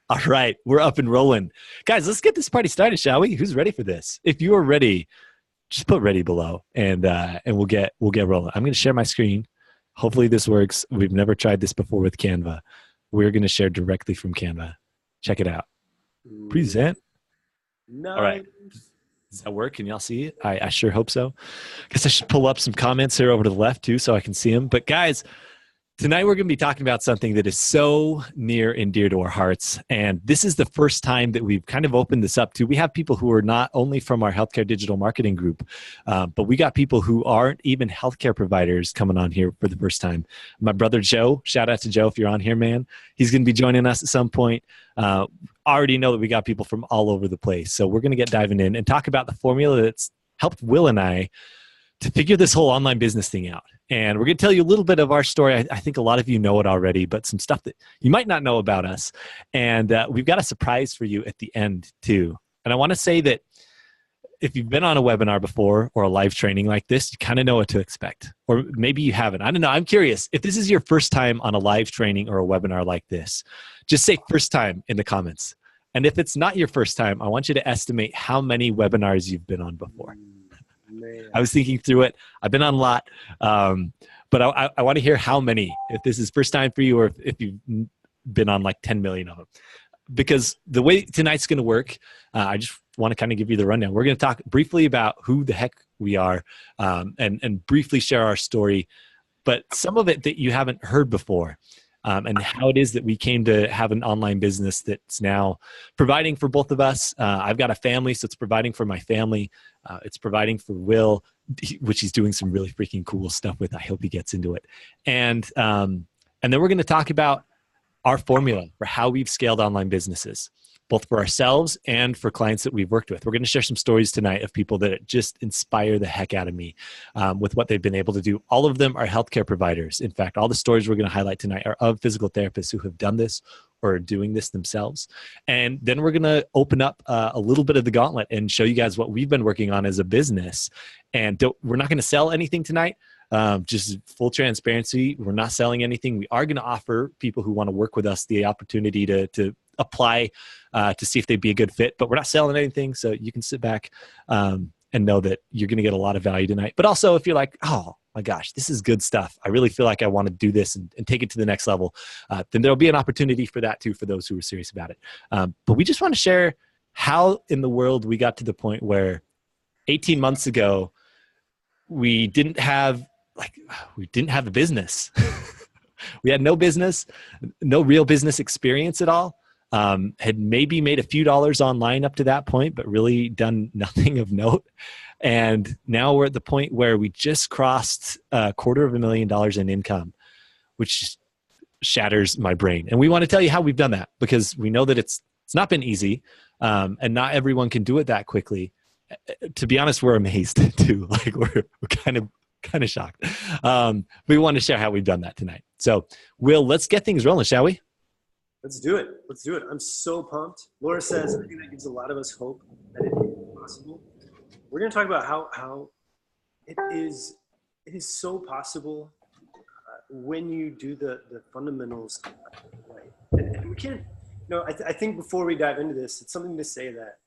All right, we're up and rolling. Guys, let's get this party started, shall we? Who's ready for this? If you are ready, just put ready below and we'll get rolling. I'm going to share my screen. Hopefully this works. We've never tried this before with Canva. We're going to share directly from Canva. Check it out. Present. Nice. All right. Does that work? Can y'all see it? I sure hope so. Guess I should pull up some comments here over to the left too so I can see them. But guys, tonight we're going to be talking about something that is so near and dear to our hearts. And this is the first time that we've kind of opened this up to. We have people who are not only from our healthcare digital marketing group, but we got people who aren't even healthcare providers coming on here for the first time. My brother Joe, shout out to Joe if you're on here, man. He's going to be joining us at some point. Already know that we got people from all over the place. So we're going to get diving in and talk about the formula that's helped Will and I to figure this whole online business thing out. And we're going to tell you a little bit of our story. I think a lot of you know it already, but some stuff that you might not know about us. And we've got a surprise for you at the end too. And I want to say that if you've been on a webinar before or a live training like this, you kind of know what to expect. Or maybe you haven't. I don't know. I'm curious. If this is your first time on a live training or a webinar like this, just say first time in the comments. And if it's not your first time, I want you to estimate how many webinars you've been on before. Man. I was thinking through it. I've been on a lot, but I want to hear how many, if this is first time for you or if you've been on like 10 million of them. Because the way tonight's going to work, I just want to kind of give you the rundown. We're going to talk briefly about who the heck we are and briefly share our story, but some of it that you haven't heard before. And how it is that we came to have an online business that's now providing for both of us. I've got a family, so it's providing for my family. It's providing for Will, which he's doing some really freaking cool stuff with. I hope he gets into it. And then we're going to talk about our formula for how we've scaled online businesses, both for ourselves and for clients that we've worked with. We're going to share some stories tonight of people that just inspire the heck out of me with what they've been able to do. All of them are healthcare providers. In fact, all the stories we're going to highlight tonight are of physical therapists who have done this or are doing this themselves. And then we're going to open up a little bit of the gauntlet and show you guys what we've been working on as a business. And we're not going to sell anything tonight. Just full transparency. We're not selling anything. We are going to offer people who want to work with us the opportunity to apply to see if they'd be a good fit, but we're not selling anything. So you can sit back and know that you're going to get a lot of value tonight. But also if you're like, oh my gosh, this is good stuff. I really feel like I want to do this and take it to the next level. Then there'll be an opportunity for that too, for those who are serious about it. But we just want to share how in the world we got to the point where 18 months ago, we didn't have a business. We had no business, no real business experience at all. Had maybe made a few dollars online up to that point, but really done nothing of note. And now we're at the point where we just crossed $250,000 in income, which shatters my brain. And we want to tell you how we've done that because we know that it's not been easy, and not everyone can do it that quickly. To be honest, we're amazed too. Like we're kind of shocked. We want to share how we've done that tonight. So Will, let's get things rolling, shall we? Let's do it. Let's do it. I'm so pumped. Laura says, I think that gives a lot of us hope that it is possible. We're going to talk about how it is so possible when you do the fundamentals right. And we can't, I think before we dive into this, it's something to say that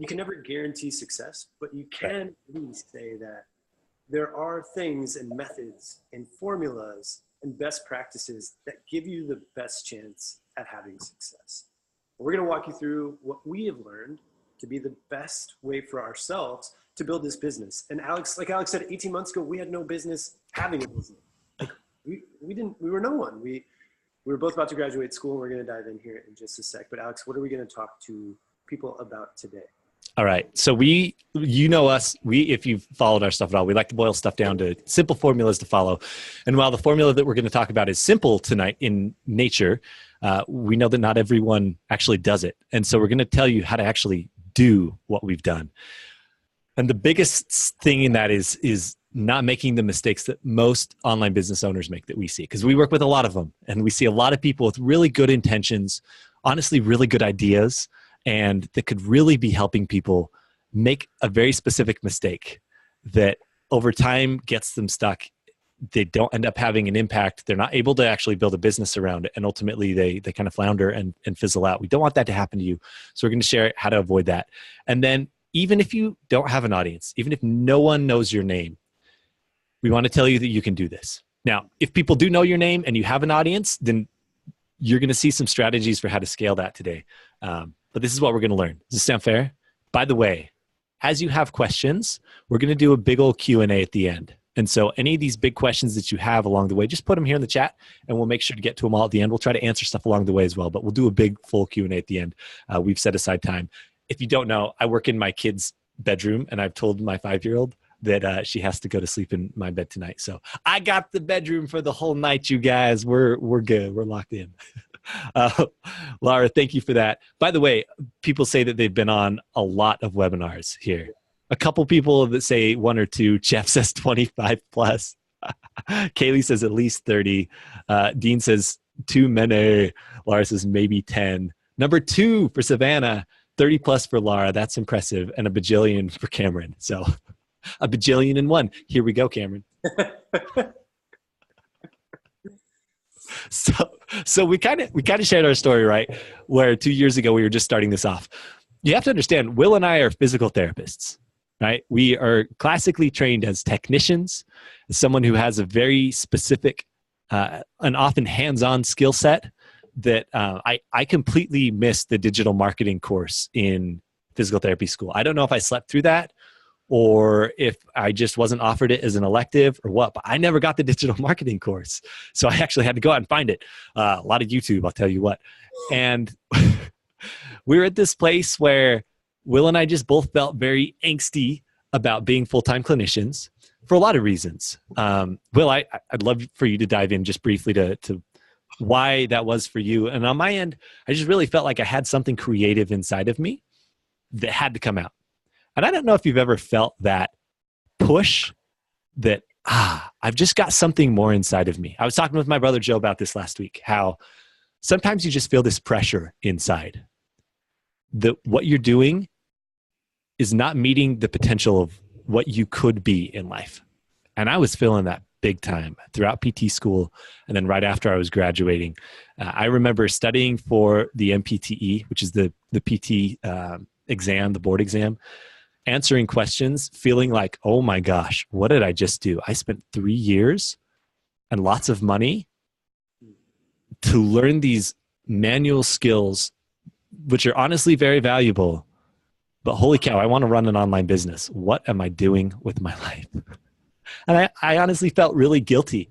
you can never guarantee success, but you can at least say that there are things and methods and formulas and best practices that give you the best chance at having success. We're going to walk you through what we have learned to be the best way for ourselves to build this business. And Alex, like Alex said, 18 months ago, we had no business having a business. Like we were no one. We were both about to graduate school, and we're going to dive in here in just a sec. But Alex, what are we going to talk to people about today? All right. So you know us, if you've followed our stuff at all, we like to boil stuff down to simple formulas to follow. And while the formula that we're going to talk about is simple tonight in nature, we know that not everyone actually does it. And so we're going to tell you how to actually do what we've done. And the biggest thing in that is not making the mistakes that most online business owners make that we see, because we work with a lot of them and we see a lot of people with really good intentions, honestly, really good ideas, and that could really be helping people make a very specific mistake that over time gets them stuck they don't end up having an impact. They're not able to actually build a business around it. And ultimately they kind of flounder and fizzle out. We don't want that to happen to you. So we're going to share how to avoid that. And then even if you don't have an audience, even if no one knows your name, we want to tell you that you can do this. Now, if people do know your name and you have an audience, then you're going to see some strategies for how to scale that today. But this is what we're going to learn. Does this sound fair? By the way, as you have questions, we're going to do a big old Q&A at the end. And so any of these big questions that you have along the way, just put them here in the chat and we'll make sure to get to them all at the end. We'll try to answer stuff along the way as well, but we'll do a big full Q&A at the end. We've set aside time. If you don't know, I work in my kid's bedroom and I've told my 5-year-old that she has to go to sleep in my bed tonight. So I got the bedroom for the whole night, you guys. We're good. We're locked in. Laura, thank you for that. By the way, people say that they've been on a lot of webinars here. A couple people that say 1 or 2. Jeff says 25 plus. Kaylee says at least 30. Dean says too many. Laura says maybe 10. Number 2 for Savannah, 30 plus for Laura. That's impressive. And a bajillion for Cameron. So a bajillion and 1. Here we go, Cameron. So we kind of shared our story, right? Where 2 years ago we were just starting this off. You have to understand, Will and I are physical therapists, right? We are classically trained as technicians, as someone who has a very specific and often hands-on skill set that I completely missed the digital marketing course in physical therapy school. I don't know if I slept through that or if I just wasn't offered it as an elective or what, but I never got the digital marketing course. So I actually had to go out and find it. A lot of YouTube, I'll tell you what. And we were at this place where Will and I just both felt very angsty about being full-time clinicians for a lot of reasons. Will, I'd love for you to dive in just briefly to why that was for you. And on my end, I just really felt like I had something creative inside of me that had to come out. And I don't know if you've ever felt that push that, I've just got something more inside of me. I was talking with my brother Joe about this last week, how sometimes you just feel this pressure inside that what you're doing is not meeting the potential of what you could be in life. And I was feeling that big time throughout PT school. And then right after I was graduating, I remember studying for the MPTE, which is the PT exam, the board exam, answering questions, feeling like, oh my gosh, what did I just do? I spent 3 years and lots of money to learn these manual skills, which are honestly very valuable. But holy cow, I want to run an online business. What am I doing with my life? And I honestly felt really guilty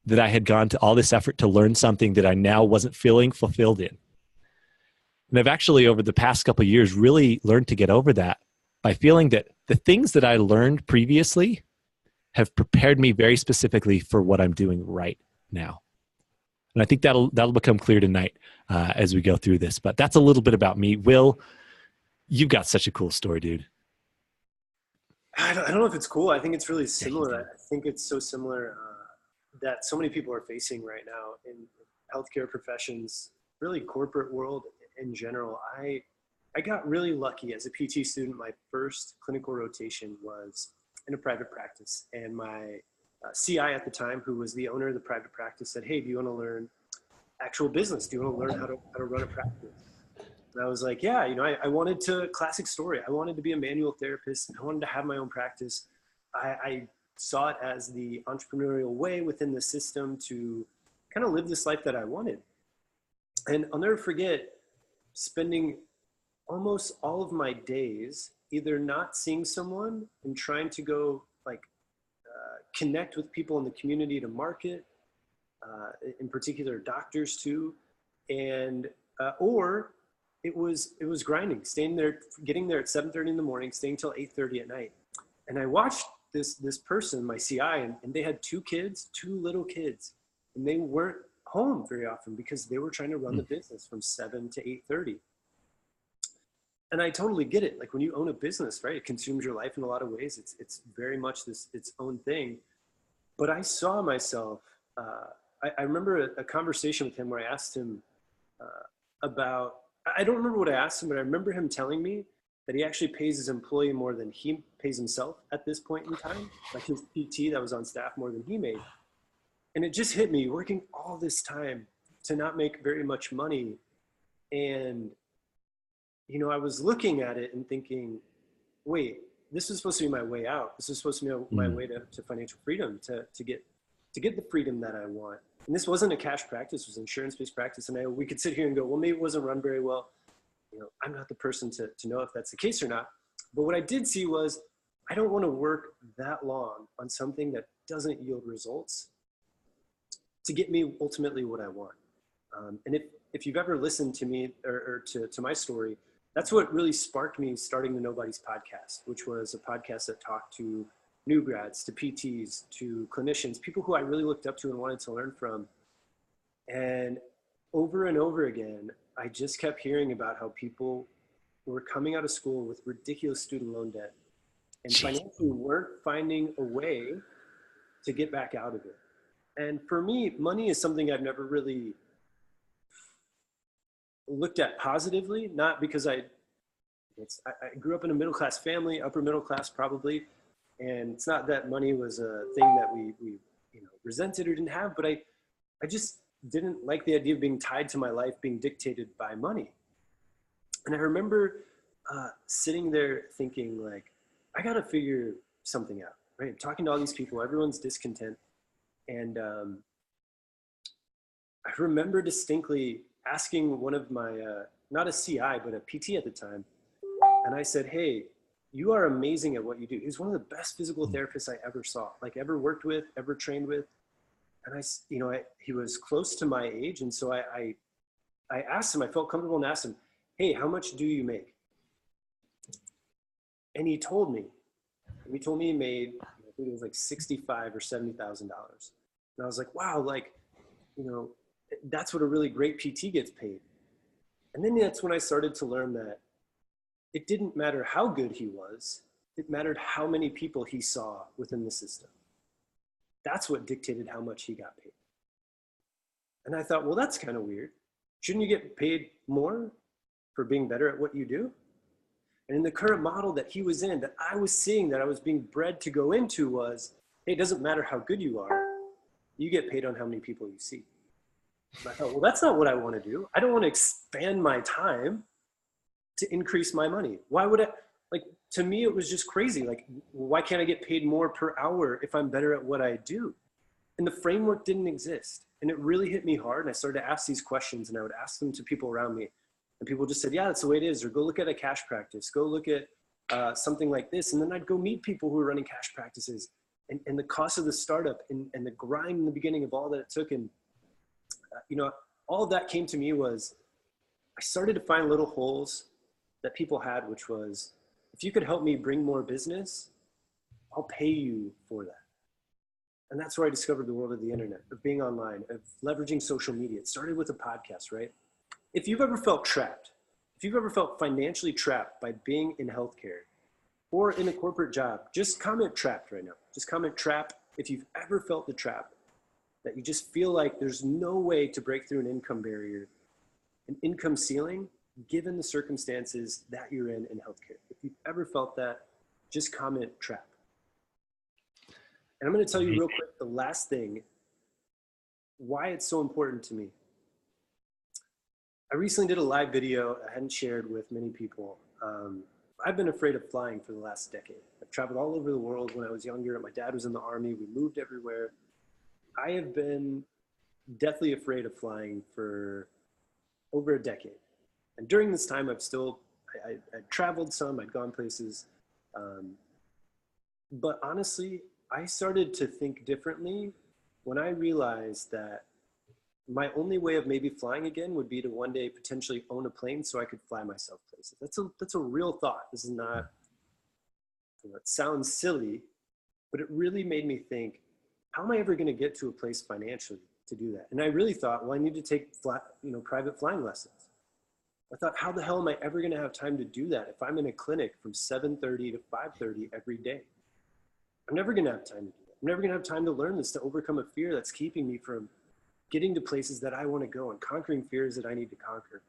that I had gone to all this effort to learn something that I now wasn't feeling fulfilled in. And I've actually, over the past couple of years, really learned to get over that by feeling that the things that I learned previously have prepared me very specifically for what I'm doing right now. And I think that'll become clear tonight as we go through this. But that's a little bit about me. Will, you've got such a cool story, dude. I don't know if it's cool. I think it's really similar. I think it's so similar that so many people are facing right now in healthcare professions, really corporate world in general. I got really lucky as a PT student. My first clinical rotation was in a private practice. And my CI at the time, who was the owner of the private practice, said, hey, do you want to learn actual business? Do you want to learn how to run a practice? And I was like, yeah, I wanted to, classic story. I wanted to be a manual therapist. I wanted to have my own practice. I saw it as the entrepreneurial way within the system to kind of live this life that I wanted. And I'll never forget spending almost all of my days either not seeing someone and trying to go connect with people in the community to market, in particular doctors too, and or it was grinding, staying there, getting there at 7:30 in the morning, staying till 8:30 at night. And I watched this person, my CI, and they had 2 little kids, and they weren't home very often because they were trying to run the business from 7 to 8:30. And I totally get it. Like when you own a business, right, it consumes your life in a lot of ways. It's very much its own thing. But I saw myself, I remember a conversation with him where I asked him about, I don't remember what I asked him, but I remember him telling me that he actually pays his employee more than he pays himself at this point in time. Like his PT that was on staff more than he made. And it just hit me working all this time to not make very much money. And, you know, I was looking at it and thinking, wait, this was supposed to be my way out. This was supposed to be my way to financial freedom, to get the freedom that I want. And this wasn't a cash practice, it was insurance-based practice. And we could sit here and go, well, maybe it wasn't run very well. You know, I'm not the person to know if that's the case or not. But what I did see was, I don't want to work that long on something that doesn't yield results to get me ultimately what I want. And if you've ever listened to me or to my story, that's what really sparked me starting the Nobody's podcast, which was a podcast that talked to new grads, to PTs, to clinicians, people who I really looked up to and wanted to learn from. And over again, I just kept hearing about how people were coming out of school with ridiculous student loan debt and financially weren't finding a way to get back out of it. And for me, money is something I've never really looked at positively, not because I grew up in a middle-class family, upper middle class probably, and it's not that money was a thing that we resented or didn't have, but I just didn't like the idea of being tied to my life, being dictated by money. And I remember sitting there thinking, like, I got to figure something out, right? I'm talking to all these people, everyone's discontent. And I remember distinctly asking one of my, not a CI, but a PT at the time. And I said, hey, you are amazing at what you do. He was one of the best physical therapists I ever saw, like ever worked with, ever trained with. And he was close to my age. And so I asked him, I felt comfortable and asked him, hey, how much do you make? And he told me he made, I think it was like $65,000 or $70,000. And I was like, wow, like, that's what a really great PT gets paid. And then that's when I started to learn that it didn't matter how good he was, it mattered how many people he saw within the system. That's what dictated how much he got paid. And I thought, well, that's kind of weird. Shouldn't you get paid more for being better at what you do? And in the current model that he was in, that I was seeing, that I was being bred to go into was, hey, it doesn't matter how good you are, you get paid on how many people you see. And I thought, well, that's not what I want to do. I don't want to expand my time to increase my money. Why would I? Like, to me, it was just crazy. Like, why can't I get paid more per hour if I'm better at what I do? And the framework didn't exist. And it really hit me hard. And I started to ask these questions, and I would ask them to people around me. And people just said, yeah, that's the way it is. Or go look at a cash practice. Go look at something like this. And then I'd go meet people who were running cash practices, and the cost of the startup and the grind in the beginning of all that it took. And, all of that came to me was, I started to find little holes that people had, which was, if you could help me bring more business, I'll pay you for that. And that's where I discovered the world of the internet, of being online, of leveraging social media. It started with a podcast, right? If you've ever felt trapped, if you've ever felt financially trapped by being in healthcare or in a corporate job, just comment trapped right now. Just comment trap if you've ever felt the trap, that you just feel like there's no way to break through an income barrier, an income ceiling, given the circumstances that you're in healthcare. If you've ever felt that, just comment trap. And I'm going to tell you real quick, the last thing, why it's so important to me. I recently did a live video I hadn't shared with many people. I've been afraid of flying for the last decade. I've traveled all over the world when I was younger. My dad was in the Army. We moved everywhere. I have been deathly afraid of flying for over a decade. And during this time, I traveled some, I'd gone places. But honestly, I started to think differently when I realized that my only way of maybe flying again would be to one day potentially own a plane so I could fly myself places. That's a real thought. This is not, it sounds silly, but it really made me think, how am I ever going to get to a place financially to do that? And I really thought, well, I need to take private flying lessons. I thought, how the hell am I ever going to have time to do that if I'm in a clinic from 7:30 to 5:30 every day? I'm never going to have time to do that. I'm never going to have time to learn this, to overcome a fear that's keeping me from getting to places that I want to go and conquering fears that I need to conquer.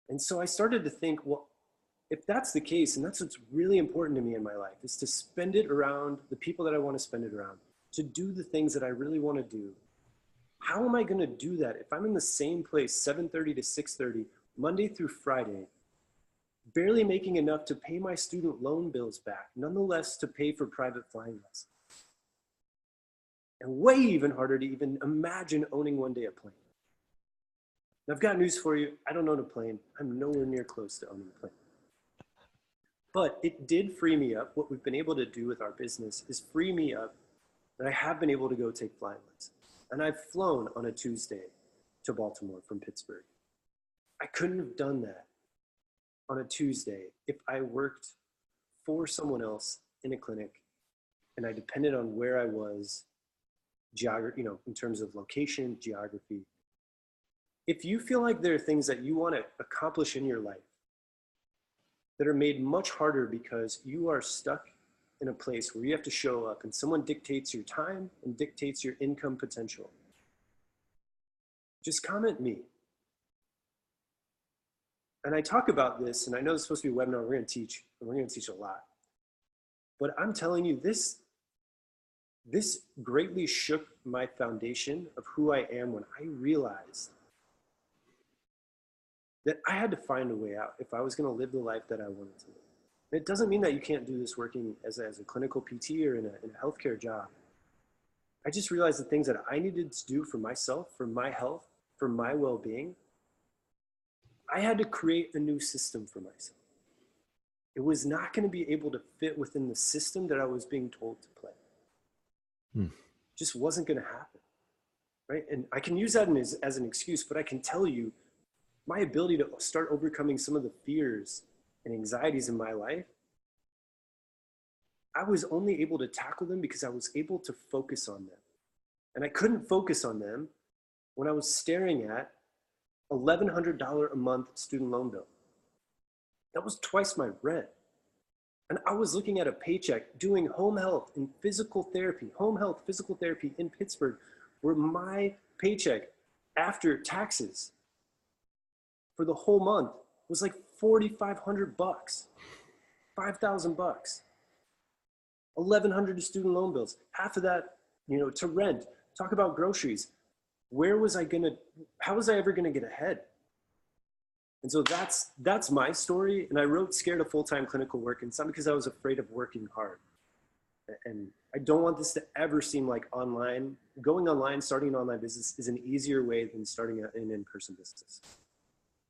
And so I started to think, well, if that's the case, and that's what's really important to me in my life, is to spend it around the people that I want to spend it around. to do the things that I really want to do. How am I going to do that if I'm in the same place 7:30 to 6:30, Monday through Friday, barely making enough to pay my student loan bills back, nonetheless to pay for private flying lessons? And way even harder to even imagine owning one day a plane. And I've got news for you. I don't own a plane. I'm nowhere near close to owning a plane. But it did free me up. What we've been able to do with our business is free me up that I have been able to go take flying lessons. And I've flown on a Tuesday to Baltimore from Pittsburgh. I couldn't have done that on a Tuesday if I worked for someone else in a clinic and I depended on where I was, geography, in terms of location, geography. If you feel like there are things that you want to accomplish in your life that are made much harder because you are stuck in a place where you have to show up and someone dictates your time and dictates your income potential, just comment me. And I talk about this, and I know it's supposed to be a webinar, we're going to teach, and we're going to teach a lot. But I'm telling you, this greatly shook my foundation of who I am when I realized that I had to find a way out if I was going to live the life that I wanted to live. It doesn't mean that you can't do this working as a clinical PT or in a healthcare job. I just realized the things that I needed to do for myself, for my health, for my well-being, I had to create a new system for myself. It was not going to be able to fit within the system that I was being told to play. Just wasn't going to happen, right? And I can use that as an excuse, but I can tell you my ability to start overcoming some of the fears and anxieties in my life, I was only able to tackle them because I was able to focus on them. And I couldn't focus on them when I was staring at $1,100 a month student loan bill. That was twice my rent. And I was looking at a paycheck doing home health and physical therapy in Pittsburgh, where my paycheck after taxes for the whole month was like $4,500, $5,000, $1,100 to student loan bills, half of that, to rent. Talk about groceries. How was I ever gonna get ahead? And so that's my story. And I wrote Scared of Full-Time Clinical Work, and it's not because I was afraid of working hard. And I don't want this to ever seem like going online, starting an online business is an easier way than starting an in-person business.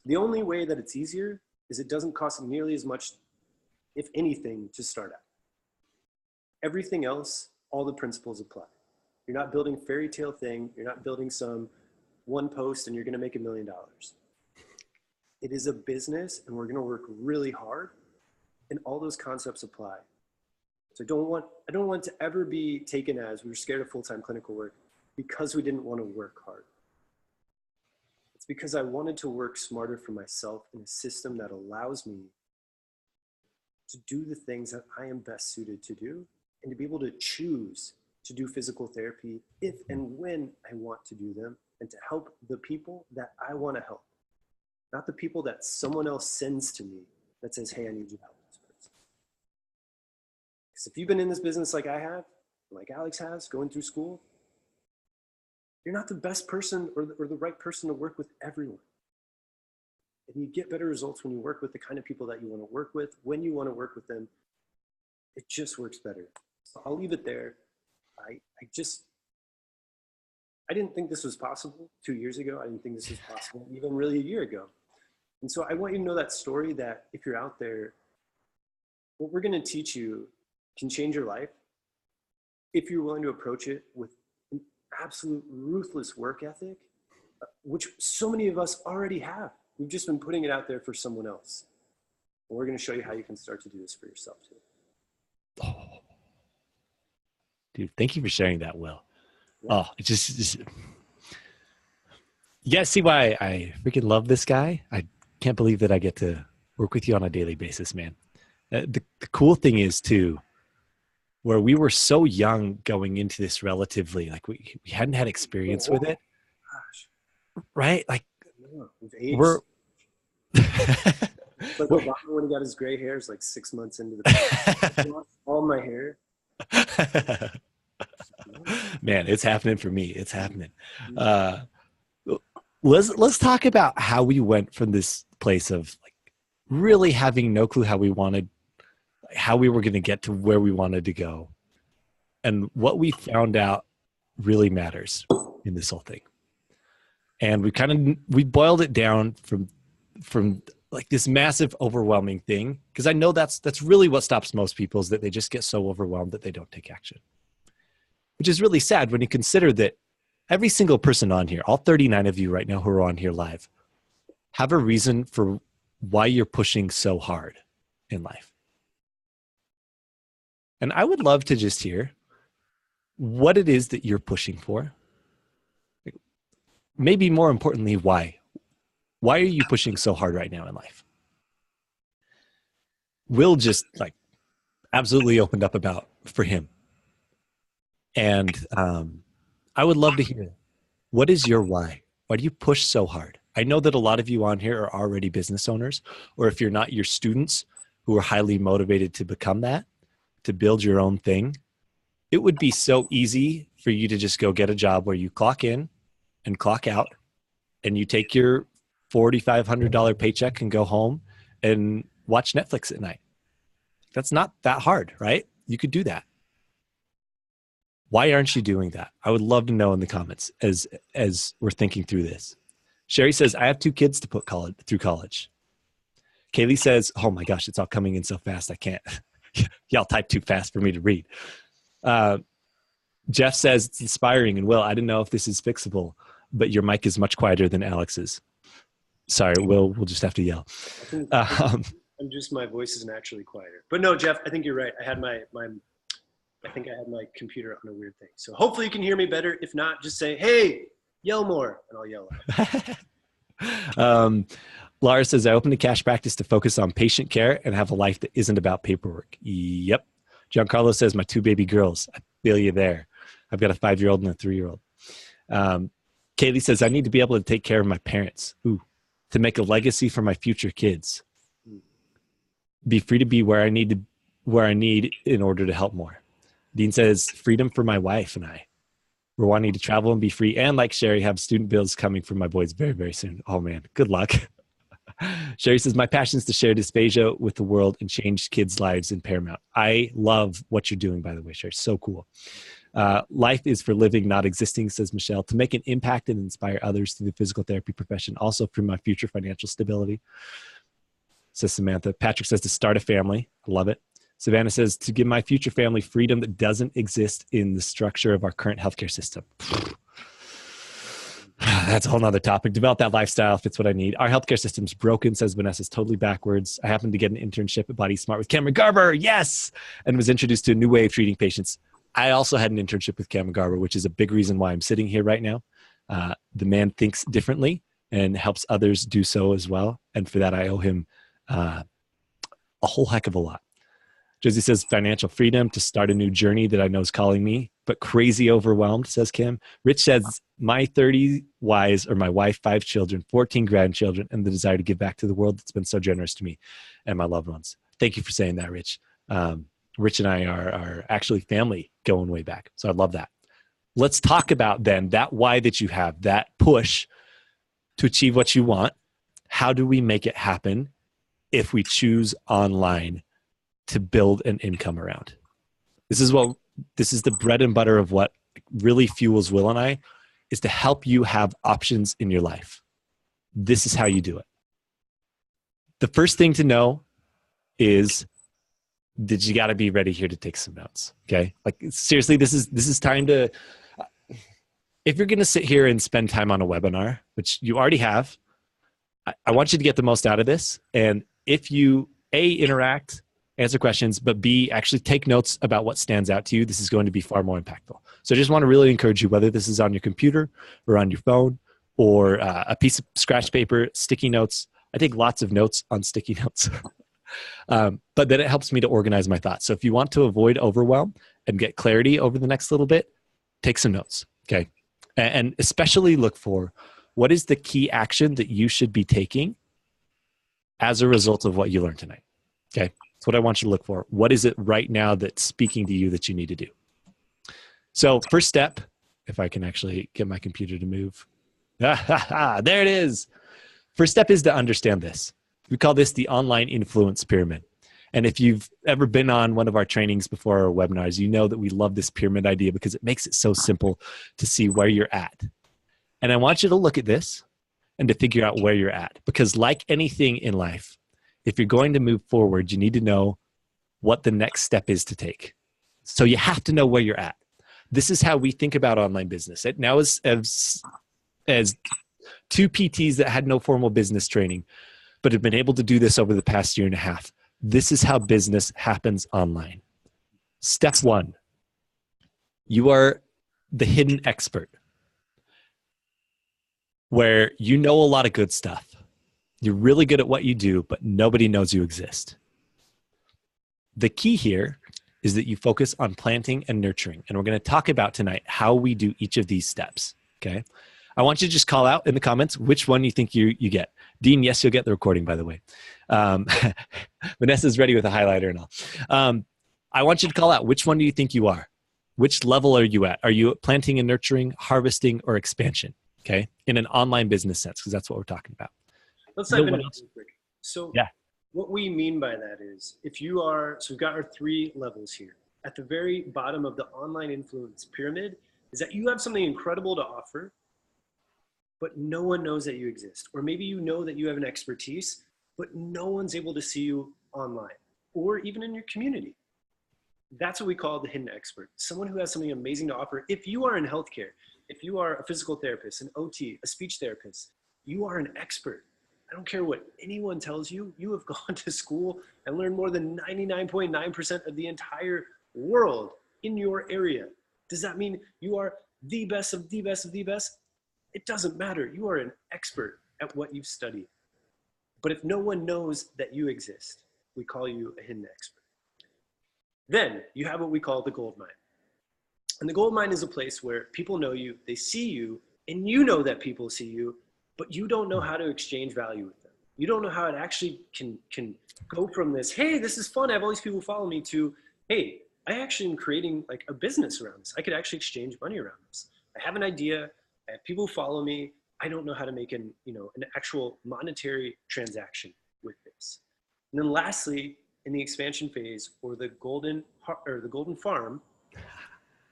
The only way that it's easier is it doesn't cost nearly as much, if anything, to start out. Everything else, all the principles apply. You're not building a fairy tale thing. You're not building some one post and you're going to make $1 million. It is a business and we're going to work really hard, and all those concepts apply. So I don't want to ever be taken as we were scared of full-time clinical work because we didn't want to work hard. It's because I wanted to work smarter for myself in a system that allows me to do the things that I am best suited to do, and to be able to choose to do physical therapy if and when I want to do them, and to help the people that I want to help, not the people that someone else sends to me that says, hey, I need you to help this person. Because if you've been in this business like I have, like Alex has, going through school, you're not the best person or the right person to work with everyone. And you get better results when you work with the kind of people that you want to work with, when you want to work with them. It just works better. So I'll leave it there. I didn't think this was possible 2 years ago. I didn't think this was possible even really a year ago. And so I want you to know that story, that if you're out there, what we're going to teach you can change your life if you're willing to approach it with an absolute ruthless work ethic, which so many of us already have. We've just been putting it out there for someone else. And we're going to show you how you can start to do this for yourself too. Oh. Dude, thank you for sharing that, Will. Yeah. Oh, it's just you guys see why I freaking love this guy? I can't believe that I get to work with you on a daily basis, man. The cool thing is too, where we were so young going into this relatively, like we hadn't had experience with it. Gosh. Right? Like we've aged. We're like Obama when he got his gray hairs like 6 months into the I lost all my hair. Man, it's happening for me. It's happening. Uh, let's talk about how we went from this place of like really having no clue how we were going to get to where we wanted to go, and what we found out really matters in this whole thing. And we boiled it down from like this massive overwhelming thing, because I know that's really what stops most people, is that they just get so overwhelmed that they don't take action, which is really sad when you consider that every single person on here, all 39 of you right now who are on here live, have a reason for why you're pushing so hard in life. And I would love to just hear what it is that you're pushing for. Maybe more importantly, why? Why are you pushing so hard right now in life? Will just like absolutely opened up about for him. And I would love to hear, what is your why? Why do you push so hard? I know that a lot of you on here are already business owners, or if you're not, you're students who are highly motivated to become that, to build your own thing. It would be so easy for you to just go get a job where you clock in and clock out, and you take your $4,500 paycheck and go home and watch Netflix at night. That's not that hard, right? You could do that. Why aren't you doing that? I would love to know in the comments as we're thinking through this. Sherry says, I have 2 kids to put through college. Kaylee says, oh my gosh, it's all coming in so fast. I can't. Y'all type too fast for me to read. Jeff says, it's inspiring. And Will, I didn't know if this is fixable, but your mic is much quieter than Alex's. Sorry, Will, we'll just have to yell. My voice is naturally quieter. But no, Jeff, I think you're right. I had my computer on a weird thing. So hopefully you can hear me better. If not, just say, hey, yell more, and I'll yell out. Laura says, I opened a cash practice to focus on patient care and have a life that isn't about paperwork. Yep. Giancarlo says, my 2 baby girls. I feel you there. I've got a 5-year-old and a 3-year-old. Kaylee says, I need to be able to take care of my parents. Ooh, to make a legacy for my future kids. Be free to be where I need in order to help more. Dean says, freedom for my wife and I. We're wanting to travel and be free. And like Sherry, have student bills coming from my boys very, very soon. Oh man, good luck. Sherry says, my passion is to share dysphagia with the world and change kids' lives in Paramount. I love what you're doing, by the way, Sherry. So cool. Life is for living, not existing, says Michelle, to make an impact and inspire others through the physical therapy profession, also for my future financial stability, says Samantha. Patrick says, to start a family. I love it. Savannah says, to give my future family freedom that doesn't exist in the structure of our current healthcare system. That's a whole nother topic. Develop that lifestyle if it's what I need. Our healthcare system's broken, says Vanessa. It's totally backwards. I happened to get an internship at Body Smart with Cameron Garber. Yes. And was introduced to a new way of treating patients. I also had an internship with Cameron Garber, which is a big reason why I'm sitting here right now. The man thinks differently and helps others do so as well. And for that, I owe him a whole heck of a lot. Josie says, financial freedom to start a new journey that I know is calling me, but crazy overwhelmed, says Kim. Rich says, my 30 whys are my wife, 5 children, 14 grandchildren, and the desire to give back to the world that's been so generous to me and my loved ones. Thank you for saying that, Rich. Rich and I are actually family going way back. So I love that. Let's talk about then that why that you have, that push to achieve what you want. How do we make it happen if we choose online to build an income around? This is the bread and butter of what really fuels Will and I, is to help you have options in your life. This is how you do it. The first thing to know is that you got to be ready here to take some notes. Okay. Like seriously, this is time to, if you're going to sit here and spend time on a webinar, which you already have, I want you to get the most out of this. And if you interact, answer questions, but B, actually take notes about what stands out to you, this is going to be far more impactful. So I just want to really encourage you, whether this is on your computer or on your phone or a piece of scratch paper, sticky notes. I take lots of notes on sticky notes, but then it helps me to organize my thoughts. So if you want to avoid overwhelm and get clarity over the next little bit, take some notes, okay? And especially look for what is the key action that you should be taking as a result of what you learned tonight, okay? That's what I want you to look for. What is it right now that's speaking to you that you need to do? So first step, if I can actually get my computer to move. There it is. First step is to understand this. We call this the online influence pyramid. And if you've ever been on one of our trainings before or webinars, you know that we love this pyramid idea because it makes it so simple to see where you're at. And I want you to look at this and to figure out where you're at. Because like anything in life, if you're going to move forward, you need to know what the next step is to take. So you have to know where you're at. This is how we think about online business. Now as two PTs that had no formal business training, but have been able to do this over the past year and a half, this is how business happens online. Step one, you are the hidden expert, where you know a lot of good stuff. You're really good at what you do, but nobody knows you exist. The key here is that you focus on planting and nurturing. And we're going to talk about tonight how we do each of these steps, okay? I want you to just call out in the comments which one you think you get. Dean, yes, you'll get the recording, by the way. Vanessa's ready with a highlighter and all. I want you to call out which one do you think you are? Which level are you at? Are you planting and nurturing, harvesting, or expansion, okay? In an online business sense, because that's what we're talking about. Let's dive into this real quick. So yeah. What we mean by that is if you are, so we've got our 3 levels here. At the very bottom of the online influence pyramid is that you have something incredible to offer, but no one knows that you exist. Or maybe you know that you have an expertise, but no one's able to see you online or even in your community. That's what we call the hidden expert. Someone who has something amazing to offer. If you are in healthcare, if you are a physical therapist, an OT, a speech therapist, you are an expert. I don't care what anyone tells you, you have gone to school and learned more than 99.9% of the entire world in your area. Does that mean you are the best of the best of the best? It doesn't matter. You are an expert at what you've studied. But if no one knows that you exist, we call you a hidden expert. Then you have what we call the gold mine. And the gold mine is a place where people know you, they see you, and you know that people see you, but you don't know how to exchange value with them. You don't know how it actually can go from this, hey, this is fun, I have all these people follow me, to, hey, I actually am creating like a business around this. I could actually exchange money around this. I have an idea, I have people who follow me, I don't know how to make an actual monetary transaction with this. And then lastly, in the expansion phase, or the golden farm,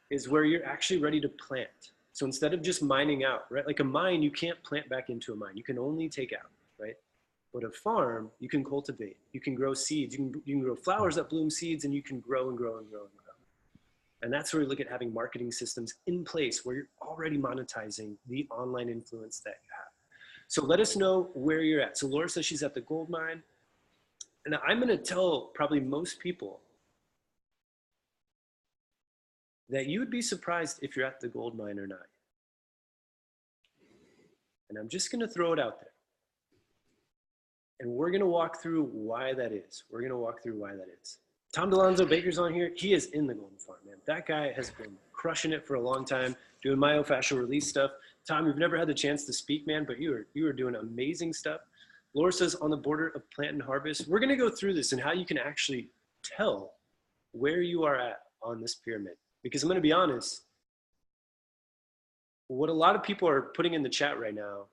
is where you're actually ready to plant. So instead of just mining out, right? Like a mine, you can't plant back into a mine. You can only take out, right? But a farm, you can cultivate. You can grow seeds. You can grow flowers that bloom seeds, and you can grow and grow and grow and grow. And that's where we look at having marketing systems in place where you're already monetizing the online influence that you have. So let us know where you're at. So Laura says she's at the gold mine. And I'm going to tell probably most people that you would be surprised if you're at the gold mine or not. And I'm just going to throw it out there. And we're going to walk through why that is. We're going to walk through why that is. Tom DeLonzo Baker's on here. He is in the golden farm, man. That guy has been crushing it for a long time, doing myofascial release stuff. Tom, you've never had the chance to speak, man, but you are doing amazing stuff. Laura says on the border of plant and harvest. We're going to go through this and how you can actually tell where you are at on this pyramid. Because I'm going to be honest, what a lot of people are putting in the chat right now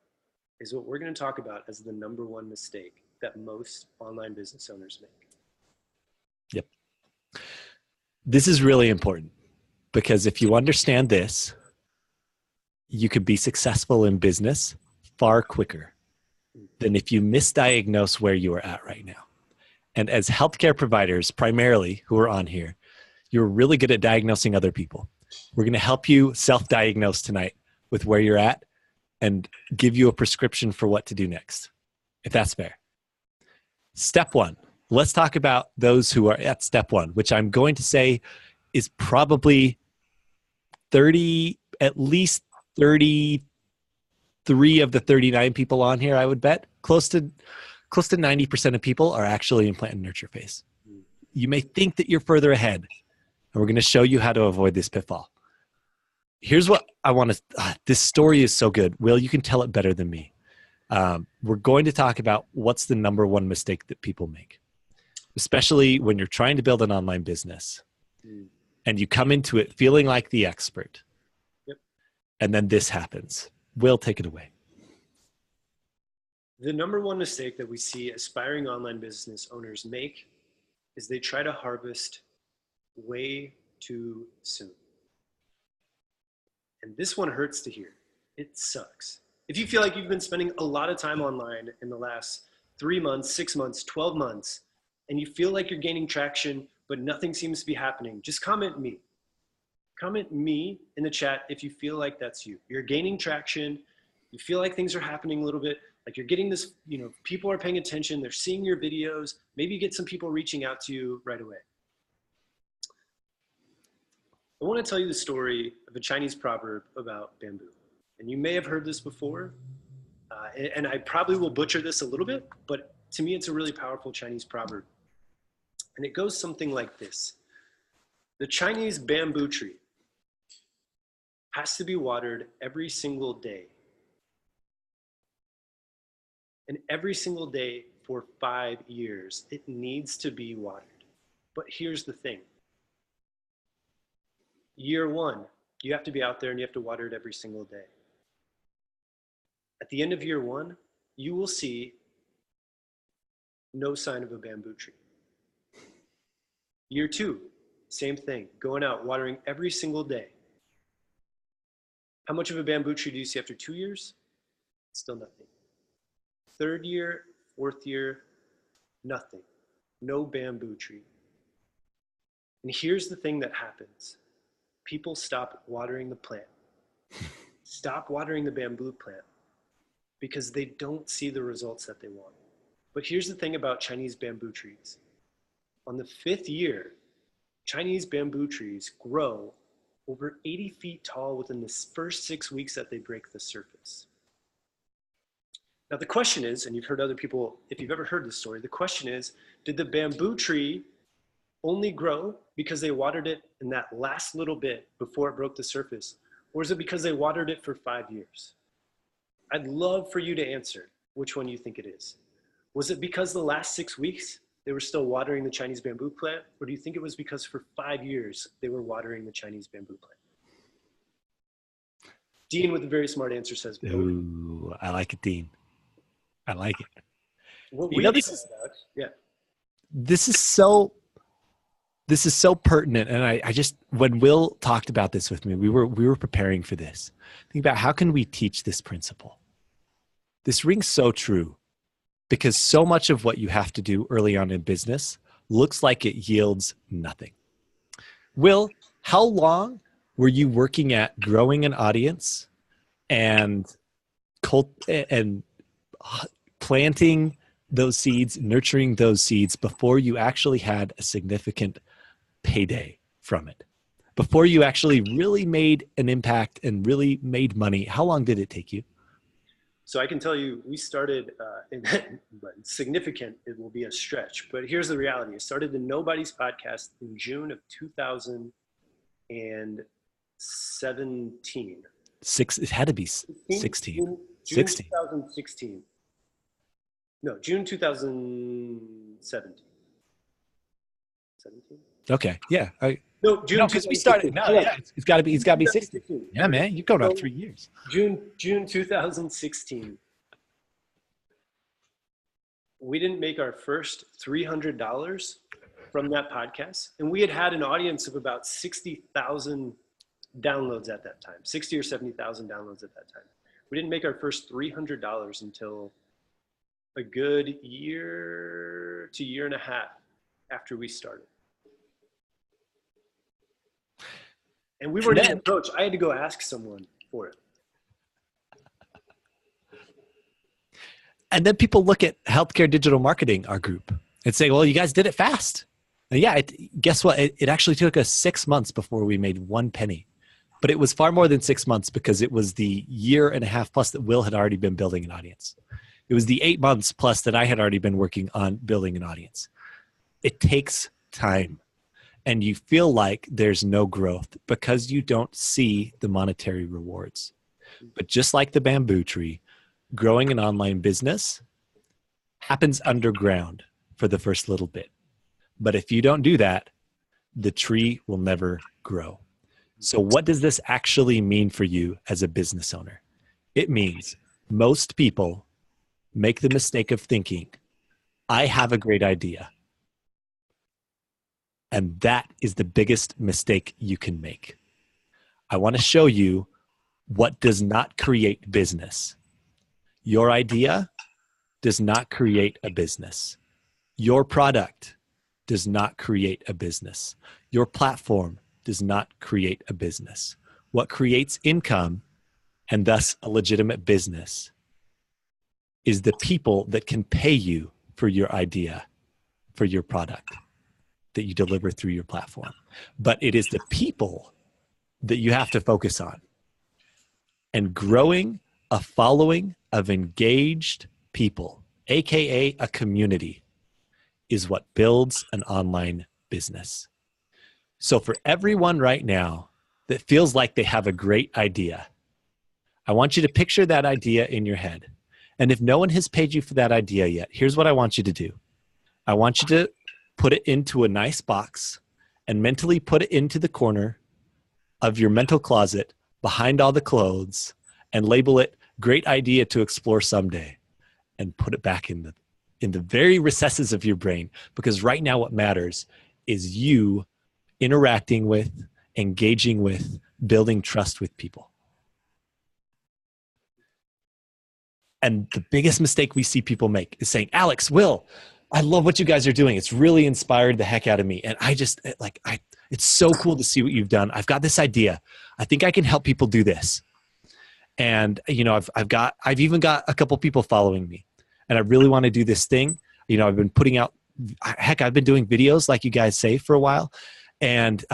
is what we're going to talk about as the #1 mistake that most online business owners make. Yep. This is really important because if you understand this, you could be successful in business far quicker than if you misdiagnose where you are at right now. And as healthcare providers, primarily, who are on here, you're really good at diagnosing other people. We're going to help you self-diagnose tonight with where you're at and give you a prescription for what to do next, if that's fair. Step 1. Let's talk about those who are at step 1, which I'm going to say is probably at least 33 of the 39 people on here, I would bet. Close to 90% of people are actually in plant and nurture phase. You may think that you're further ahead, and we're going to show you how to avoid this pitfall. Here's what I want to, this story is so good. Will, you can tell it better than me. We're going to talk about what's the #1 mistake that people make, especially when you're trying to build an online business and you come into it feeling like the expert. Yep. And then this happens. Will, take it away. The number one mistake that we see aspiring online business owners make is they try to harvest way too soon. And this one hurts to hear. It sucks. If you feel like you've been spending a lot of time online in the last 3 months, 6 months, 12 months, and you feel like you're gaining traction, but nothing seems to be happening, just comment me. Comment me in the chat if you feel like that's you. You're gaining traction. You feel like things are happening a little bit, like you're getting this, people are paying attention. They're seeing your videos. Maybe you get some people reaching out to you right away. I want to tell you the story of a Chinese proverb about bamboo. And you may have heard this before, and I probably will butcher this a little bit, but to me, it's a really powerful Chinese proverb. And it goes something like this. The Chinese bamboo tree has to be watered every single day. And every single day for 5 years, it needs to be watered. But here's the thing. Year 1, you have to be out there and you have to water it every single day. At the end of year 1, you will see no sign of a bamboo tree. Year 2, same thing, going out, watering every single day. How much of a bamboo tree do you see after 2 years? Still nothing. 3rd year, 4th year, nothing. No bamboo tree. And here's the thing that happens. People stop watering the plant. Stop watering the bamboo plant because they don't see the results that they want. But here's the thing about Chinese bamboo trees. On the 5th year, Chinese bamboo trees grow over 80 feet tall within the first 6 weeks that they break the surface. Now the question is, and you've heard other people, if you've ever heard this story, the question is, did the bamboo tree only grow because they watered it in that last little bit before it broke the surface? Or is it because they watered it for 5 years? I'd love for you to answer which one you think it is. Was it because the last 6 weeks they were still watering the Chinese bamboo plant? Or do you think it was because for 5 years they were watering the Chinese bamboo plant? Dean with a very smart answer says, ooh, I like it, Dean. I like it. What You know, this is so pertinent. And I just, when Will talked about this with me, we were preparing for this. Think about how can we teach this principle? This rings so true because so much of what you have to do early on in business looks like it yields nothing. Will, how long were you working at growing an audience and planting those seeds, nurturing those seeds before you actually had a significant payday from it? Before you actually really made an impact and really made money, how long did it take you? So I can tell you, we started, but significant, it will be a stretch, but here's the reality. I started the Nobody's podcast in June of 2017. It had to be 16. June 2016. No, June 2017. 17? Okay, yeah. No, June. Because we started. No, yeah, it's got to be 16. Yeah, man, you've gone up 3 years. June 2016. We didn't make our first $300 from that podcast, and we had an audience of about 60,000 downloads at that time, 60 or 70,000 downloads at that time. We didn't make our first $300 until a good year to year and a half after we started. And we weren't even approached. I had to go ask someone for it. And then people look at healthcare digital marketing, our group, and say, well, you guys did it fast. And yeah, guess what? It actually took us 6 months before we made 1 penny. But it was far more than 6 months because it was the year and a half plus that Will had already been building an audience. It was the 8 months plus that I had already been working on building an audience. It takes time. And you feel like there's no growth because you don't see the monetary rewards. But just like the bamboo tree, growing an online business happens underground for the first little bit. But if you don't do that, the tree will never grow. So what does this actually mean for you as a business owner? It means most people make the mistake of thinking, I have a great idea. And that is the biggest mistake you can make. I want to show you what does not create business. Your idea does not create a business. Your product does not create a business. Your platform does not create a business. What creates income and thus a legitimate business is the people that can pay you for your idea, for your product that you deliver through your platform. But it is the people that you have to focus on. And growing a following of engaged people, AKA a community, is what builds an online business. So for everyone right now that feels like they have a great idea, I want you to picture that idea in your head. And if no one has paid you for that idea yet, here's what I want you to do. I want you to put it into a nice box and mentally put it into the corner of your mental closet behind all the clothes and label it great idea to explore someday and put it back in the very recesses of your brain, because right now what matters is you interacting with, engaging with, building trust with people. And the biggest mistake we see people make is saying, Alex, Will, I love what you guys are doing. It's really inspired the heck out of me. And it's so cool to see what you've done. I've got this idea. I think I can help people do this. And, I've even got a couple people following me, and I really want to do this thing. I've been putting out, I've been doing videos like you guys say for a while. And,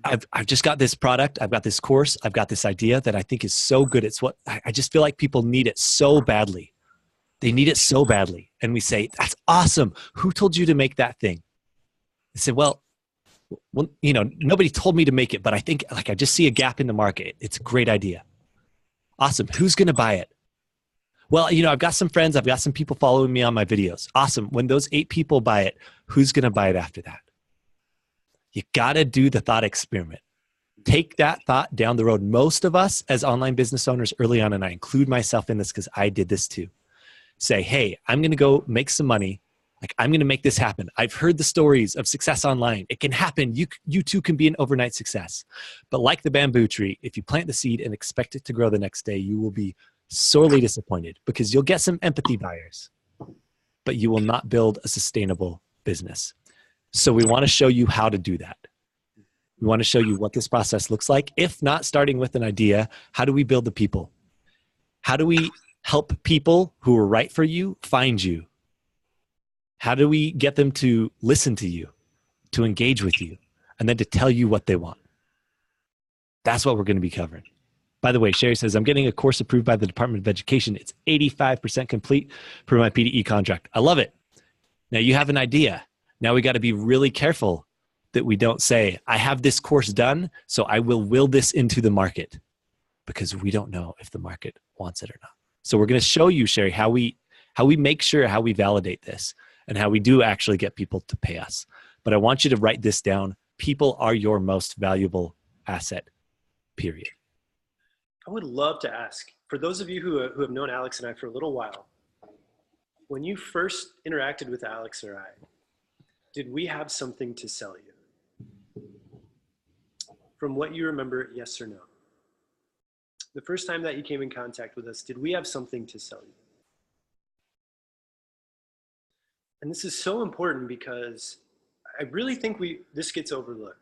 I've just got this product. I've got this course. I've got this idea that I think is so good. It's what I just feel like people need it so badly. They need it so badly. And we say, that's awesome. Who told you to make that thing? I said, well, nobody told me to make it, but I think I just see a gap in the market. It's a great idea. Awesome. Who's going to buy it? Well, I've got some friends. I've got some people following me on my videos. Awesome. When those 8 people buy it, who's going to buy it after that? You got to do the thought experiment. Take that thought down the road. Most of us as online business owners early on, and I include myself in this because I did this too, say, hey, I'm going to go make some money. I'm going to make this happen. I've heard the stories of success online. It can happen. You too can be an overnight success. But like the bamboo tree, if you plant the seed and expect it to grow the next day, you will be sorely disappointed because you'll get some empathy buyers, but you will not build a sustainable business. So we want to show you how to do that. We want to show you what this process looks like. If not starting with an idea, how do we build the people? How do we help people who are right for you find you? How do we get them to listen to you, to engage with you, and then to tell you what they want? That's what we're going to be covering. By the way, Sherry says, I'm getting a course approved by the Department of Education. It's 85% complete for my PDE contract. I love it. Now you have an idea. Now we got to be really careful that we don't say, I have this course done, so I will this into the market, because we don't know if the market wants it or not. So we're going to show you, Sherry, how we make sure, how we validate this, and how we do actually get people to pay us. But I want you to write this down. People are your most valuable asset, period. I would love to ask, for those of you who have known Alex and I for a little while, when you first interacted with Alex or I, did we have something to sell you? From what you remember, yes or no? The first time that you came in contact with us, did we have something to sell you? And this is so important because I really think this gets overlooked.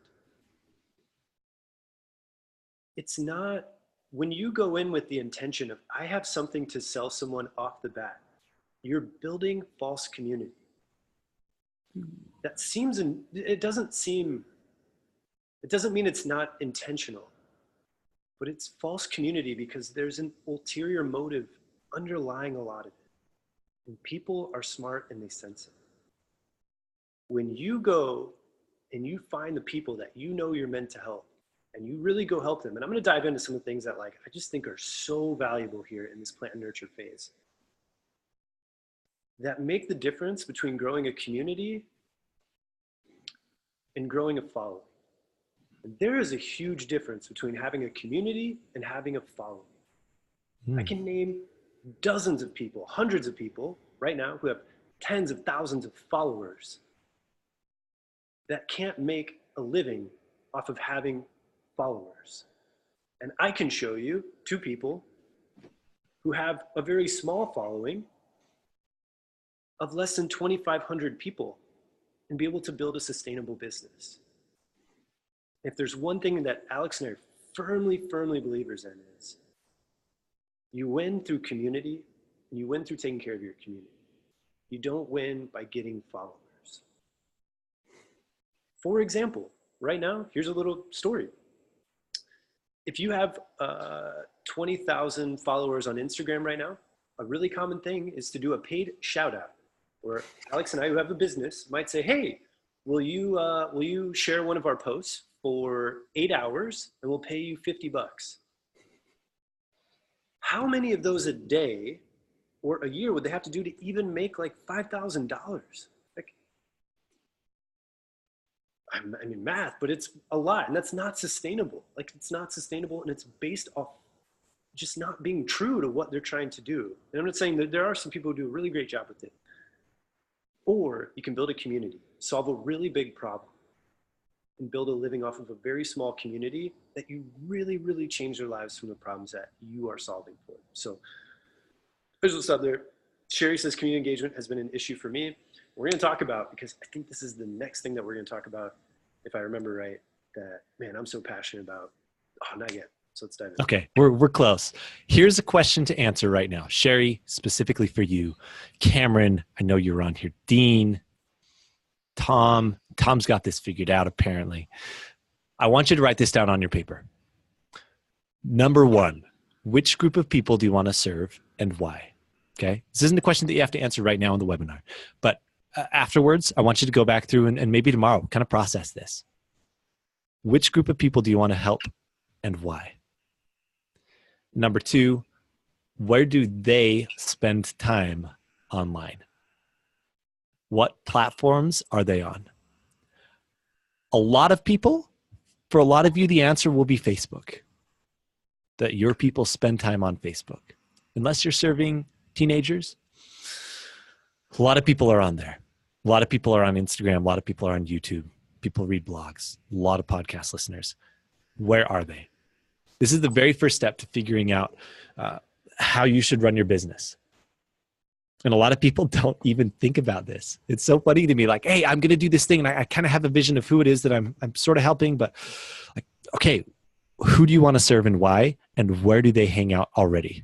It's not, when you go in with the intention of, I have something to sell someone off the bat, you're building false community. That seems, it doesn't mean it's not intentional, but it's false community because there's an ulterior motive underlying a lot of it. And people are smart and they sense it. When you go and you find the people that you know you're meant to help, and you really go help them, and I'm going to dive into some of the things that I just think are so valuable here in this plant and nurture phase, that make the difference between growing a community and growing a following. And there is a huge difference between having a community and having a following. I can name dozens of people, hundreds of people right now who have tens of thousands of followers that can't make a living off of having followers. And I can show you two people who have a very small following of less than 2,500 people and be able to build a sustainable business. If there's one thing that Alex and I are firmly believers in is you win through community and you win through taking care of your community. You don't win by getting followers. For example, right now, here's a little story. If you have 20,000 followers on Instagram right now, a really common thing is to do a paid shout out, where Alex and I, who have a business, might say, hey, will you share one of our posts for 8 hours and we'll pay you $50? How many of those a day or a year would they have to do to even make like $5,000? Like, I mean, math, but it's a lot, and that's not sustainable. Like, it's not sustainable, and it's based off just not being true to what they're trying to do. And I'm not saying that there are some people who do a really great job with it. Or you can build a community, solve a really big problem, and build a living off of a very small community that you really change their lives from the problems that you are solving for. So there's what's up there. Sherry says community engagement has been an issue for me. We're going to talk about, because I think this is the next thing that we're going to talk about, if I remember right, that, man, I'm so passionate about. Oh, not yet. So let's dive in. Okay, we're close. Here's a question to answer right now. Sherry, specifically for you. Cameron, I know you're on here. Dean, Tom's got this figured out apparently. I want you to write this down on your paper. Number one, which group of people do you want to serve and why? Okay, this isn't a question that you have to answer right now in the webinar, but afterwards, I want you to go back through and maybe tomorrow kind of process this. Which group of people do you want to help and why? Number two, where do they spend time online? What platforms are they on? A lot of people, for a lot of you, the answer will be Facebook. That your people spend time on Facebook. Unless you're serving teenagers, a lot of people are on there. A lot of people are on Instagram. A lot of people are on YouTube. People read blogs. A lot of podcast listeners. Where are they? This is the very first step to figuring out how you should run your business. And a lot of people don't even think about this. It's so funny to me, like, hey, I'm going to do this thing. And I kind of have a vision of who it is that I'm sort of helping. But like, okay, who do you want to serve and why? And where do they hang out already?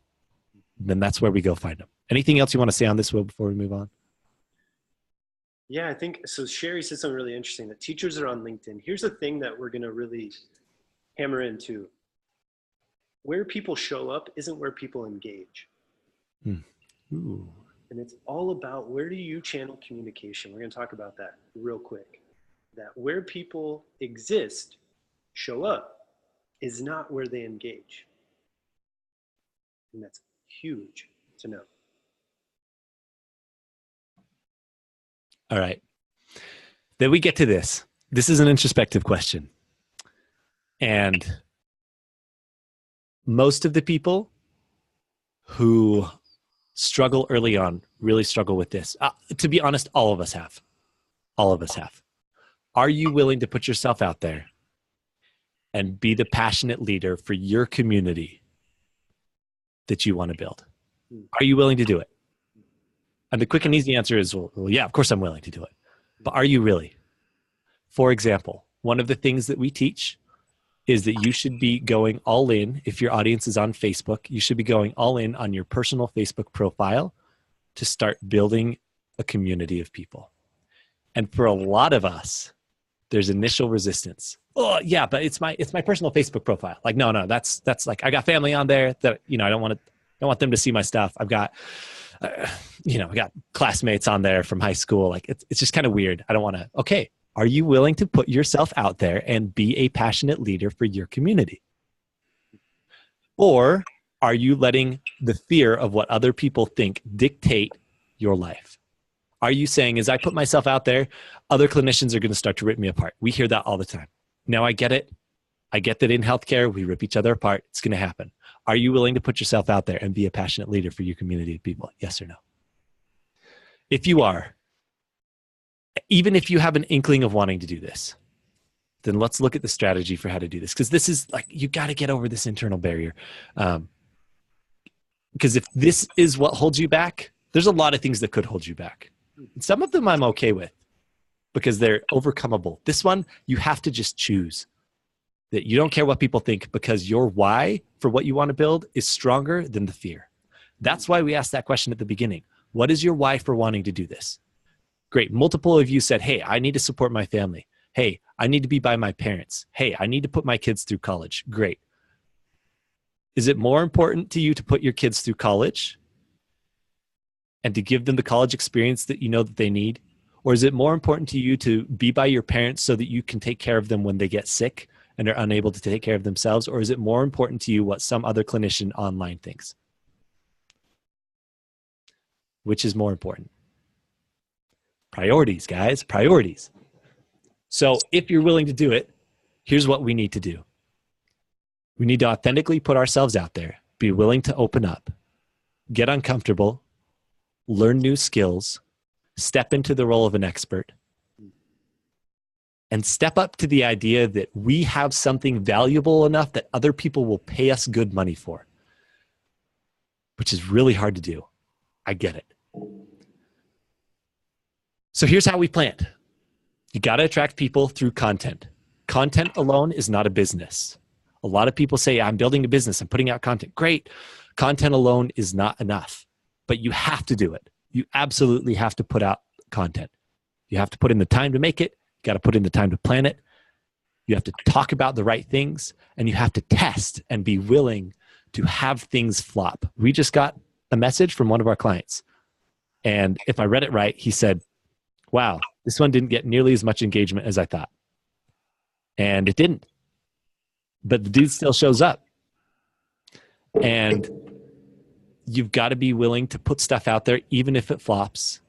Then that's where we go find them. Anything else you want to say on this, Will, before we move on? Yeah, I think, so Sherry said something really interesting, that teachers are on LinkedIn. Here's the thing that we're going to really hammer into. Where people show up isn't where people engage. Ooh. And it's all about, where do you channel communication? We're going to talk about that real quick. That where people exist, show up, is not where they engage. And that's huge to know. All right. Then we get to this. This is an introspective question. And most of the people who struggle early on really struggle with this. To be honest, all of us have. All of us have. Are you willing to put yourself out there and be the passionate leader for your community that you want to build? Are you willing to do it? And the quick and easy answer is, well, yeah, of course I'm willing to do it. But are you really? For example, one of the things that we teach is that you should be going all in. If your audience is on Facebook, you should be going all in on your personal Facebook profile to start building a community of people. And for a lot of us, there's initial resistance. Oh yeah, but it's my personal Facebook profile. Like, no, that's like, I got family on there that, I don't want them to see my stuff. I've got, I got classmates on there from high school. Like, it's just kind of weird. I don't want to. Okay. Are you willing to put yourself out there and be a passionate leader for your community? Or are you letting the fear of what other people think dictate your life? Are you saying, as I put myself out there, other clinicians are going to start to rip me apart? We hear that all the time. Now I get it. I get that in healthcare, we rip each other apart. It's going to happen. Are you willing to put yourself out there and be a passionate leader for your community of people? Yes or no? If you are, even if you have an inkling of wanting to do this, then let's look at the strategy for how to do this. Because this is like, you got to get over this internal barrier. Because if this is what holds you back, there's a lot of things that could hold you back. And some of them I'm okay with because they're overcomable. This one, you have to just choose that you don't care what people think because your why for what you want to build is stronger than the fear. That's why we asked that question at the beginning. What is your why for wanting to do this? Great. Multiple of you said, hey, I need to support my family. Hey, I need to be by my parents. Hey, I need to put my kids through college. Great. Is it more important to you to put your kids through college and to give them the college experience that you know that they need? Or is it more important to you to be by your parents so that you can take care of them when they get sick and are unable to take care of themselves? Or is it more important to you what some other clinician online thinks? Which is more important? Priorities, guys, priorities. So if you're willing to do it, here's what we need to do. We need to authentically put ourselves out there, be willing to open up, get uncomfortable, learn new skills, step into the role of an expert, and step up to the idea that we have something valuable enough that other people will pay us good money for, which is really hard to do. I get it. So here's how we planned. You got to attract people through content. Content alone is not a business. A lot of people say, I'm building a business, I'm putting out content. Great. Content alone is not enough, but you have to do it. You absolutely have to put out content. You have to put in the time to make it. You got to put in the time to plan it. You have to talk about the right things, and you have to test and be willing to have things flop. We just got a message from one of our clients, and if I read it right, he said, wow, this one didn't get nearly as much engagement as I thought. And it didn't. But the dude still shows up. And you've got to be willing to put stuff out there, even if it flops,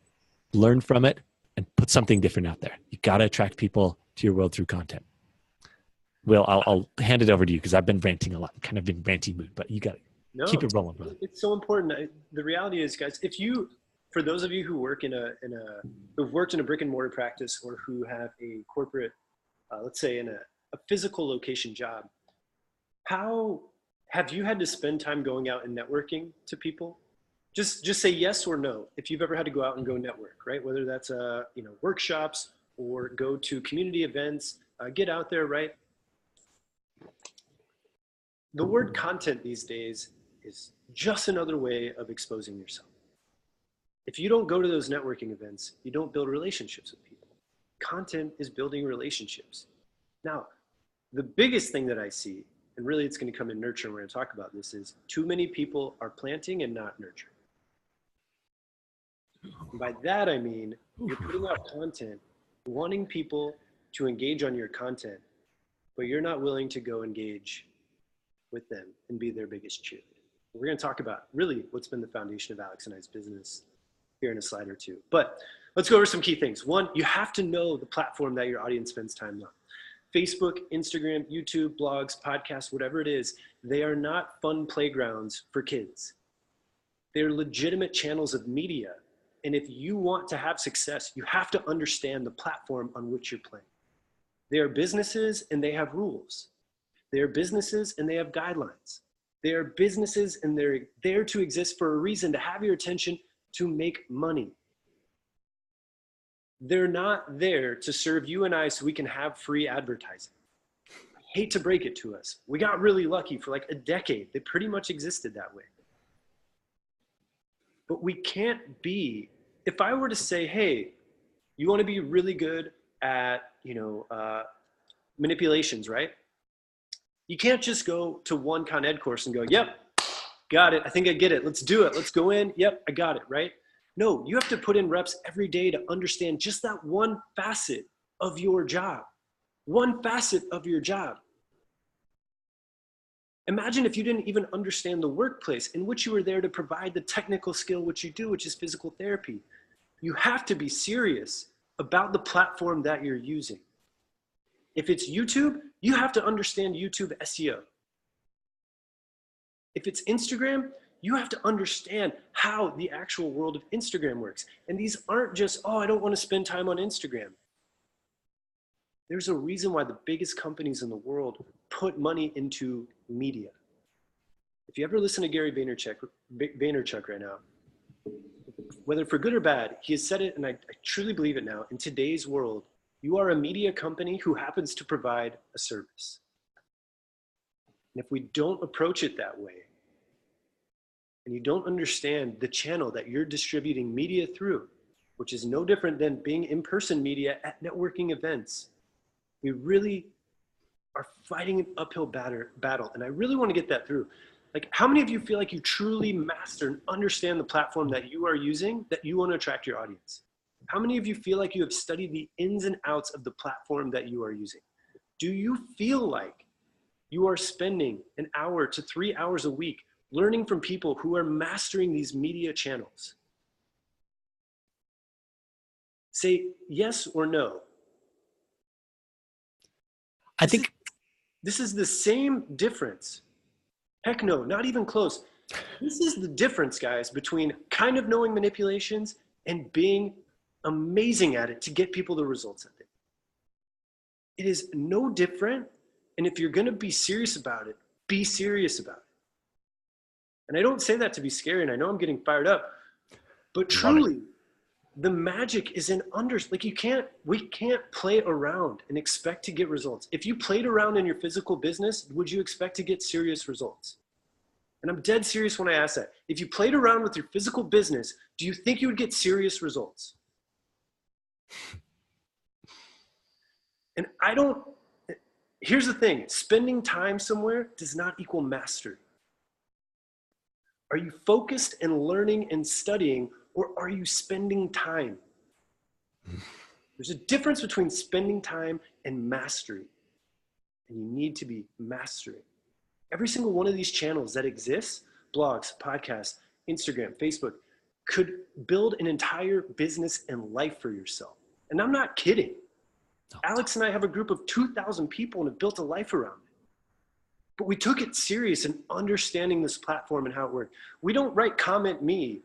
learn from it, and put something different out there. You got to attract people to your world through content. Will, I'll hand it over to you because I've been ranting a lot, kind of in ranty mood, but you got to keep it rolling, brother. It's so important. The reality is, guys, for those of you who work who've worked in a brick and mortar practice or who have a corporate, let's say in a physical location job, how have you had to spend time going out and networking to people? Just say yes or no if you've ever had to go out and go network, right? Whether that's workshops or go to community events, get out there, right? The word content these days is just another way of exposing yourself. If you don't go to those networking events, you don't build relationships with people. Content is building relationships. Now, the biggest thing that I see, and really it's going to come in nurture, and we're going to talk about this, is too many people are planting and not nurturing. And by that, I mean, you're putting out content, wanting people to engage on your content, but you're not willing to go engage with them and be their biggest cheerleader. We're going to talk about really what's been the foundation of Alex and I's business here in a slide or two. But let's go over some key things. One, you have to know the platform that your audience spends time on. Facebook, Instagram, YouTube, blogs, podcasts, whatever it is, they are not fun playgrounds for kids. They're legitimate channels of media. And if you want to have success, you have to understand the platform on which you're playing. They are businesses and they have rules. They are businesses and they have guidelines. They are businesses and they're there to exist for a reason, to have your attention, to make money. They're not there to serve you and I so we can have free advertising. I hate to break it to us. We got really lucky for like a decade. They pretty much existed that way. But we can't be, if I were to say, hey, you want to be really good at, manipulations, right? You can't just go to one Con Ed course and go, yep, got it. I think I get it. Let's do it. Let's go in. Yep, I got it, right? No, you have to put in reps every day to understand just that one facet of your job. One facet of your job. Imagine if you didn't even understand the workplace in which you were there to provide the technical skill which you do, which is physical therapy. You have to be serious about the platform that you're using. If it's YouTube, you have to understand YouTube SEO. If it's Instagram, you have to understand how the actual world of Instagram works. And these aren't just, oh, I don't want to spend time on Instagram. There's a reason why the biggest companies in the world put money into media. If you ever listen to Gary Vaynerchuk right now, whether for good or bad, he has said it, and I truly believe it now. In today's world, you are a media company who happens to provide a service. And if we don't approach it that way, and you don't understand the channel that you're distributing media through, which is no different than being in-person media at networking events, we really are fighting an uphill battle. And I really want to get that through. Like, how many of you feel like you truly master and understand the platform that you are using, that you want to attract your audience? How many of you feel like you have studied the ins and outs of the platform that you are using? Do you feel like you are spending an hour to 3 hours a week learning from people who are mastering these media channels? Say yes or no. I think this is the same difference. Heck no, not even close. This is the difference, guys, between kind of knowing manipulations and being amazing at it to get people the results that they want. It is no different. And if you're going to be serious about it, be serious about it. And I don't say that to be scary, and I know I'm getting fired up, but truly, the magic is in like we can't play around and expect to get results. If you played around in your physical business, would you expect to get serious results? And I'm dead serious when I ask that. If you played around with your physical business, do you think you would get serious results? And here's the thing, spending time somewhere does not equal mastery. Are you focused and learning and studying, or are you spending time? There's a difference between spending time and mastery. And you need to be mastering. Every single one of these channels that exists, blogs, podcasts, Instagram, Facebook, could build an entire business and life for yourself. And I'm not kidding. No. Alex and I have a group of 2,000 people and have built a life around it. But we took it serious in understanding this platform and how it worked. We don't write comment me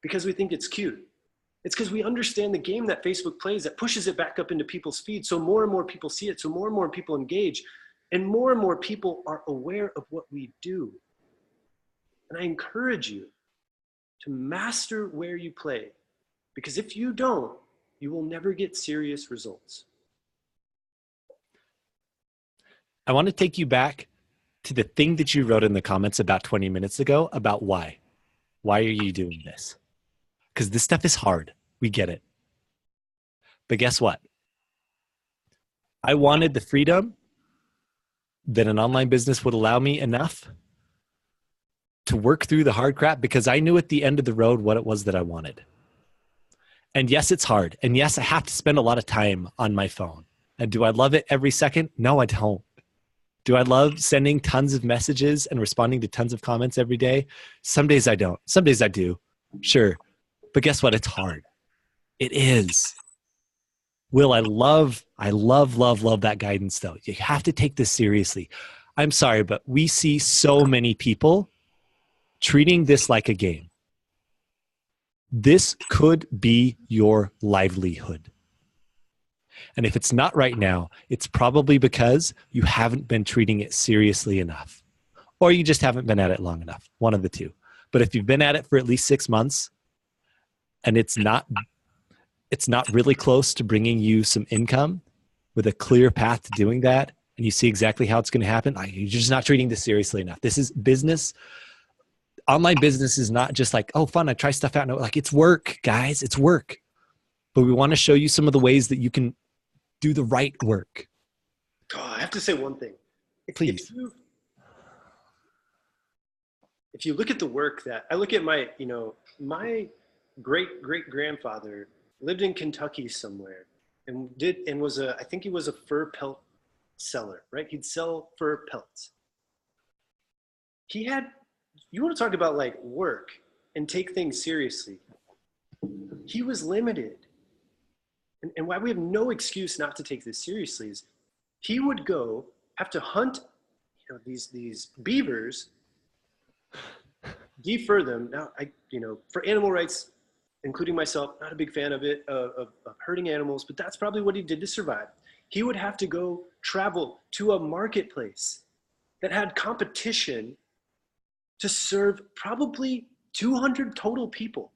because we think it's cute. It's because we understand the game that Facebook plays that pushes it back up into people's feeds. So more and more people see it. So more and more people engage. And more people are aware of what we do. And I encourage you to master where you play. Because if you don't, you will never get serious results. I want to take you back to the thing that you wrote in the comments about 20 minutes ago about why. Why are you doing this? Because this stuff is hard. We get it. But guess what? I wanted the freedom that an online business would allow me enough to work through the hard crap because I knew at the end of the road what it was that I wanted. And yes, it's hard. And yes, I have to spend a lot of time on my phone. And do I love it every second? No, I don't. Do I love sending tons of messages and responding to tons of comments every day? Some days I don't. Some days I do. Sure. But guess what? It's hard. It is. Will, I love that guidance though. You have to take this seriously. I'm sorry, but we see so many people treating this like a game. This could be your livelihood. And if it's not right now, it's probably because you haven't been treating it seriously enough, or you just haven't been at it long enough, one of the two. But if you've been at it for at least 6 months and it's not really close to bringing you some income with a clear path to doing that, and you see exactly how it's going to happen, you're just not treating this seriously enough. This is business. Online business is not just like, oh, fun, I try stuff out. No, like, it's work, guys. It's work. But we want to show you some of the ways that you can do the right work. Oh, I have to say one thing. Please. If you look at the work that I look at, my great-great-grandfather lived in Kentucky somewhere and I think he was a fur pelt seller, right? He'd sell fur pelts. You want to talk about like work and take things seriously. he was limited. And why we have no excuse not to take this seriously is he would go have to hunt, these beavers, defer them. Now, for animal rights, including myself, not a big fan of it, of hurting animals, but that's probably what he did to survive. He would have to go travel to a marketplace that had competition to serve probably 200 total people.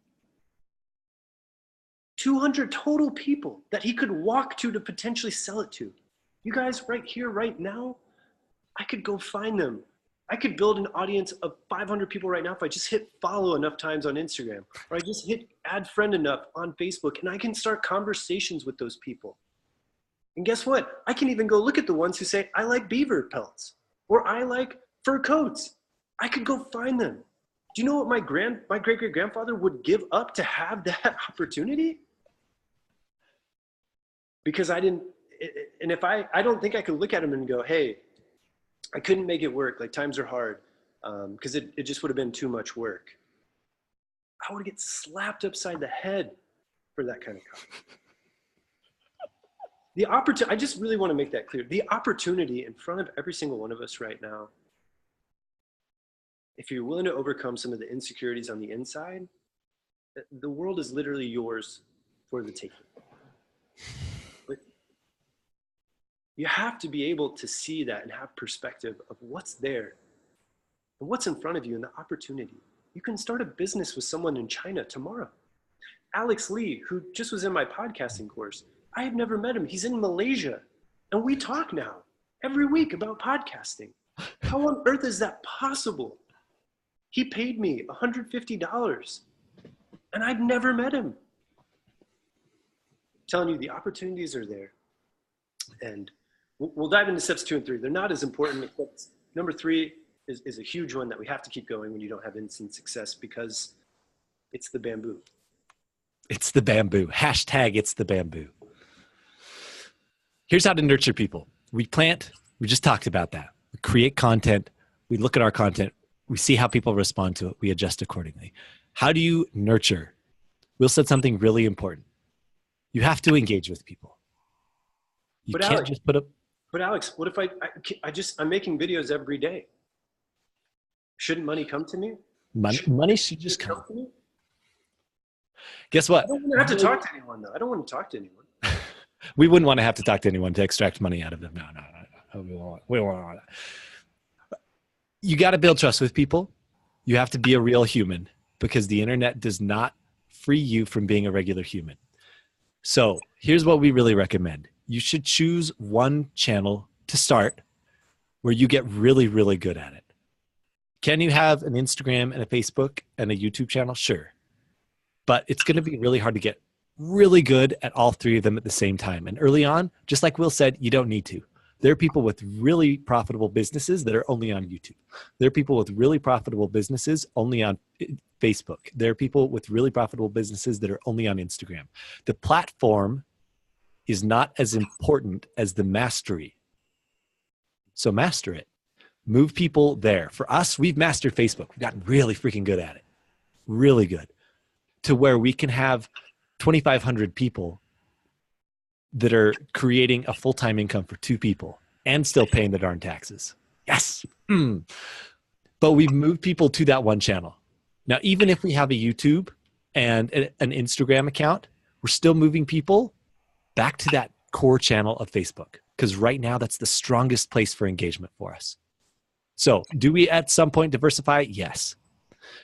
200 total people that he could walk to potentially sell it to. You guys, right here, right now, I could go find them. I could build an audience of 500 people right now if I just hit follow enough times on Instagram, or I just hit add friend enough on Facebook, and I can start conversations with those people. And guess what? I can even go look at the ones who say, I like beaver pelts, or I like fur coats. I could go find them. Do you know what my great-great-grandfather would give up to have that opportunity? Because I didn't, and if I don't think I could look at him and go, hey, I couldn't make it work. Like, times are hard, because it just would have been too much work. I would get slapped upside the head for that kind of comment. The opportunity, I just really want to make that clear. The opportunity in front of every single one of us right now, if you're willing to overcome some of the insecurities on the inside, the world is literally yours for the taking. But you have to be able to see that and have perspective of what's there and what's in front of you and the opportunity. You can start a business with someone in China tomorrow. Alex Lee, who just was in my podcasting course, I have never met him. He's in Malaysia, and we talk now every week about podcasting. How on earth is that possible? He paid me $150, and I've never met him. I'm telling you, the opportunities are there. And we'll dive into steps 2 and 3. They're not as important. Except number 3 is a huge one that we have to keep going when you don't have instant success, because it's the bamboo. It's the bamboo. Hashtag it's the bamboo. Here's how to nurture people. We plant. We just talked about that. We create content. We look at our content. We see how people respond to it. We adjust accordingly. How do you nurture? Will said something really important. You have to engage with people. You But can't Alex, just put up. But Alex, what if I'm making videos every day? Shouldn't money come to me? Money should just come. To me? Guess what? I don't want to have to talk to anyone, though. I don't want to talk to anyone. We wouldn't want to have to talk to anyone to extract money out of them. No. We don't want that. You got to build trust with people. You have to be a real human, because the internet does not free you from being a regular human. So here's what we really recommend. You should choose one channel to start where you get really, really good at it. Can you have an Instagram and a Facebook and a YouTube channel? Sure. But it's going to be really hard to get really good at all 3 of them at the same time. And early on, just like Will said, you don't need to. There are people with really profitable businesses that are only on YouTube. There are people with really profitable businesses only on Facebook. There are people with really profitable businesses that are only on Instagram. The platform is not as important as the mastery. So master it. Move people there. For us, we've mastered Facebook. We've gotten really freaking good at it. Really good. To where we can have 2,500 people that are creating a full-time income for 2 people and still paying the darn taxes. Yes. But we've moved people to that one channel. Now, even if we have a YouTube and an Instagram account, we're still moving people back to that core channel of Facebook, because right now that's the strongest place for engagement for us. So do we at some point diversify? Yes.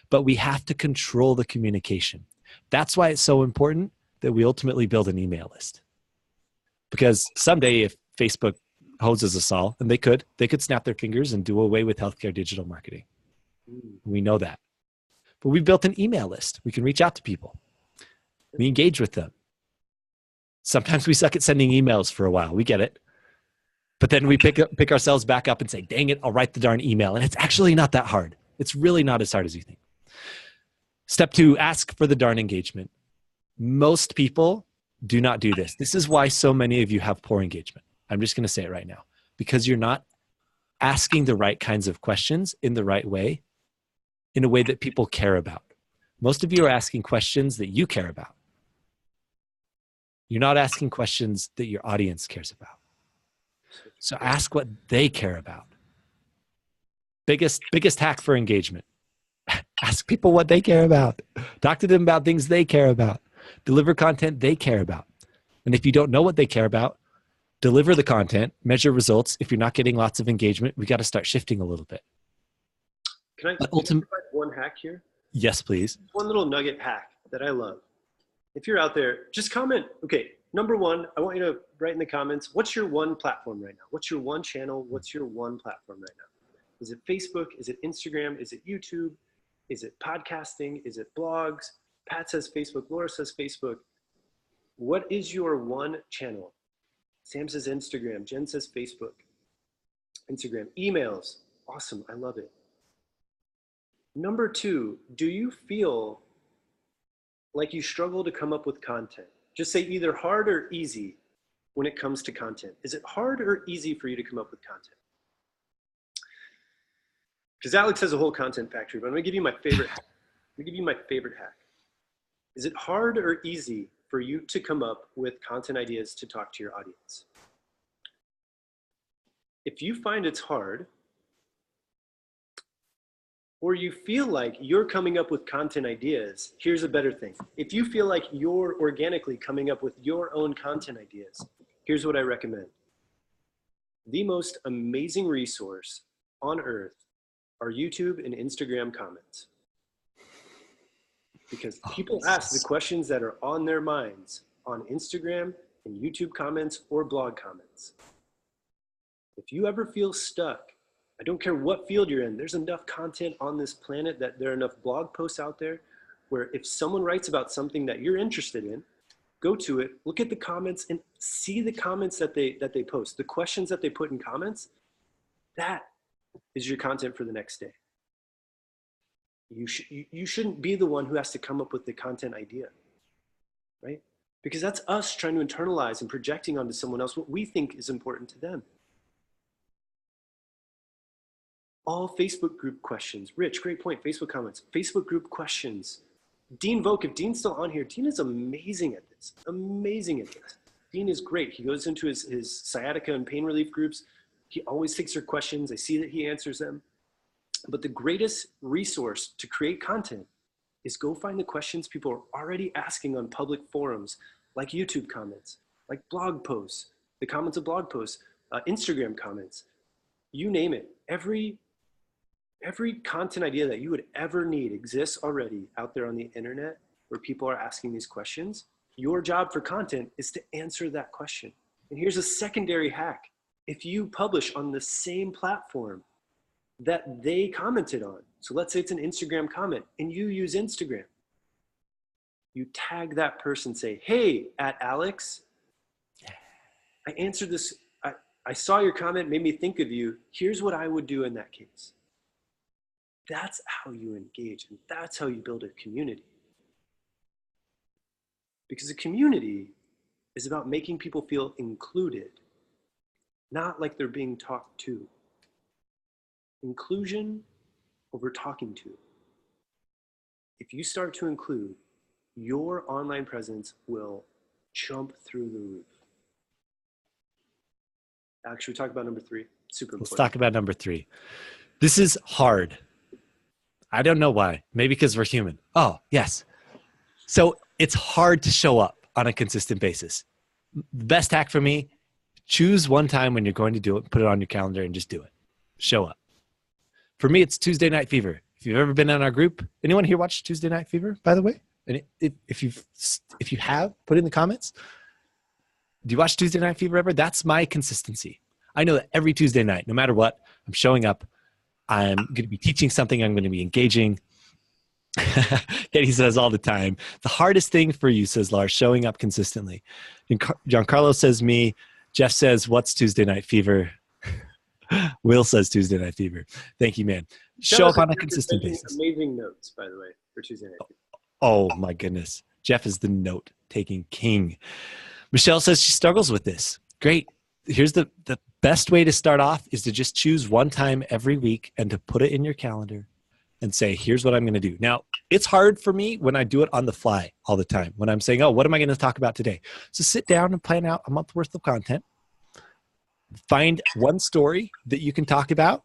But we have to control the communication. That's why it's so important that we ultimately build an email list. Because someday if Facebook hoses us all, and they could snap their fingers and do away with healthcare digital marketing. We know that. But we built an email list. We can reach out to people. We engage with them. Sometimes we suck at sending emails for a while. We get it. But then we pick ourselves back up and say, dang it, I'll write the darn email. And it's actually not that hard. It's really not as hard as you think. Step 2, ask for the darn engagement. Most people do not do this. This is why so many of you have poor engagement. I'm just going to say it right now. Because you're not asking the right kinds of questions in the right way, in a way that people care about. Most of you are asking questions that you care about. You're not asking questions that your audience cares about. So ask what they care about. Biggest hack for engagement. Ask people what they care about. Talk to them about things they care about. Deliver content they care about. And if you don't know what they care about, deliver the content, measure results. If you're not getting lots of engagement, we got to start shifting a little bit. Can I provide one hack here? Yes, please. One little nugget hack that I love. If you're out there, just comment. Okay, number one, I want you to write in the comments, what's your one platform right now? What's your one channel? What's your one platform right now? Is it Facebook? Is it Instagram? Is it YouTube? Is it podcasting? Is it blogs? Pat says Facebook. Laura says Facebook. What is your one channel? Sam says Instagram. Jen says Facebook. Instagram. Emails. Awesome. I love it. Number two, do you feel like you struggle to come up with content? Just say either hard or easy when it comes to content. Is it hard or easy for you to come up with content? Because Alex has a whole content factory, but I'm gonna give you my favorite hack. I'm gonna give you my favorite hack. Is it hard or easy for you to come up with content ideas to talk to your audience? If you find it's hard, or you feel like you're coming up with content ideas, here's a better thing. If you feel like you're organically coming up with your own content ideas, here's what I recommend. The most amazing resource on earth are YouTube and Instagram comments. Because people ask the questions that are on their minds on Instagram and YouTube comments or blog comments. If you ever feel stuck, I don't care what field you're in, there's enough content on this planet that there are enough blog posts out there where if someone writes about something that you're interested in, go to it, look at the comments and see the comments that they post, the questions that they put in comments. That is your content for the next day. You shouldn't be the one who has to come up with the content idea, right? Because that's us trying to internalize and projecting onto someone else what we think is important to them. All Facebook group questions. Rich, great point. Facebook comments. Facebook group questions. Dean Voke, if Dean's still on here, Dean is amazing at this. Amazing at this. Dean is great. He goes into his sciatica and pain relief groups. He always takes their questions. I see that he answers them. But the greatest resource to create content is go find the questions people are already asking on public forums, like YouTube comments, like blog posts, the comments of blog posts, Instagram comments, you name it. Every content idea that you would ever need exists already out there on the internet where people are asking these questions. Your job for content is to answer that question. And here's a secondary hack. If you publish on the same platform that they commented on, so let's say it's an Instagram comment and you use Instagram, you tag that person, say, hey, @Alex, I answered this, I saw your comment, made me think of you. Here's what I would do in that case. That's how you engage, and that's how you build a community. Because a community is about making people feel included, not like they're being talked to. Inclusion over talking to. If you start to include, your online presence will jump through the roof. Alex, should we talk about number three? Super important. Let's talk about number three. This is hard. I don't know why. Maybe because we're human. Oh, yes. So it's hard to show up on a consistent basis. The best hack for me, choose one time when you're going to do it, put it on your calendar and just do it. Show up. For me, it's Tuesday Night Fever. If you've ever been in our group, anyone here watch Tuesday Night Fever, by the way? And if you have, put it in the comments. Do you watch Tuesday Night Fever ever? That's my consistency. I know that every Tuesday night, no matter what, I'm showing up. I'm going to be teaching something. I'm going to be engaging. Katie says all the time, the hardest thing for you, says Lars, showing up consistently. Giancarlo says me. Jeff says, what's Tuesday Night Fever? Will says Tuesday Night Fever. Thank you, man. Show up on a consistent basis. Amazing notes, by the way, for Tuesday Night Fever. Oh, my goodness. Jeff is the note-taking king. Michelle says she struggles with this. Great. Here's the best way to start off is to just choose one time every week and to put it in your calendar. and say, here's what I'm going to do. Now, it's hard for me when I do it on the fly all the time, when I'm saying, oh, what am I going to talk about today? So sit down and plan out a month worth of content. Find one story that you can talk about.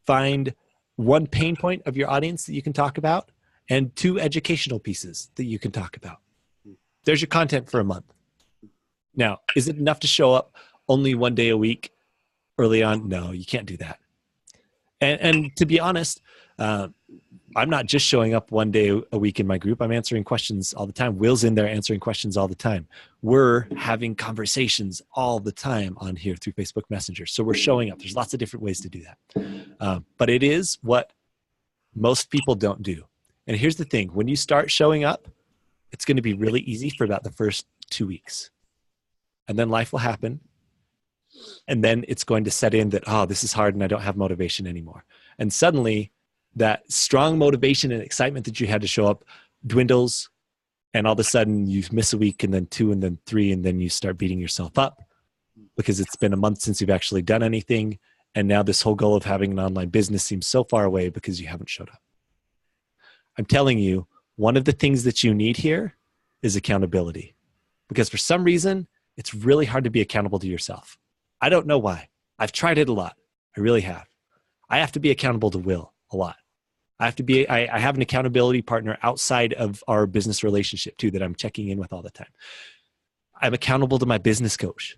Find one pain point of your audience that you can talk about, and 2 educational pieces that you can talk about. There's your content for a month. Now, is it enough to show up only 1 day a week early on? No, you can't do that. And to be honest, I'm not just showing up 1 day a week in my group. I'm answering questions all the time. Will's in there answering questions all the time. We're having conversations all the time on here through Facebook Messenger. So we're showing up. There's lots of different ways to do that. But it is what most people don't do. And here's the thing. When you start showing up, it's going to be really easy for about the first 2 weeks. And then life will happen. And then it's going to set in that, oh, this is hard and I don't have motivation anymore. And suddenly that strong motivation and excitement that you had to show up dwindles. And all of a sudden you miss a week and then 2 and then 3, and then you start beating yourself up because it's been a month since you've actually done anything. And now this whole goal of having an online business seems so far away because you haven't showed up. I'm telling you, one of the things that you need here is accountability, because for some reason, it's really hard to be accountable to yourself. I don't know why. I've tried it a lot. I really have. I have to be accountable to Will a lot. I have an accountability partner outside of our business relationship too that I'm checking in with all the time. I'm accountable to my business coach.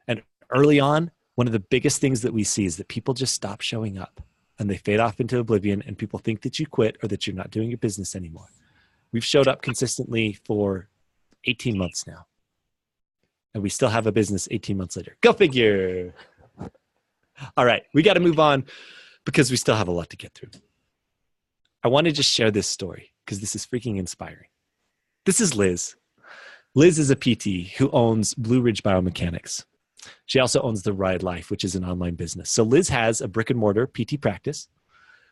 And early on, one of the biggest things that we see is that people just stop showing up and they fade off into oblivion, and people think that you quit or that you're not doing your business anymore. We've showed up consistently for 18 months now. And we still have a business 18 months later. Go figure. All right, we got to move on because we still have a lot to get through. I want to just share this story because this is freaking inspiring. This is Liz. Liz is a PT who owns Blue Ridge Biomechanics. She also owns The Ride Life, which is an online business. So Liz has a brick and mortar PT practice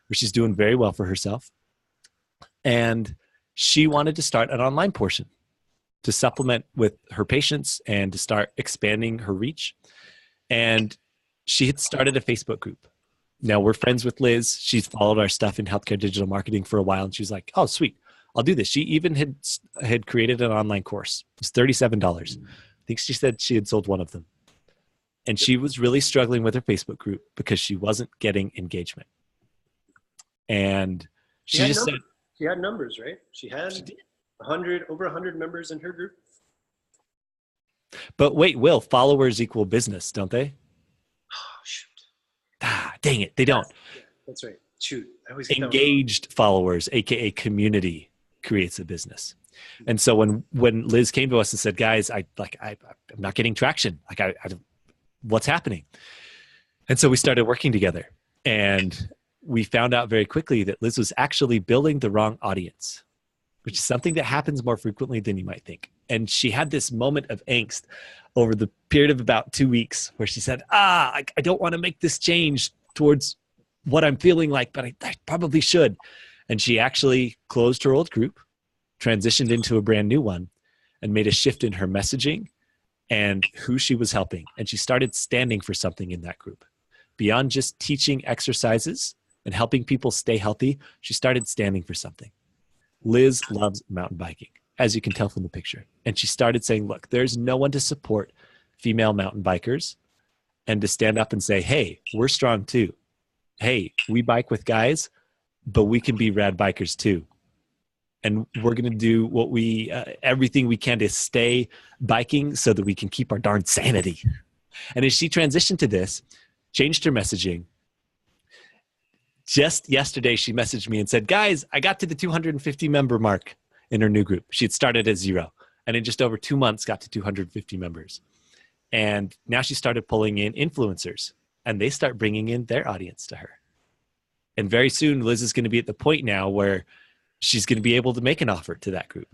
where she's doing very well for herself. And she wanted to start an online portion to supplement with her patients and to start expanding her reach. And she had started a Facebook group. Now we're friends with Liz. She's followed our stuff in healthcare digital marketing for a while. And she's like, oh, sweet, I'll do this. She even had created an online course. It was $37. I think she said she had sold one of them. And she was really struggling with her Facebook group because she wasn't getting engagement. And she just said, she had numbers, right? She had over 100 members in her group. But wait, Will, followers equal business, don't they? Oh, shoot. Dang it, they don't. That's right. Shoot. I always Engaged followers, aka community, creates a business. And so when Liz came to us and said, guys, I'm not getting traction. What's happening? And so we started working together, and we found out very quickly that Liz was actually building the wrong audience, which is something that happens more frequently than you might think. And she had this moment of angst over the period of about 2 weeks where she said, I don't want to make this change towards what I'm feeling like, but I probably should. And she actually closed her old group, transitioned into a brand new one, and made a shift in her messaging and who she was helping. And she started standing for something in that group. Beyond just teaching exercises and helping people stay healthy, she started standing for something. Liz loves mountain biking, as you can tell from the picture. And she started saying, look, there's no one to support female mountain bikers and to stand up and say, hey, we're strong too. Hey, we bike with guys, but we can be rad bikers too. And we're going to do what everything we can to stay biking so that we can keep our darn sanity. And as she transitioned to this, changed her messaging, just yesterday, she messaged me and said, guys, I got to the 250 member mark in her new group. She had started at 0 and in just over 2 months got to 250 members. And now she started pulling in influencers, and they start bringing in their audience to her. And very soon, Liz is going to be at the point now where she's going to be able to make an offer to that group.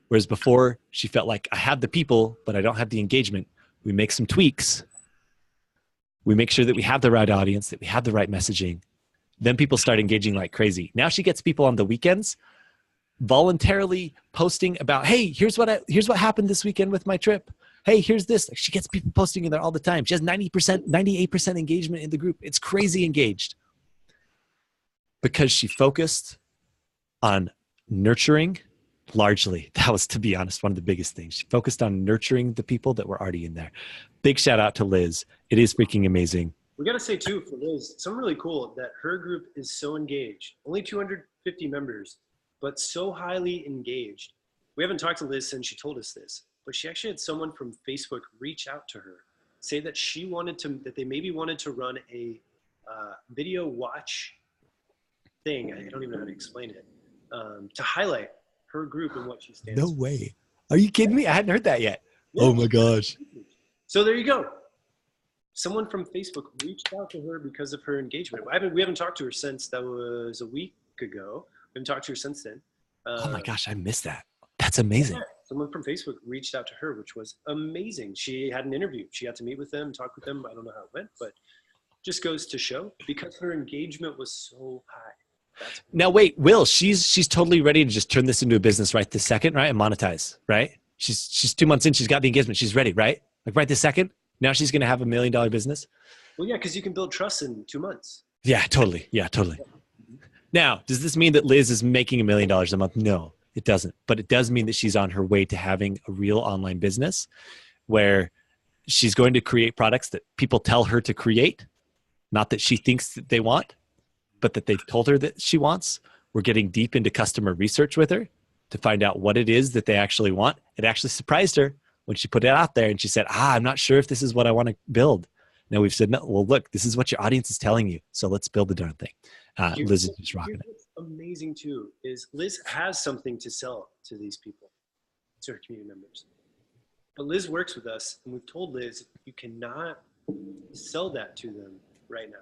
Whereas before, she felt like, I have the people, but I don't have the engagement. We make some tweaks. We make sure that we have the right audience, that we have the right messaging. Then people start engaging like crazy. Now she gets people on the weekends voluntarily posting about, hey, here's what happened this weekend with my trip. Hey, here's this. She gets people posting in there all the time. She has 98% engagement in the group. It's crazy engaged. because she focused on nurturing largely. That was, to be honest, one of the biggest things. She focused on nurturing the people that were already in there. Big shout out to Liz. It is freaking amazing. We got to say too, for Liz, something really cool that her group is so engaged. Only 250 members, but so highly engaged. We haven't talked to Liz since she told us this, but she actually had someone from Facebook reach out to her, say that that they maybe wanted to run a video watch thing. I don't even know how to explain it, to highlight her group and what she stands for. No way. Are you kidding me? I hadn't heard that yet. Yeah. Oh my gosh. So there you go. Someone from Facebook reached out to her because of her engagement. We haven't talked to her since. That was a week ago. We haven't talked to her since then. Oh my gosh, I missed that. That's amazing. Yeah, someone from Facebook reached out to her, which was amazing. She had an interview. She got to meet with them, talk with them. I don't know how it went, but just goes to show because her engagement was so high. Now wait, Will, she's totally ready to just turn this into a business right this second, right? And monetize, right? She's 2 months in, she's got the engagement, she's ready, right? Like right this second. Now she's going to have $1 million business. Well, yeah, because you can build trust in 2 months. Yeah, totally. Yeah, totally. Now, does this mean that Liz is making $1 million a month? No, it doesn't. But it does mean that she's on her way to having a real online business where she's going to create products that people tell her to create, not that she thinks that they want, but that they've told her that she wants. We're getting deep into customer research with her to find out what it is that they actually want. It actually surprised her when she put it out there and she said, I'm not sure if this is what I want to build. Now we've said, no, well, look, this is what your audience is telling you. So let's build the darn thing. Liz is just rocking it. What's amazing too is Liz has something to sell to these people, to her community members. But Liz works with us and we've told Liz, you cannot sell that to them right now.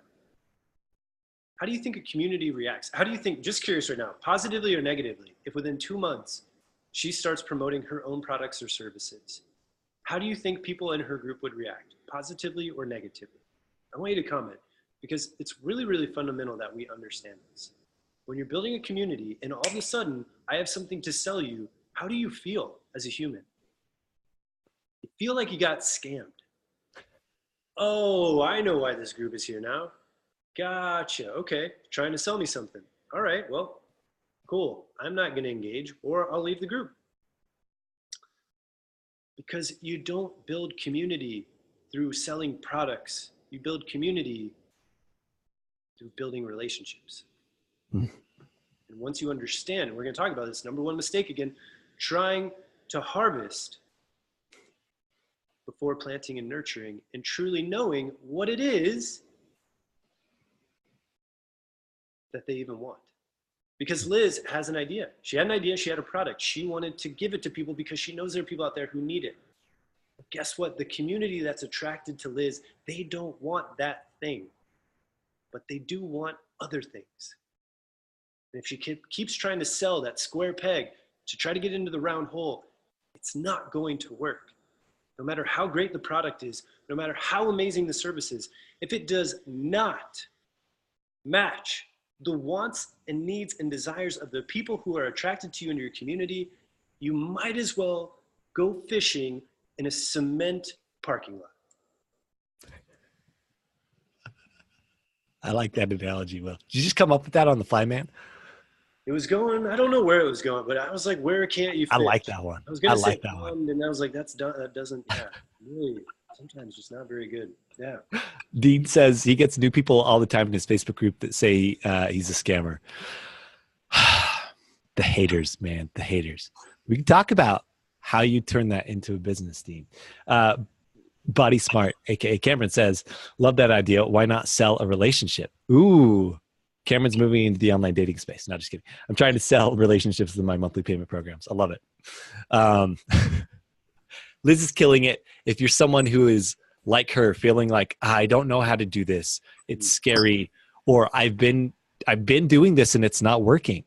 How do you think a community reacts? How do you think, just curious right now, positively or negatively, if within 2 months she starts promoting her own products or services? How do you think people in her group would react, positively or negatively? I want you to comment because it's really, really fundamental that we understand this. When you're building a community and all of a sudden I have something to sell you, how do you feel as a human? You feel like you got scammed. Oh, I know why this group is here now. Gotcha. Okay. Trying to sell me something. All right. Well, cool. I'm not going to engage or I'll leave the group. Because you don't build community through selling products. You build community through building relationships. And once you understand, and we're going to talk about this, number one mistake again, trying to harvest before planting and nurturing and truly knowing what it is that they even want. Because Liz has an idea. She had an idea, she had a product. She wanted to give it to people because she knows there are people out there who need it. But guess what? The community that's attracted to Liz, they don't want that thing, but they do want other things. And if she keeps trying to sell that square peg to try to get into the round hole, it's not going to work. No matter how great the product is, no matter how amazing the service is, if it does not match the wants and needs and desires of the people who are attracted to you in your community, you might as well go fishing in a cement parking lot. I like that analogy, Will. Did you just come up with that on the fly, man? It was going, I don't know where it was going, but I was like, where can't you fish? I like that one. I was going to say like that one. And I was like, that doesn't, yeah, really, sometimes just not very good. Yeah. Dean says he gets new people all the time in his Facebook group that say he's a scammer. The haters, man, the haters. We can talk about how you turn that into a business, Dean. Body Smart, aka Cameron, says, love that idea. Why not sell a relationship? Ooh, Cameron's moving into the online dating space. No, just kidding. I'm trying to sell relationships with my monthly payment programs. I love it. Liz is killing it. If you're someone who is like her, feeling like, I don't know how to do this, it's scary, or I've been doing this and it's not working,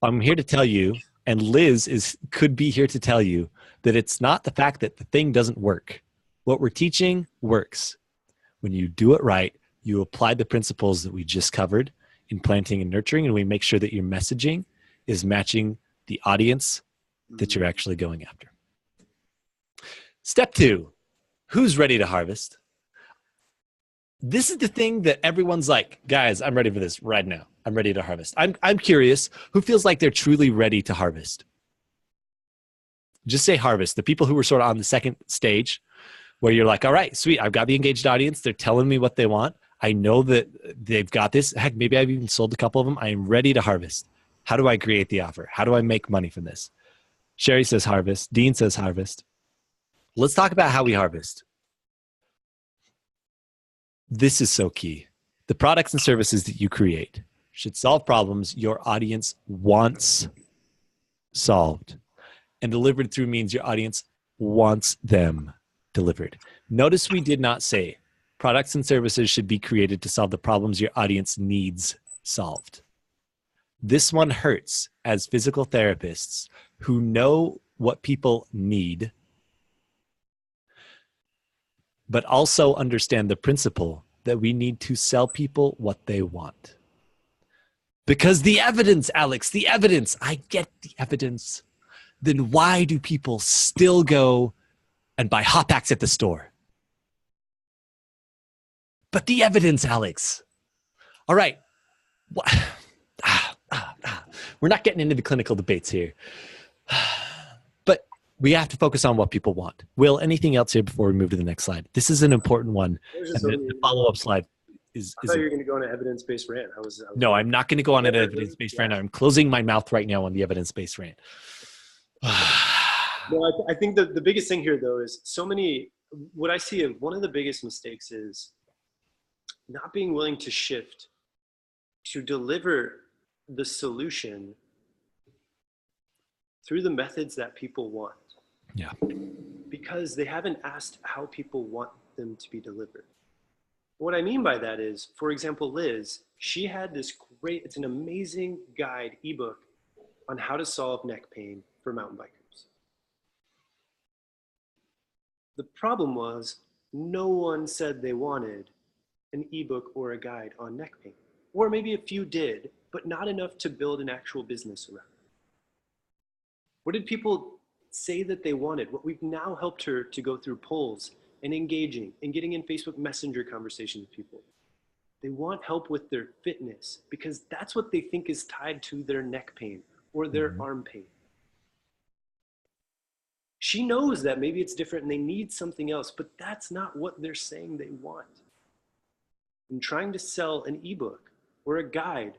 I'm here to tell you, and Liz could be here to tell you, that it's not the fact that the thing doesn't work. What we're teaching works. When you do it right, you apply the principles that we just covered in planting and nurturing, and we make sure that your messaging is matching the audience that you're actually going after. Step 2, who's ready to harvest? this is the thing that everyone's like, guys, I'm ready for this right now. I'm ready to harvest. I'm curious, who feels like they're truly ready to harvest? Just say harvest. The people who were sort of on the second stage where you're like, all right, sweet. I've got the engaged audience. They're telling me what they want. I know that they've got this. Heck, maybe I've even sold a couple of them. I am ready to harvest. How do I create the offer? How do I make money from this? Sherry says harvest. Dean says harvest. Let's talk about how we harvest. This is so key. The products and services that you create should solve problems your audience wants solved. And delivered through means your audience wants them delivered. Notice we did not say products and services should be created to solve the problems your audience needs solved. This one hurts as physical therapists who know what people need, but also understand the principle that we need to sell people what they want. Because the evidence, Alex, the evidence, I get the evidence. Then why do people still go and buy hot packs at the store? But the evidence, Alex. All right. We're not getting into the clinical debates here. But we have to focus on what people want. Will, anything else here before we move to the next slide? This is an important one. The follow-up slide is... I thought you were going to go on an evidence-based rant. No, I'm not going to go on an evidence-based rant. I'm closing my mouth right now on the evidence-based rant. No, I think the biggest thing here, though, is what I see of one of the biggest mistakes is not being willing to shift to deliver the solution through the methods that people want. Yeah. Because they haven't asked how people want them to be delivered. What I mean by that is, for example, Liz, she had this it's an amazing guide ebook on how to solve neck pain for mountain bikers. The problem was no one said they wanted an ebook or a guide on neck pain. Or maybe a few did, but not enough to build an actual business around. What did people say that they wanted? What we've now helped her to go through polls and engaging and getting in Facebook Messenger conversations with people. They want help with their fitness because that's what they think is tied to their neck pain or their arm pain. She knows that maybe it's different and they need something else, but that's not what they're saying they want. And trying to sell an ebook or a guide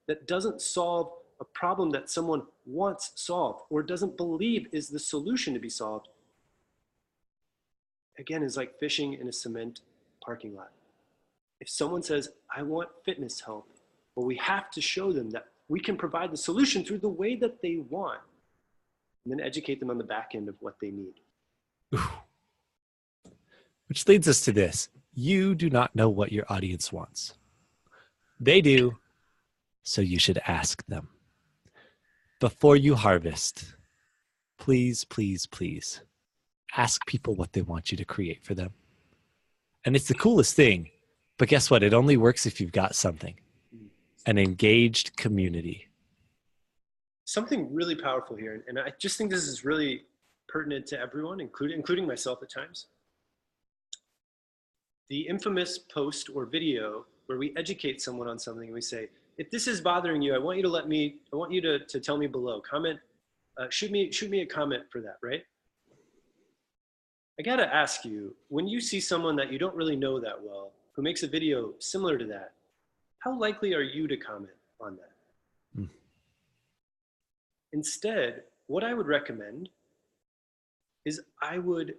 that doesn't solve a problem that someone wants solved or doesn't believe is the solution to be solved, again, is like fishing in a cement parking lot. If someone says, I want fitness help, well, we have to show them that we can provide the solution through the way that they want, and then educate them on the back end of what they need. Which leads us to this. You do not know what your audience wants. They do, so you should ask them. Before you harvest, please, please, please ask people what they want you to create for them. And it's the coolest thing, but guess what? It only works if you've got something, an engaged community. Something really powerful here, and I just think this is really pertinent to everyone, including myself at times. The infamous post or video where we educate someone on something and we say, if this is bothering you, I want you to tell me below. Comment, shoot me a comment for that, right? I gotta ask you, when you see someone that you don't really know that well, who makes a video similar to that, how likely are you to comment on that? Instead, what I would recommend is I would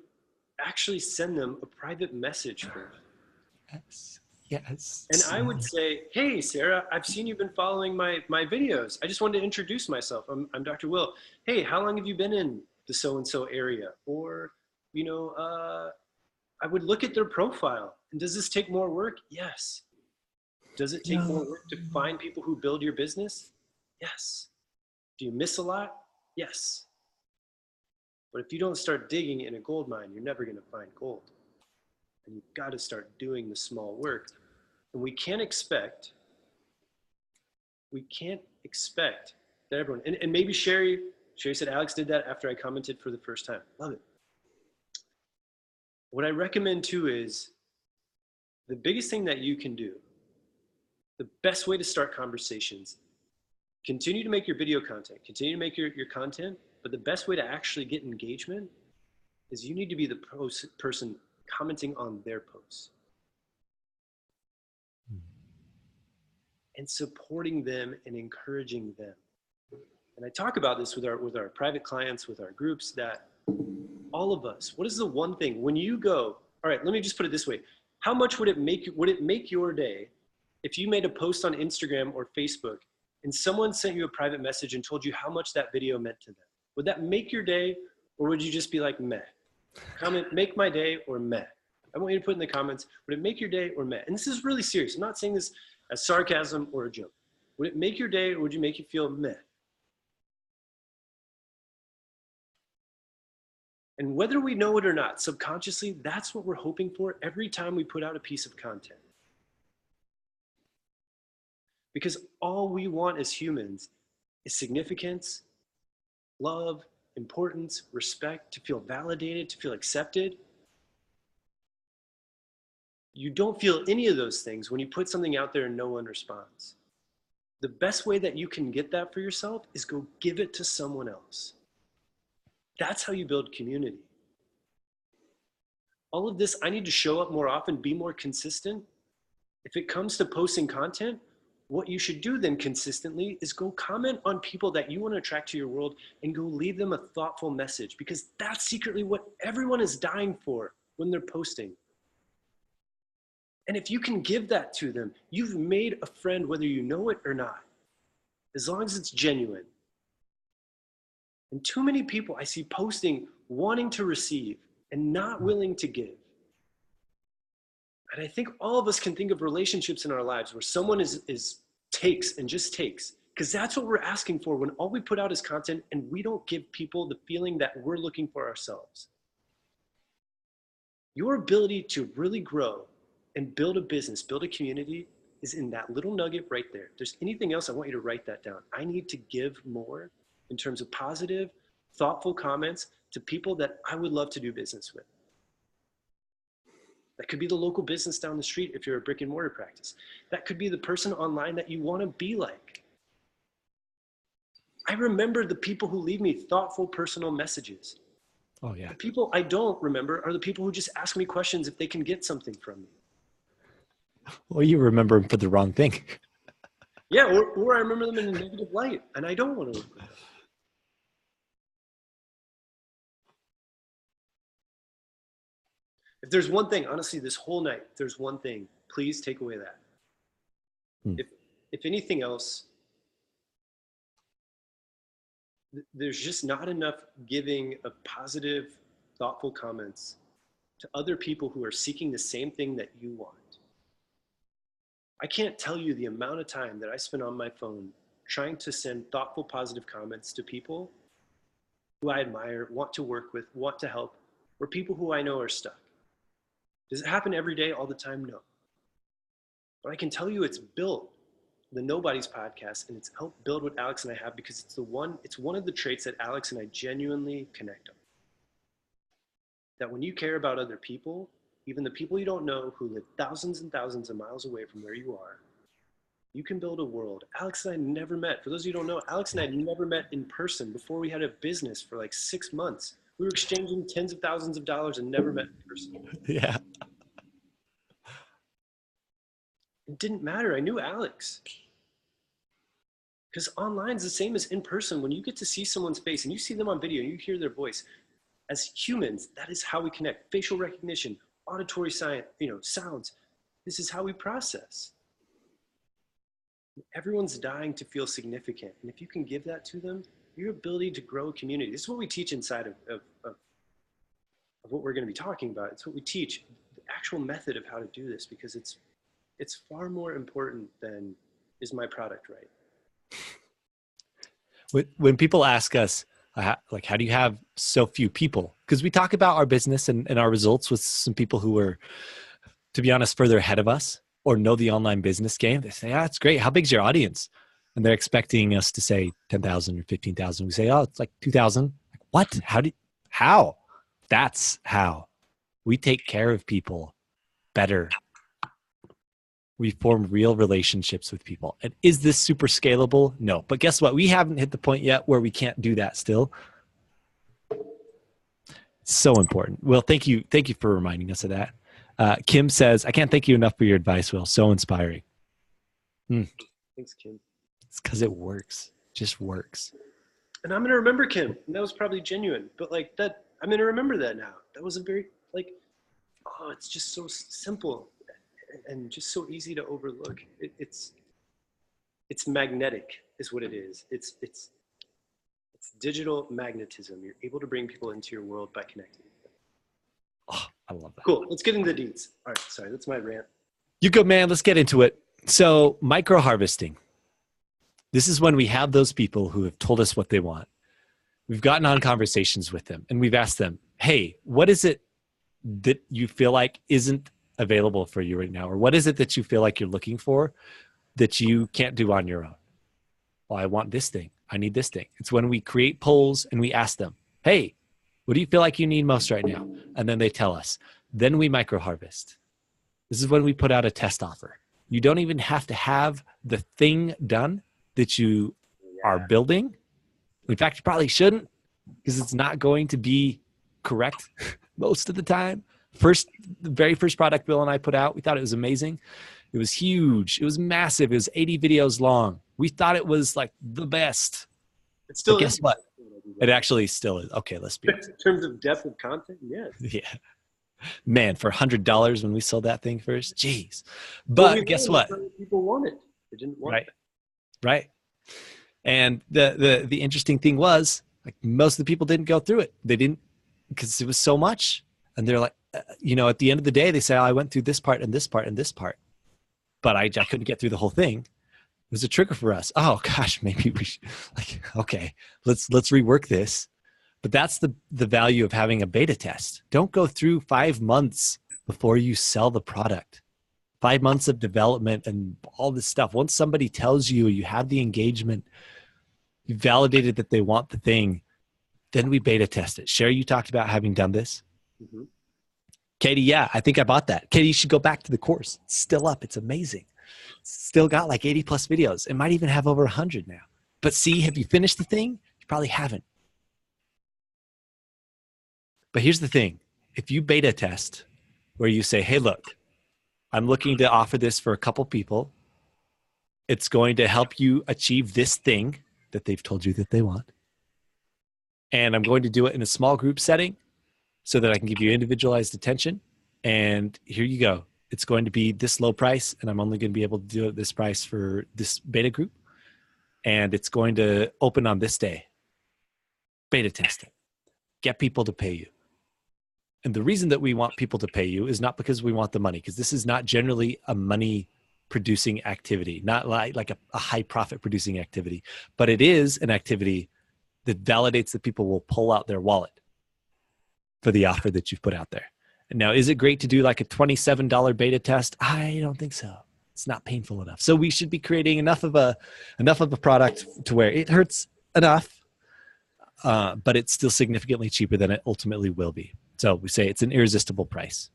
actually send them a private message first. Yes. And I would say, hey, Sarah, I've seen you've been following my videos. I just wanted to introduce myself. I'm Dr. Will. Hey, how long have you been in the so-and-so area? Or, I would look at their profile. And does this take more work? Yes. Does it take more work to find people who build your business? Yes. Do you miss a lot? Yes. But if you don't start digging in a gold mine, you're never going to find gold. And you've got to start doing the small work. And we can't expect that everyone, and maybe Sherry said Alex did that after I commented for the first time. Love it. What I recommend too is The biggest thing that you can do, the best way to start conversations, continue to make your video content, continue to make your content, but the best way to actually get engagement is you need to be the person commenting on their posts and supporting them and encouraging them. And I talk about this with our private clients, with our groups, that all of us, what is the one thing when you go, all right, let me just put it this way. How much would it make your day if you made a post on Instagram or Facebook and someone sent you a private message and told you how much that video meant to them? Would that make your day, or would you just be like, meh? Comment, make my day, or meh? I want you to put in the comments, would it make your day or meh? And this is really serious. I'm not saying this as sarcasm or a joke. Would it make your day, or would you make you feel meh? And whether we know it or not, subconsciously, that's what we're hoping for every time we put out a piece of content. Because all we want as humans is significance, love, importance, respect, to feel validated, to feel accepted. You don't feel any of those things when you put something out there and no one responds. The best way that you can get that for yourself is go give it to someone else. That's how you build community. All of this, I need to show up more often, be more consistent. If it comes to posting content, what you should do then consistently is go comment on people that you want to attract to your world and go leave them a thoughtful message, because that's secretly what everyone is dying for when they're posting. And if you can give that to them, you've made a friend whether you know it or not, as long as it's genuine. And too many people I see posting wanting to receive and not willing to give. And I think all of us can think of relationships in our lives where someone takes and just takes, because that's what we're asking for when all we put out is content and we don't give people the feeling that we're looking for ourselves. Your ability to really grow and build a business, build a community, is in that little nugget right there. If there's anything else, I want you to write that down. I need to give more in terms of positive, thoughtful comments to people that I would love to do business with. That could be the local business down the street if you're a brick and mortar practice. That could be the person online that you want to be like. I remember the people who leave me thoughtful, personal messages. Oh, yeah. The people I don't remember are the people who just ask me questions if they can get something from me. Well, you remember them for the wrong thing. Yeah, or I remember them in a negative light, and I don't want to remember them. If there's one thing, honestly, this whole night, if there's one thing, please take away that. If anything else, there's just not enough giving of positive, thoughtful comments to other people who are seeking the same thing that you want. I can't tell you the amount of time that I spend on my phone trying to send thoughtful, positive comments to people who I admire, want to work with, want to help, or people who I know are stuck. Does it happen every day, all the time? No. But I can tell you it's built the Nobody's podcast, and it's helped build what Alex and I have, because it's one of the traits that Alex and I genuinely connect on. That when you care about other people, even the people you don't know who live thousands and thousands of miles away from where you are, you can build a world. Alex and I never met. For those of you who don't know, Alex and I never met in person before we had a business for like 6 months. We were exchanging tens of thousands of dollars and never met in person. Yeah. It didn't matter. I knew Alex. Because online is the same as in person. When you get to see someone's face and you see them on video and you hear their voice, as humans, that is how we connect. Facial recognition, auditory science, sounds. This is how we process. Everyone's dying to feel significant. And if you can give that to them, your ability to grow a community. This is what we teach inside of what we're going to be talking about. It's what we teach, the actual method of how to do this, because it's far more important than, is my product right? When people ask us, how do you have so few people? Because we talk about our business and our results with some people who are, to be honest, further ahead of us or know the online business game. They say, it's great. How big's your audience? And they're expecting us to say 10,000 or 15,000. We say, it's like 2,000. Like, what? How? That's how we take care of people better We form real relationships with people. And is this super scalable? No. But guess what? We haven't hit the point yet where we can't do that still. So important. Well, thank you. Thank you for reminding us of that. Kim says, I can't thank you enough for your advice, Will. So inspiring. Thanks, Kim. It's because it works. Just works. And I'm going to remember Kim. And that was probably genuine. But like that, I'm going to remember that now. That was a very, like, oh, it's just so simple and just so easy to overlook. It's magnetic is what it is. It's digital magnetism. You're able to bring people into your world by connecting. Oh, I love that. Cool. Let's get into the deets. All right. Sorry. That's my rant. You go, man. Let's get into it. So micro harvesting. This is when we have those people who have told us what they want. We've gotten on conversations with them and we've asked them, hey, what is it that you feel like isn't available for you right now? Or what is it that you feel like you're looking for that you can't do on your own? Well, I want this thing. I need this thing. It's when we create polls and we ask them, hey, what do you feel like you need most right now? And then they tell us. Then we micro harvest. This is when we put out a test offer. You don't even have to have the thing done that you are building. In fact, you probably shouldn't, because it's not going to be correct most of the time. The very first product Bill and I put out, we thought it was amazing. It was huge. It was massive. It was 80 videos long. We thought it was like the best. It's still, but guess what? It actually still is. Okay, let's be honest. In terms of depth of content, yes. Yeah. Man, for $100 when we sold that thing first, jeez. But guess what? People want it. They didn't want it. Right. And the interesting thing was, like, most of the people didn't go through it. They didn't, because it was so much. And they're like, at the end of the day, they say, oh, I went through this part and this part and this part, but I couldn't get through the whole thing. It was a trigger for us. Oh gosh, maybe we should, okay, let's rework this. But that's the value of having a beta test. Don't go through 5 months before you sell the product. 5 months of development and all this stuff. Once somebody tells you, you have the engagement, you validated that they want the thing, then we beta test it. Sherry, you talked about having done this. Mm-hmm. Katie, yeah, I think I bought that. Katie, you should go back to the course. It's still up. It's amazing. It's still got like 80 plus videos. It might even have over 100 now. But see, have you finished the thing? You probably haven't. But here's the thing. If you beta test where you say, hey, look, I'm looking to offer this for a couple people. It's going to help you achieve this thing that they've told you that they want. And I'm going to do it in a small group setting so that I can give you individualized attention. And here you go. It's going to be this low price, and I'm only going to be able to do it this price for this beta group. And it's going to open on this day. Beta test it. Get people to pay you. And the reason that we want people to pay you is not because we want the money, because this is not generally a money producing activity, not like a high profit producing activity, but it is an activity that validates that people will pull out their wallet for the offer that you've put out there. And now, is it great to do like a $27 beta test? I don't think so. It's not painful enough. So we should be creating enough of a product to where it hurts enough, but it's still significantly cheaper than it ultimately will be. So we say it's an irresistible price.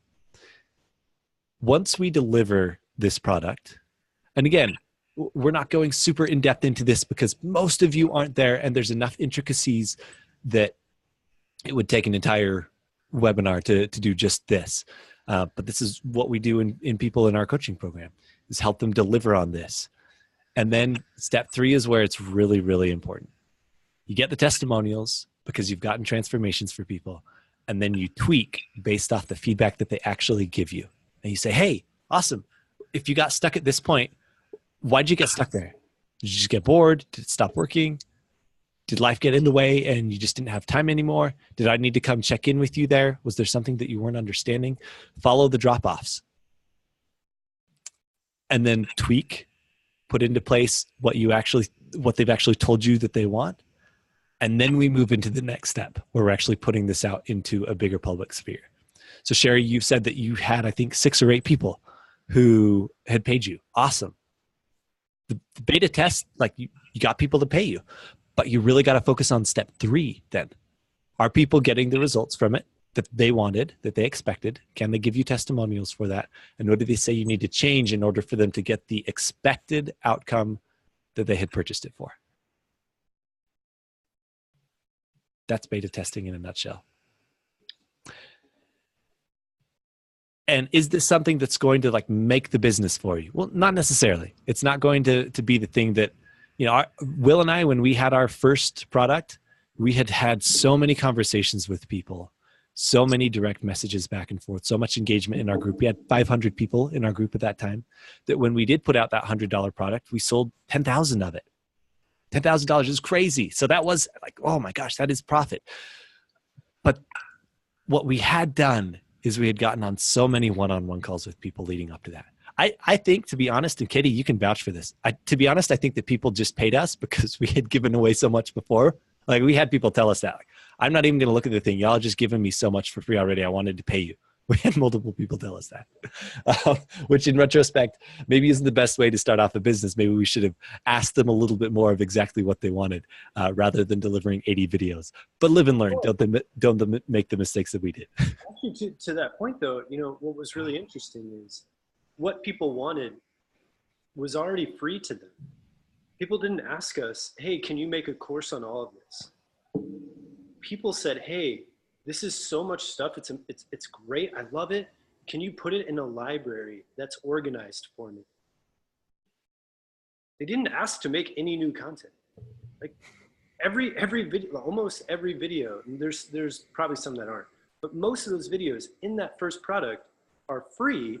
Once we deliver this product, and again, we're not going super in depth into this because most of you aren't there, and there's enough intricacies that it would take an entire webinar to do just this. But this is what we do in people in our coaching program, is help them deliver on this. And then step 3 is where it's really, really important. You get the testimonials because you've gotten transformations for people. And then you tweak based off the feedback that they actually give you. And you say, hey, awesome. If you got stuck at this point, why'd you get stuck there? Did you just get bored? Did it stop working? Did life get in the way and you just didn't have time anymore? Did I need to come check in with you there? Was there something that you weren't understanding? Follow the drop-offs. And then tweak, put into place what they've actually told you that they want. And then we move into the next step where we're actually putting this out into a bigger public sphere. So Sherry, you've said that you had, I think, 6 or 8 people who had paid you. Awesome. The beta test, like you got people to pay you, but you really got to focus on step 3 then. Are people getting the results from it? that they wanted, that they expected? Can they give you testimonials for that? And what do they say you need to change in order for them to get the expected outcome that they had purchased it for? That's beta testing in a nutshell. And is this something that's going to like make the business for you? Well, not necessarily. It's not going to be the thing that, you know, Will and I, when we had our first product, we had so many conversations with people, so many direct messages back and forth, so much engagement in our group. We had 500 people in our group at that time, that when we did put out that $100 product, we sold 10,000 of it. $10,000 is crazy. So that was like, oh my gosh, that is profit. But what we had done is we had gotten on so many one-on-one calls with people leading up to that. I think, to be honest, and Katie, you can vouch for this. To be honest, I think that people just paid us because we had given away so much before. Like, we had people tell us that, like, I'm not even going to look at the thing. Y'all just given me so much for free already. I wanted to pay you. We had multiple people tell us that, which in retrospect, maybe isn't the best way to start off a business. Maybe we should have asked them a little bit more of exactly what they wanted, rather than delivering 80 videos. But live and learn. Don't make the mistakes that we did. Actually, to that point though, you know, what was really interesting is what people wanted was already free to them. People didn't ask us, hey, can you make a course on all of this? People said, hey, this is so much stuff. It's great. I love it. Can you put it in a library that's organized for me? They didn't ask to make any new content. Like every video, almost every video, and there's probably some that aren't, but most of those videos in that first product are free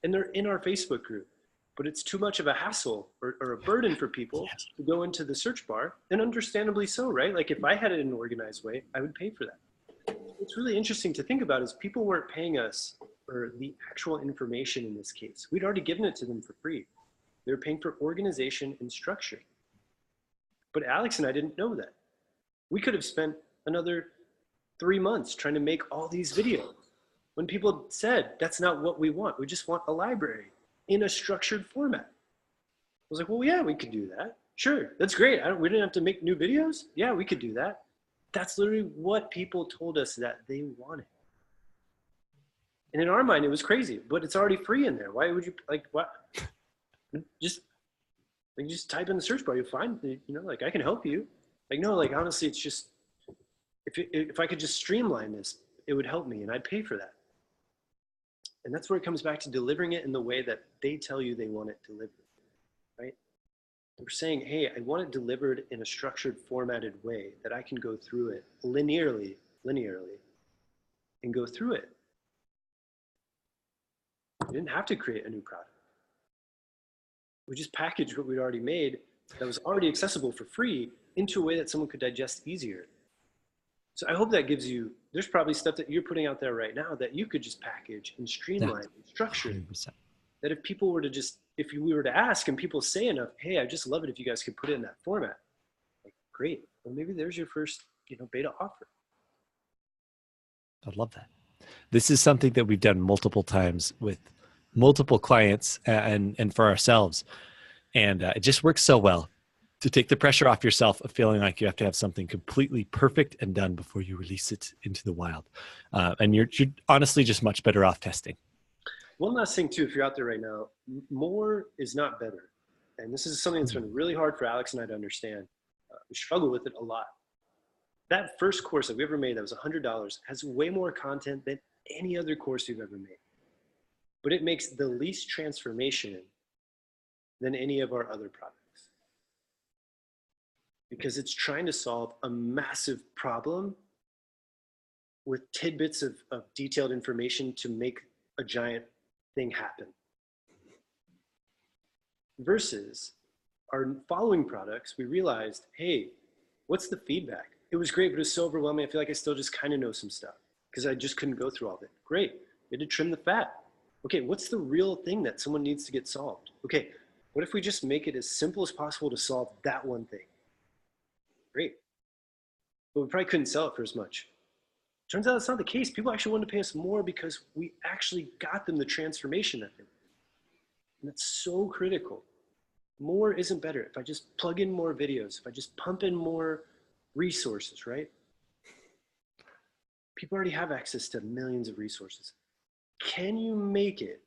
and they're in our Facebook group. But it's too much of a hassle or a burden for people to go into the search bar, and understandably so, right? Like if I had it in an organized way, I would pay for that. What's really interesting to think about is people weren't paying us for the actual information in this case. We'd already given it to them for free. They were paying for organization and structure. But Alex and I didn't know that. We could have spent another 3 months trying to make all these videos when people said, that's not what we want. We just want a library in a structured format. I was like, well, yeah, we could do that. Sure, that's great. We didn't have to make new videos. Yeah, we could do that. That's literally what people told us that they wanted. And in our mind, it was crazy, but it's already free in there. Why would you, like, what? Just type in the search bar, you'll find, you know, like, I can help you. Like, no, like, honestly, it's just, if I could just streamline this, it would help me and I'd pay for that. And that's where it comes back to delivering it in the way that they tell you they want it delivered, right? We're saying, hey, I want it delivered in a structured, formatted way that I can go through it linearly, and go through it. We didn't have to create a new product. We just packaged what we'd already made that was already accessible for free into a way that someone could digest easier. So I hope that gives you, there's probably stuff that you're putting out there right now that you could just package and streamline and structure. 100%. That if people were to just, if we were to ask and people say enough, hey, I just love it if you guys could put it in that format. Like, great. Well, maybe there's your first, you know, beta offer. I'd love that. This is something that we've done multiple times with multiple clients and for ourselves. And it just works so well to take the pressure off yourself of feeling like you have to have something completely perfect and done before you release it into the wild. And you're honestly just much better off testing. One last thing too, if you're out there right now, more is not better. And this is something that's been really hard for Alex and I to understand. We struggle with it a lot. That first course that we ever made that was $100 has way more content than any other course we've ever made. But it makes the least transformation than any of our other products. Because it's trying to solve a massive problem with tidbits of detailed information to make a giant thing happen. Versus our following products, we realized, hey, what's the feedback? It was great, but it was so overwhelming. I feel like I still just kind of know some stuff because I just couldn't go through all of it. Great, we had to trim the fat. Okay, what's the real thing that someone needs to get solved? Okay, what if we just make it as simple as possible to solve that one thing? Great. But we probably couldn't sell it for as much. Turns out that's not the case. People actually wanted to pay us more because we actually got them the transformation that they wanted. And that's so critical. More isn't better. If I just plug in more videos, if I just pump in more resources, right? people already have access to millions of resources. Can you make it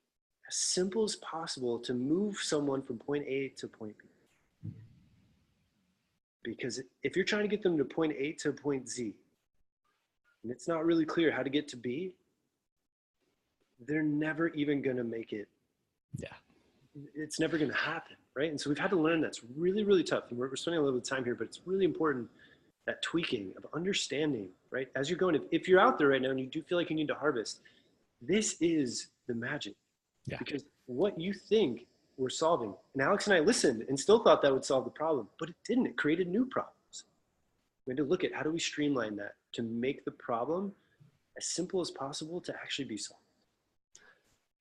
as simple as possible to move someone from point A to point B? Because if you're trying to get them to point A to point Z, and it's not really clear how to get to B, they're never even going to make it. Yeah. It's never going to happen, right? And so we've had to learn that's really, really tough. And we're spending a little bit of time here, but it's really important, that tweaking of understanding, right? As you're going, if you're out there right now and you do feel like you need to harvest, this is the magic. Yeah. Because what you think we're solving, and Alex and I listened and still thought that would solve the problem, but it didn't. It created new problems. We had to look at how do we streamline that to make the problem as simple as possible to actually be solved.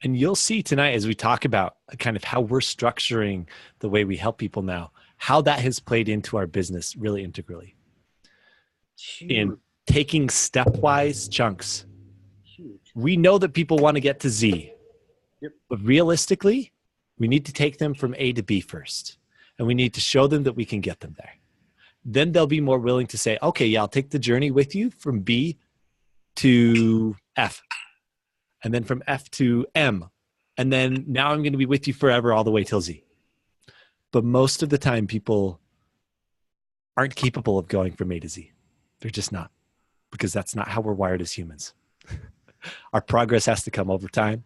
And you'll see tonight as we talk about kind of how we're structuring the way we help people now, how that has played into our business really integrally. Huge. In taking stepwise chunks. Huge. We know that people want to get to Z, Yep. but realistically, we need to take them from A to B first. And we need to show them that we can get them there. Then they'll be more willing to say, okay, yeah, I'll take the journey with you from B to F. And then from F to M. And then now I'm going to be with you forever all the way till Z. But most of the time, people aren't capable of going from A to Z. They're just not, because that's not how we're wired as humans. Our progress has to come over time.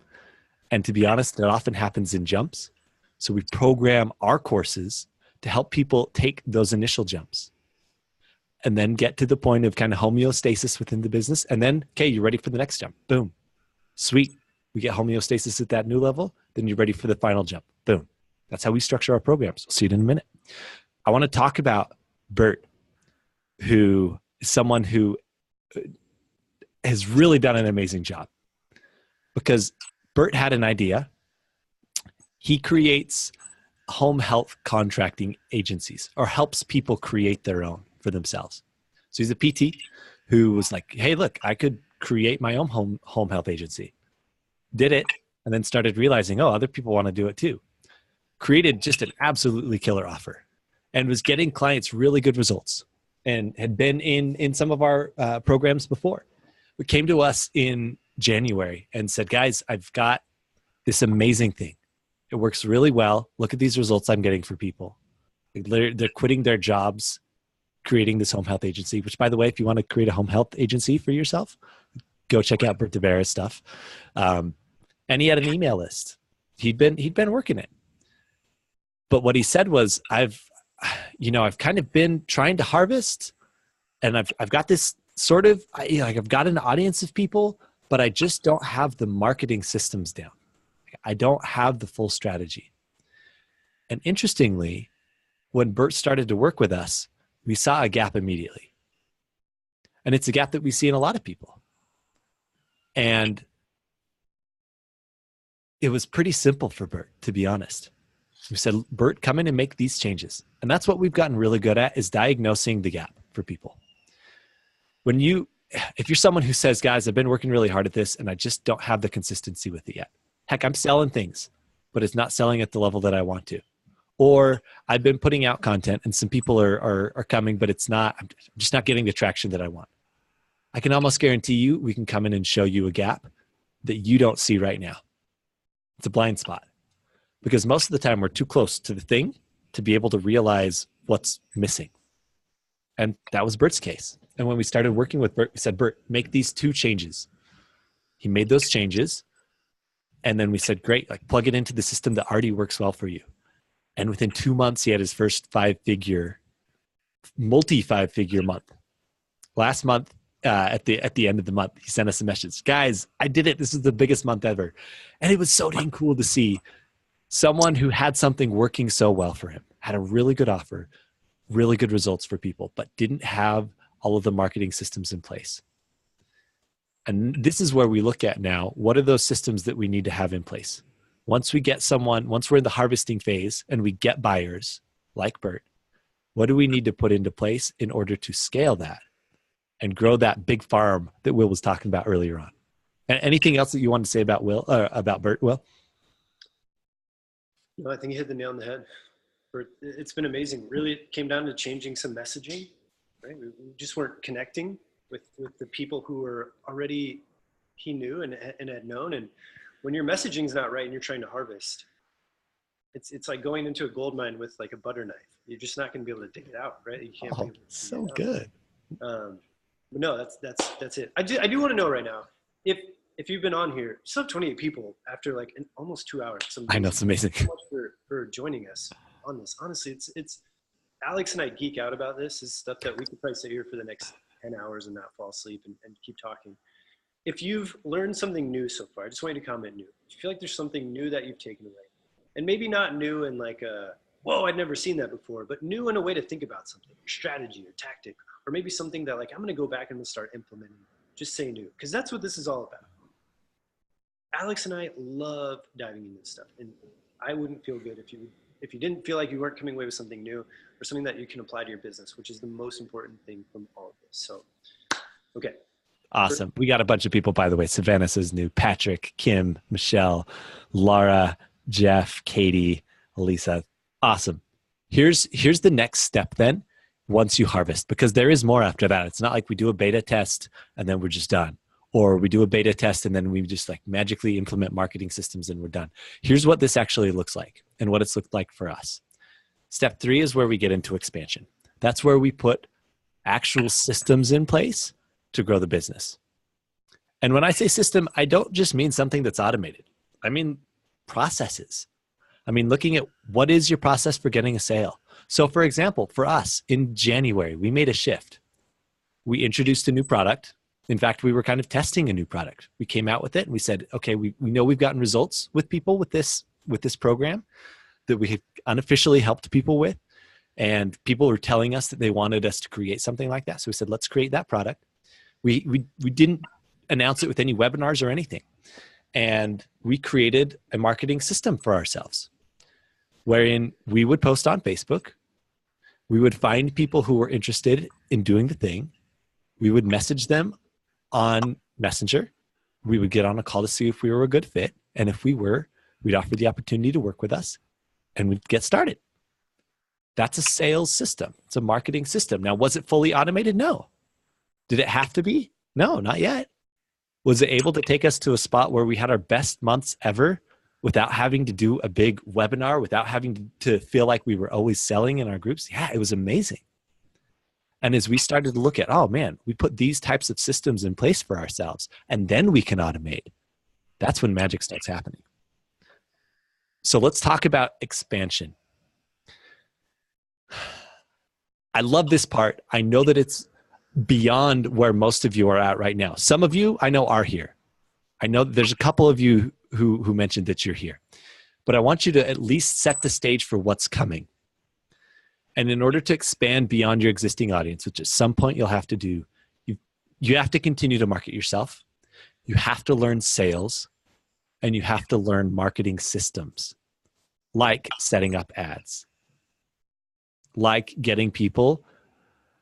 And to be honest, it often happens in jumps. So we program our courses to help people take those initial jumps and then get to the point of kind of homeostasis within the business. And then, okay, you're ready for the next jump. Boom. Sweet. We get homeostasis at that new level. Then you're ready for the final jump. Boom. That's how we structure our programs. We'll see it in a minute. I want to talk about Bert, who is someone who has really done an amazing job, because Bert had an idea. He creates home health contracting agencies, or helps people create their own for themselves. So he's a PT who was like, hey, look, I could create my own home health agency. Did it, and then started realizing, oh, other people want to do it too. Created just an absolutely killer offer and was getting clients really good results, and had been in some of our programs before. But came to us in January and said, guys, I've got this amazing thing. It works really well. Look at these results I'm getting for people. They're quitting their jobs, creating this home health agency, which, by the way, if you want to create a home health agency for yourself, go check out Bert DeVera's stuff. And he had an email list. He'd been working it. But what he said was, I've kind of been trying to harvest, and I've got this sort of, I've got an audience of people, but I just don't have the marketing systems down. I don't have the full strategy. And interestingly, when Bert started to work with us, we saw a gap immediately. And it's a gap that we see in a lot of people. And it was pretty simple for Bert, to be honest. We said, Bert, come in and make these changes. And that's what we've gotten really good at, is diagnosing the gap for people. If you're someone who says, guys, I've been working really hard at this and I just don't have the consistency with it yet. Heck, I'm selling things, but it's not selling at the level that I want to. Or I've been putting out content and some people are coming, but I'm just not getting the traction that I want. I can almost guarantee you we can come in and show you a gap that you don't see right now. It's a blind spot, because most of the time we're too close to the thing to be able to realize what's missing. And that was Bert's case. And when we started working with Bert, we said, Bert, make these 2 changes. He made those changes. And then we said, great, plug it into the system that already works well for you. And within 2 months, he had his first multi-5-figure month. Last month, at the end of the month, he sent us a message. Guys, I did it. This is the biggest month ever. And it was so dang cool to see someone who had something working so well for him, had a really good offer, really good results for people, but didn't have all of the marketing systems in place. And this is where we look at now, what are those systems that we need to have in place? Once we're in the harvesting phase and we get buyers like Bert, what do we need to put into place in order to scale that and grow that big farm that Will was talking about earlier on? And anything else that you want to say about Bert, Will? No, I think you hit the nail on the head. It's been amazing. Really, it came down to changing some messaging, right? We just weren't connecting, with the people who were already he knew and had known. And when your messaging's not right and you're trying to harvest, it's like going into a gold mine with like a butter knife. You're just not going to be able to dig it out, right? You can't be Oh, able to dig so it out. good. But no, that's it. I do want to know right now if you've been on here, you still have 28 people after like almost 2 hours. I know, it's amazing. Thank you so much for joining us on this. Honestly, it's Alex and I geek out about this. This is stuff that we could probably sit here for the next 10 hours and not fall asleep and keep talking. If you've learned something new so far, I just want you to comment new. If you feel like there's something new that you've taken away, and maybe not new in like a, whoa, I'd never seen that before, but new in a way to think about something, or strategy or tactic, or maybe something that like, I'm going to go back and start implementing. Just say new, because that's what this is all about. Alex and I love diving into this stuff, and I wouldn't feel good if you didn't feel like you weren't coming away with something new or something that you can apply to your business, which is the most important thing from all of this. So, okay. Awesome. We got a bunch of people, by the way. Savannah says new. Patrick, Kim, Michelle, Laura, Jeff, Katie, Elisa. Awesome. Here's the next step then, once you harvest, because there is more after that. It's not like we do a beta test and then we're just done. Or we do a beta test and then we just like magically implement marketing systems and we're done. Here's what this actually looks like and what it's looked like for us. Step 3 is where we get into expansion. That's where we put actual systems in place to grow the business. And when I say system, I don't just mean something that's automated. I mean processes. I mean, looking at what is your process for getting a sale. So for example, for us in January, we made a shift. We introduced a new product. In fact, we were kind of testing a new product. We came out with it and we said, okay, we know we've gotten results with people with this program that we have unofficially helped people with. And people were telling us that they wanted us to create something like that. So we said, let's create that product. We didn't announce it with any webinars or anything. And we created a marketing system for ourselves wherein we would post on Facebook. We would find people who were interested in doing the thing. We would message them on Messenger. We would get on a call to see if we were a good fit. And if we were, we'd offer the opportunity to work with us and we'd get started. That's a sales system. It's a marketing system. Now, was it fully automated? No. Did it have to be? No, not yet. Was it able to take us to a spot where we had our best months ever without having to do a big webinar, without having to feel like we were always selling in our groups? Yeah, it was amazing. And as we started to look at, oh man, we put these types of systems in place for ourselves and then we can automate. That's when magic starts happening. So let's talk about expansion. I love this part. I know that it's beyond where most of you are at right now. Some of you I know are here. I know there's a couple of you who mentioned that you're here. But I want you to at least set the stage for what's coming. And in order to expand beyond your existing audience, which at some point you'll have to do, you have to continue to market yourself. You have to learn sales, and you have to learn marketing systems, like setting up ads, like getting people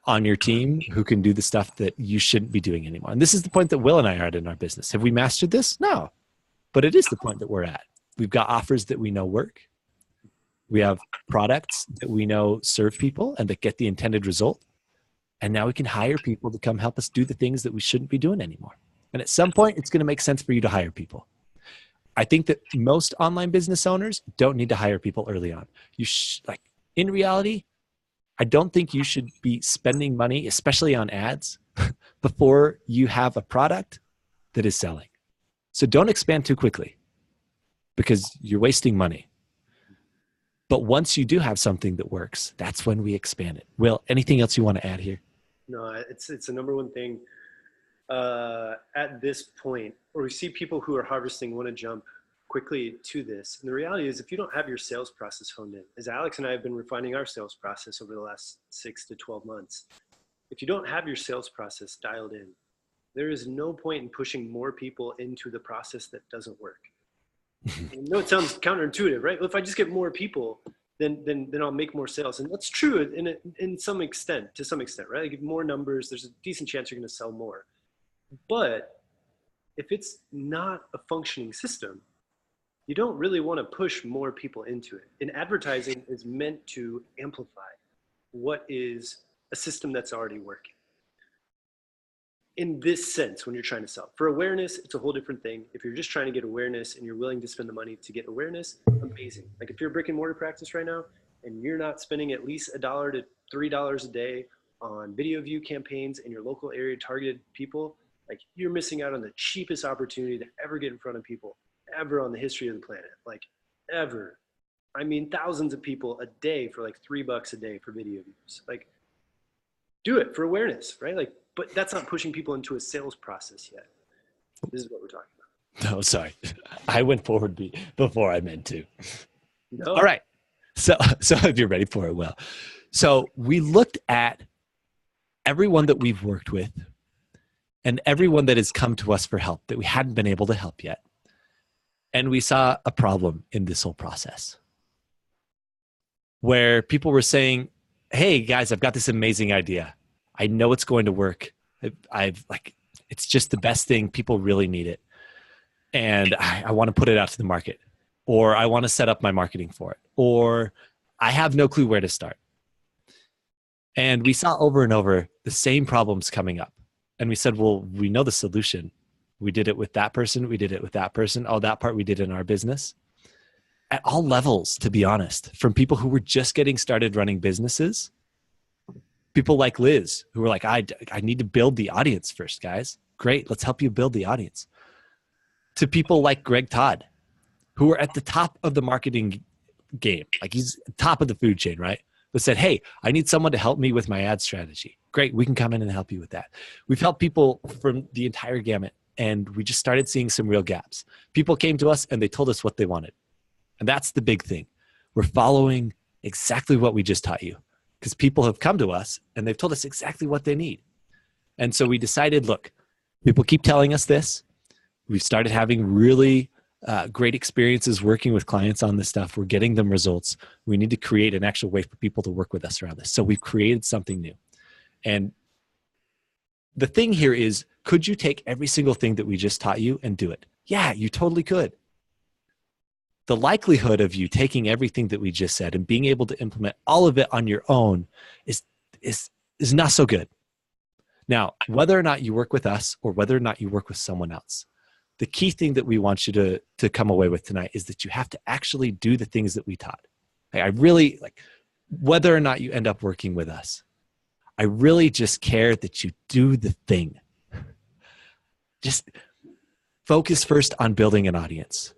on your team who can do the stuff that you shouldn't be doing anymore. And this is the point that Will and I are at in our business. Have we mastered this? No, but it is the point that we're at. We've got offers that we know work. We have products that we know serve people and that get the intended result. And now we can hire people to come help us do the things that we shouldn't be doing anymore. And at some point, it's going to make sense for you to hire people. I think that most online business owners don't need to hire people early on. In reality, I don't think you should be spending money, especially on ads, before you have a product that is selling. So don't expand too quickly because you're wasting money. But once you do have something that works, that's when we expand it. Will, anything else you want to add here? No, it's the number one thing at this point, where we see people who are harvesting want to jump quickly to this. And the reality is, if you don't have your sales process honed in, as Alex and I have been refining our sales process over the last 6 to 12 months, if you don't have your sales process dialed in, there is no point in pushing more people into the process that doesn't work. I know it sounds counterintuitive, right? Well, if I just get more people, then I'll make more sales. And that's true to some extent, right? Like, more numbers, there's a decent chance you're going to sell more. But if it's not a functioning system, you don't really want to push more people into it. And advertising is meant to amplify what is a system that's already working. in this sense when you're trying to sell. For awareness, it's a whole different thing. If you're just trying to get awareness and you're willing to spend the money to get awareness, amazing. Like if you're a brick and mortar practice right now and you're not spending at least $1 to $3 a day on video view campaigns in your local area targeted people, like you're missing out on the cheapest opportunity to ever get in front of people ever on the history of the planet. Like ever. I mean, thousands of people a day for like $3 a day for video views. Like do it for awareness, right? Like, but that's not pushing people into a sales process yet. This is what we're talking about. No, sorry. I went forward before I meant to. No. All right. So if you're ready for it, well. So we looked at everyone that we've worked with and everyone that has come to us for help that we hadn't been able to help yet. And we saw a problem in this whole process where people were saying, hey guys, I've got this amazing idea. I know it's going to work. It's just the best thing. People really need it. And I want to put it out to the market, or I want to set up my marketing for it, or I have no clue where to start. And we saw over and over the same problems coming up. And we said, well, we know the solution. We did it with that person. We did it with that person. Oh, that part we did in our business. At all levels, to be honest, from people who were just getting started running businesses, people like Liz, who were like, I need to build the audience first, guys. Great, let's help you build the audience. To people like Greg Todd, who are at the top of the marketing game. Like he's top of the food chain, right? But said, hey, I need someone to help me with my ad strategy. Great, we can come in and help you with that. We've helped people from the entire gamut, and we just started seeing some real gaps. People came to us and they told us what they wanted. And that's the big thing. We're following exactly what we just taught you, because people have come to us and they've told us exactly what they need. And so we decided, look, people keep telling us this. We've started having really great experiences working with clients on this stuff. We're getting them results. We need to create an actual way for people to work with us around this. So we've created something new. And the thing here is, could you take every single thing that we just taught you and do it? Yeah, you totally could. The likelihood of you taking everything that we just said and being able to implement all of it on your own is not so good. Now, whether or not you work with us or whether or not you work with someone else, the key thing that we want you to come away with tonight is that you have to actually do the things that we taught. I really, like, whether or not you end up working with us, I really just care that you do the thing. Just focus first on building an audience,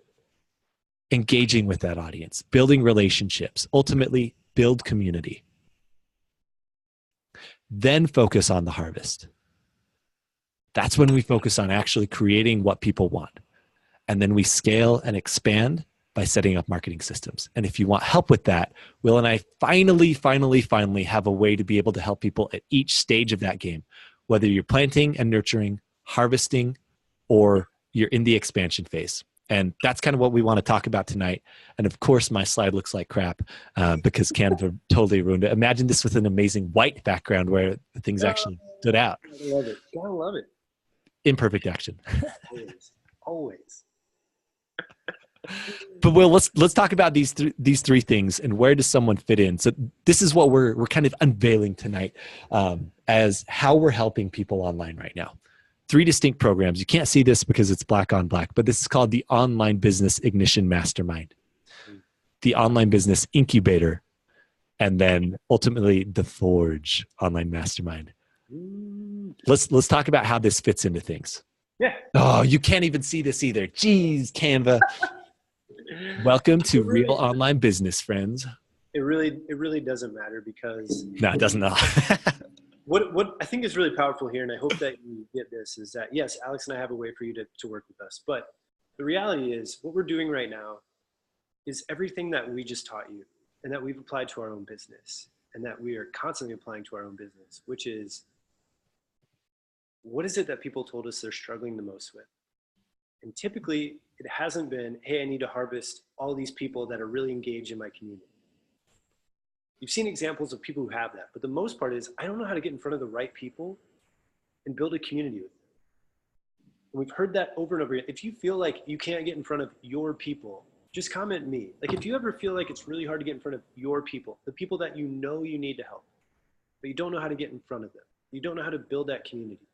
engaging with that audience, building relationships, ultimately build community. Then focus on the harvest. That's when we focus on actually creating what people want. And then we scale and expand by setting up marketing systems. And if you want help with that, Will and I finally have a way to be able to help people at each stage of that game, whether you're planting and nurturing, harvesting, or you're in the expansion phase. And that's kind of what we want to talk about tonight. And of course, my slide looks like crap because Canva totally ruined it. Imagine this with an amazing white background where things actually stood out. I love it. Gotta love it. Imperfect action. Always. But Will, let's talk about these three things and where does someone fit in. So this is what we're kind of unveiling tonight as how we're helping people online right now. 3 distinct programs. You can't see this because it's black on black, but this is called the Online Business Ignition Mastermind, the Online Business Incubator, and then ultimately the Forge Online Mastermind. Let's talk about how this fits into things. Yeah. Oh, you can't even see this either. Jeez, Canva. Welcome to Real Online Business, friends. It really doesn't matter because No, it doesn't know. What I think is really powerful here, and I hope that you get this, is that yes, Alex and I have a way for you to work with us. But the reality is what we're doing right now is everything that we just taught you and that we've applied to our own business and that we are constantly applying to our own business, which is, what is it that people told us they're struggling the most with? And typically it hasn't been, hey, I need to harvest all these people that are really engaged in my community. You've seen examples of people who have that, but the most part is, I don't know how to get in front of the right people and build a community with them. And we've heard that over and over again. If you feel like you can't get in front of your people, just comment me. Like if you ever feel like it's really hard to get in front of your people, the people that you know you need to help, but you don't know how to get in front of them. You don't know how to build that community.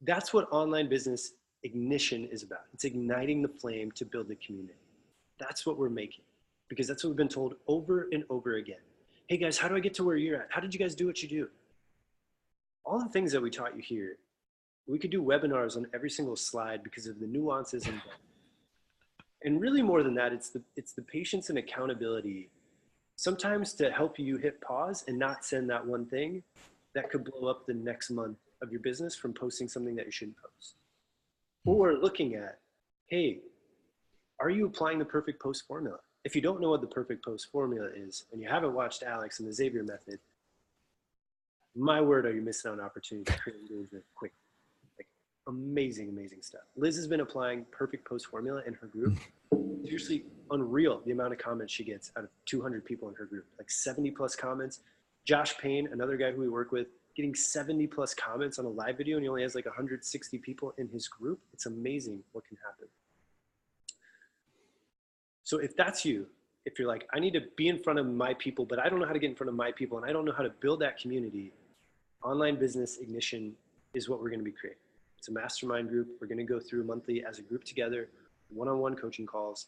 That's what online business ignition is about. It's igniting the flame to build the community. That's what we're making, because that's what we've been told over and over again. Hey guys, how do I get to where you're at? How did you guys do what you do? All the things that we taught you here, we could do webinars on every single slide because of the nuances and really more than that, it's the patience and accountability sometimes to help you hit pause and not send that one thing that could blow up the next month of your business from posting something that you shouldn't post. Or looking at, hey, are you applying the perfect post formula? If you don't know what the perfect post formula is, and you haven't watched Alex and the Xavier method, my word, are you missing out on an opportunity to create engagement quick. Like amazing, amazing stuff. Liz has been applying perfect post formula in her group. Seriously unreal the amount of comments she gets out of 200 people in her group, like 70 plus comments. Josh Payne, another guy who we work with, getting 70 plus comments on a live video, and he only has like 160 people in his group. It's amazing what can happen. So if that's you, if you're like, I need to be in front of my people, but I don't know how to get in front of my people, and I don't know how to build that community, Online Business Ignition is what we're going to be creating. It's a mastermind group. We're going to go through monthly as a group together, one-on-one coaching calls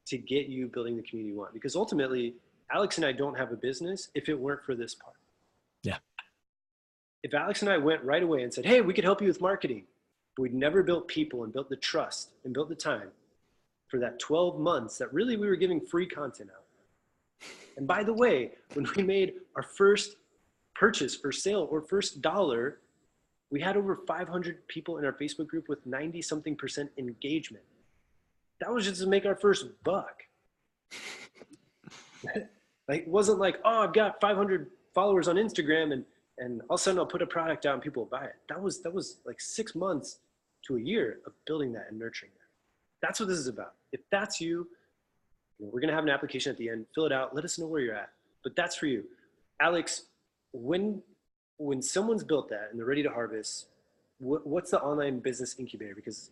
to get you building the community you want. Because ultimately, Alex and I don't have a business if it weren't for this part. Yeah. If Alex and I went right away and said, hey, we could help you with marketing, but we'd never built people and built the trust and built the time for that 12 months that really we were giving free content out. And by the way, when we made our first purchase or sale or first dollar, we had over 500 people in our Facebook group with 90-something% engagement. That was just to make our first buck. Like, it wasn't like, oh, I've got 500 followers on Instagram and all of a sudden I'll put a product out and people will buy it. That was like 6 months to a year of building that and nurturing that. That's what this is about. If that's you, we're going to have an application at the end. Fill it out. Let us know where you're at. But that's for you. Alex, when someone's built that and they're ready to harvest, what's the online business incubator? Because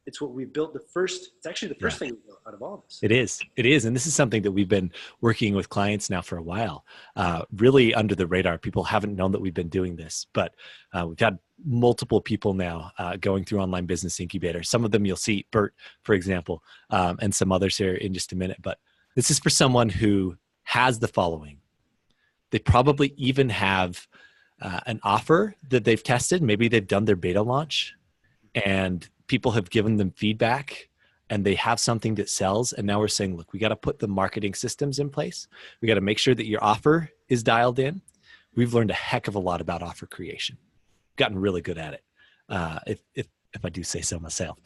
it's what we built it's actually the first thing we built out of all of this. It is. And this is something that we've been working with clients now for a while, really under the radar. People haven't known that we've been doing this, but we've had multiple people now going through Online Business Incubator. Some of them you'll see, Bert, for example, and some others here in just a minute. But this is for someone who has the following. They probably even have an offer that they've tested. Maybe they've done their beta launch and people have given them feedback and they have something that sells. And now we're saying, look, we got to put the marketing systems in place. We got to make sure that your offer is dialed in. We've learned a heck of a lot about offer creation. Gotten really good at it. If I do say so myself,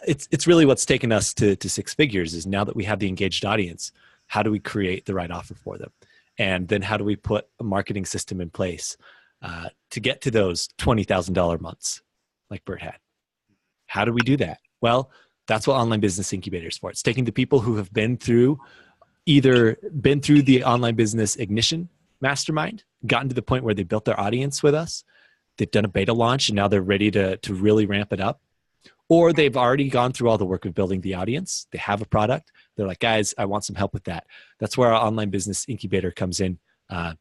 it's really what's taken us to 6 figures is now that we have the engaged audience, how do we create the right offer for them? And then how do we put a marketing system in place to get to those $20,000 months like Bert had? How do we do that? Well, that's what Online Business Incubator is for. It's taking the people who have either been through the Online Business Ignition Mastermind, gotten to the point where they built their audience with us, they've done a beta launch, and now they're ready to really ramp it up. Or they've already gone through all the work of building the audience. They have a product. They're like, guys, I want some help with that. That's where our Online Business Incubator comes in to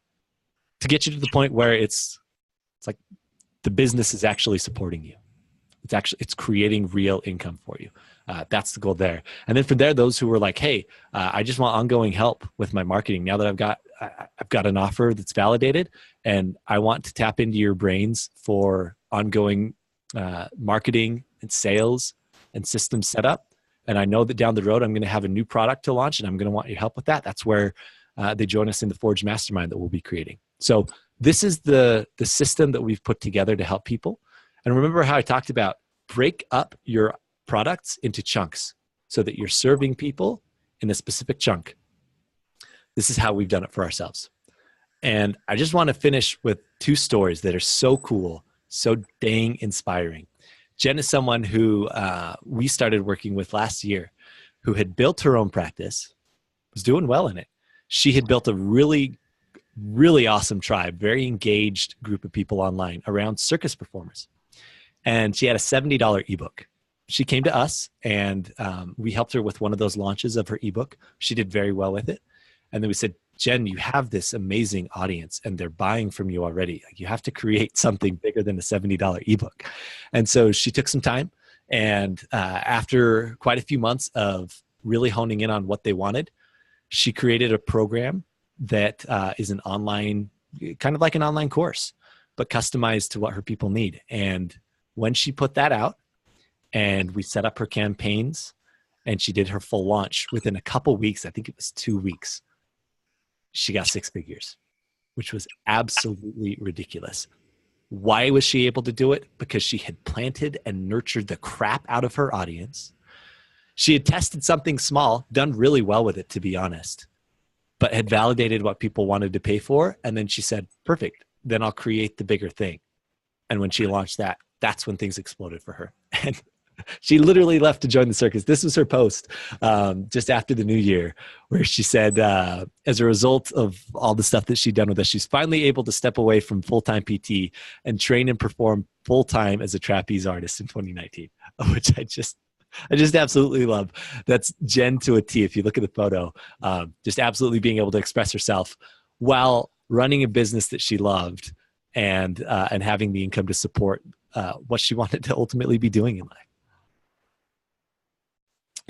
get you to the point where it's like the business is actually supporting you. It's creating real income for you. That's the goal there. And then from there, those who were like, hey, I just want ongoing help with my marketing. Now that I've got an offer that's validated and I want to tap into your brains for ongoing marketing and sales and system setup. And I know that down the road, I'm going to have a new product to launch and I'm going to want your help with that. That's where they join us in the Forge Mastermind that we'll be creating. So this is the system that we've put together to help people. And remember how I talked about break up your products into chunks so that you're serving people in a specific chunk. This is how we've done it for ourselves. And I just want to finish with 2 stories that are so cool, so dang inspiring. Jen is someone who we started working with last year, who had built her own practice, was doing well in it. She had built a really, really awesome tribe, very engaged group of people online around circus performers. And she had a $70 ebook. She came to us and we helped her with one of those launches of her ebook. She did very well with it. And then we said, Jen, you have this amazing audience and they're buying from you already. Like, you have to create something bigger than a $70 ebook. And so she took some time, and after quite a few months of really honing in on what they wanted, she created a program that is an online, kind of like an online course, but customized to what her people need. And when she put that out and we set up her campaigns and she did her full launch, within a couple weeks, I think it was 2 weeks, she got 6 figures, which was absolutely ridiculous. Why was she able to do it? Because she had planted and nurtured the crap out of her audience. She had tested something small, done really well with it, to be honest, but had validated what people wanted to pay for. And then she said, perfect, then I'll create the bigger thing. And when she launched that, that's when things exploded for her. And she literally left to join the circus. This was her post just after the new year, where she said, as a result of all the stuff that she'd done with us, she's finally able to step away from full-time PT and train and perform full-time as a trapeze artist in 2019, which I just absolutely love. That's Jen to a T. If you look at the photo, just absolutely being able to express herself while running a business that she loved, and having the income to support what she wanted to ultimately be doing in life.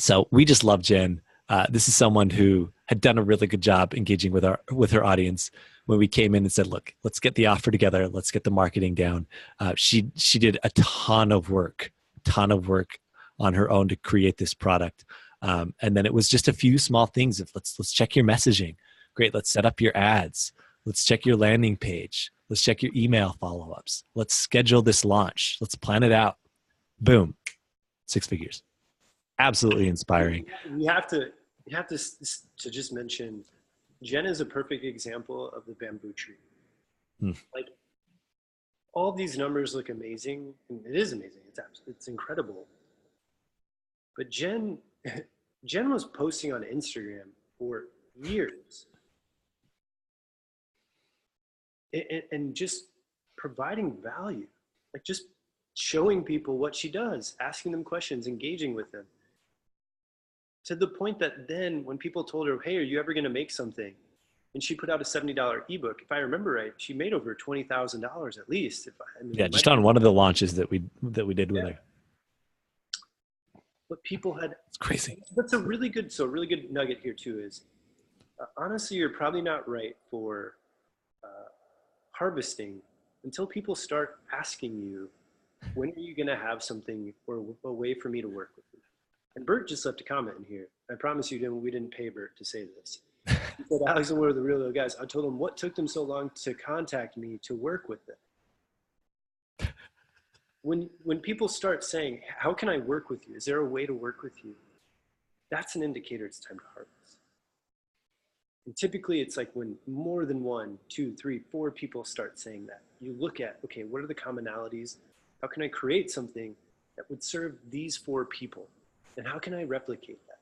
So we just love Jen. This is someone who had done a really good job engaging with her audience. When we came in and said, look, let's get the offer together, let's get the marketing down, she did a ton of work on her own to create this product. And then it was just a few small things of let's check your messaging. Great, let's set up your ads. Let's check your landing page. Let's check your email follow-ups. Let's schedule this launch. Let's plan it out. Boom, 6 figures. Absolutely inspiring. You have to just mention, Jen is a perfect example of the bamboo tree. Like, all these numbers look amazing, and it is amazing. It's incredible. But Jen was posting on Instagram for years, and just providing value, like just showing people what she does, asking them questions, engaging with them, to the point that then when people told her, hey, are you ever going to make something? And she put out a $70 ebook. If I remember right, she made over $20,000 at least. Just on one of the launches that we did with her. But people had, it's crazy. That's a really good nugget here too is, honestly, you're probably not right for harvesting until people start asking you, when are you going to have something or a way for me to work with you? And Bert just left a comment in here. I promise you, we didn't pay Bert to say this. He said, Alex and Will are the real guys. I told him, what took them so long to contact me to work with them? When people start saying, how can I work with you? Is there a way to work with you? That's an indicator it's time to harvest. And typically it's like when more than 1, 2, 3, 4 people start saying that, you look at, okay, what are the commonalities? How can I create something that would serve these 4 people? And how can I replicate that?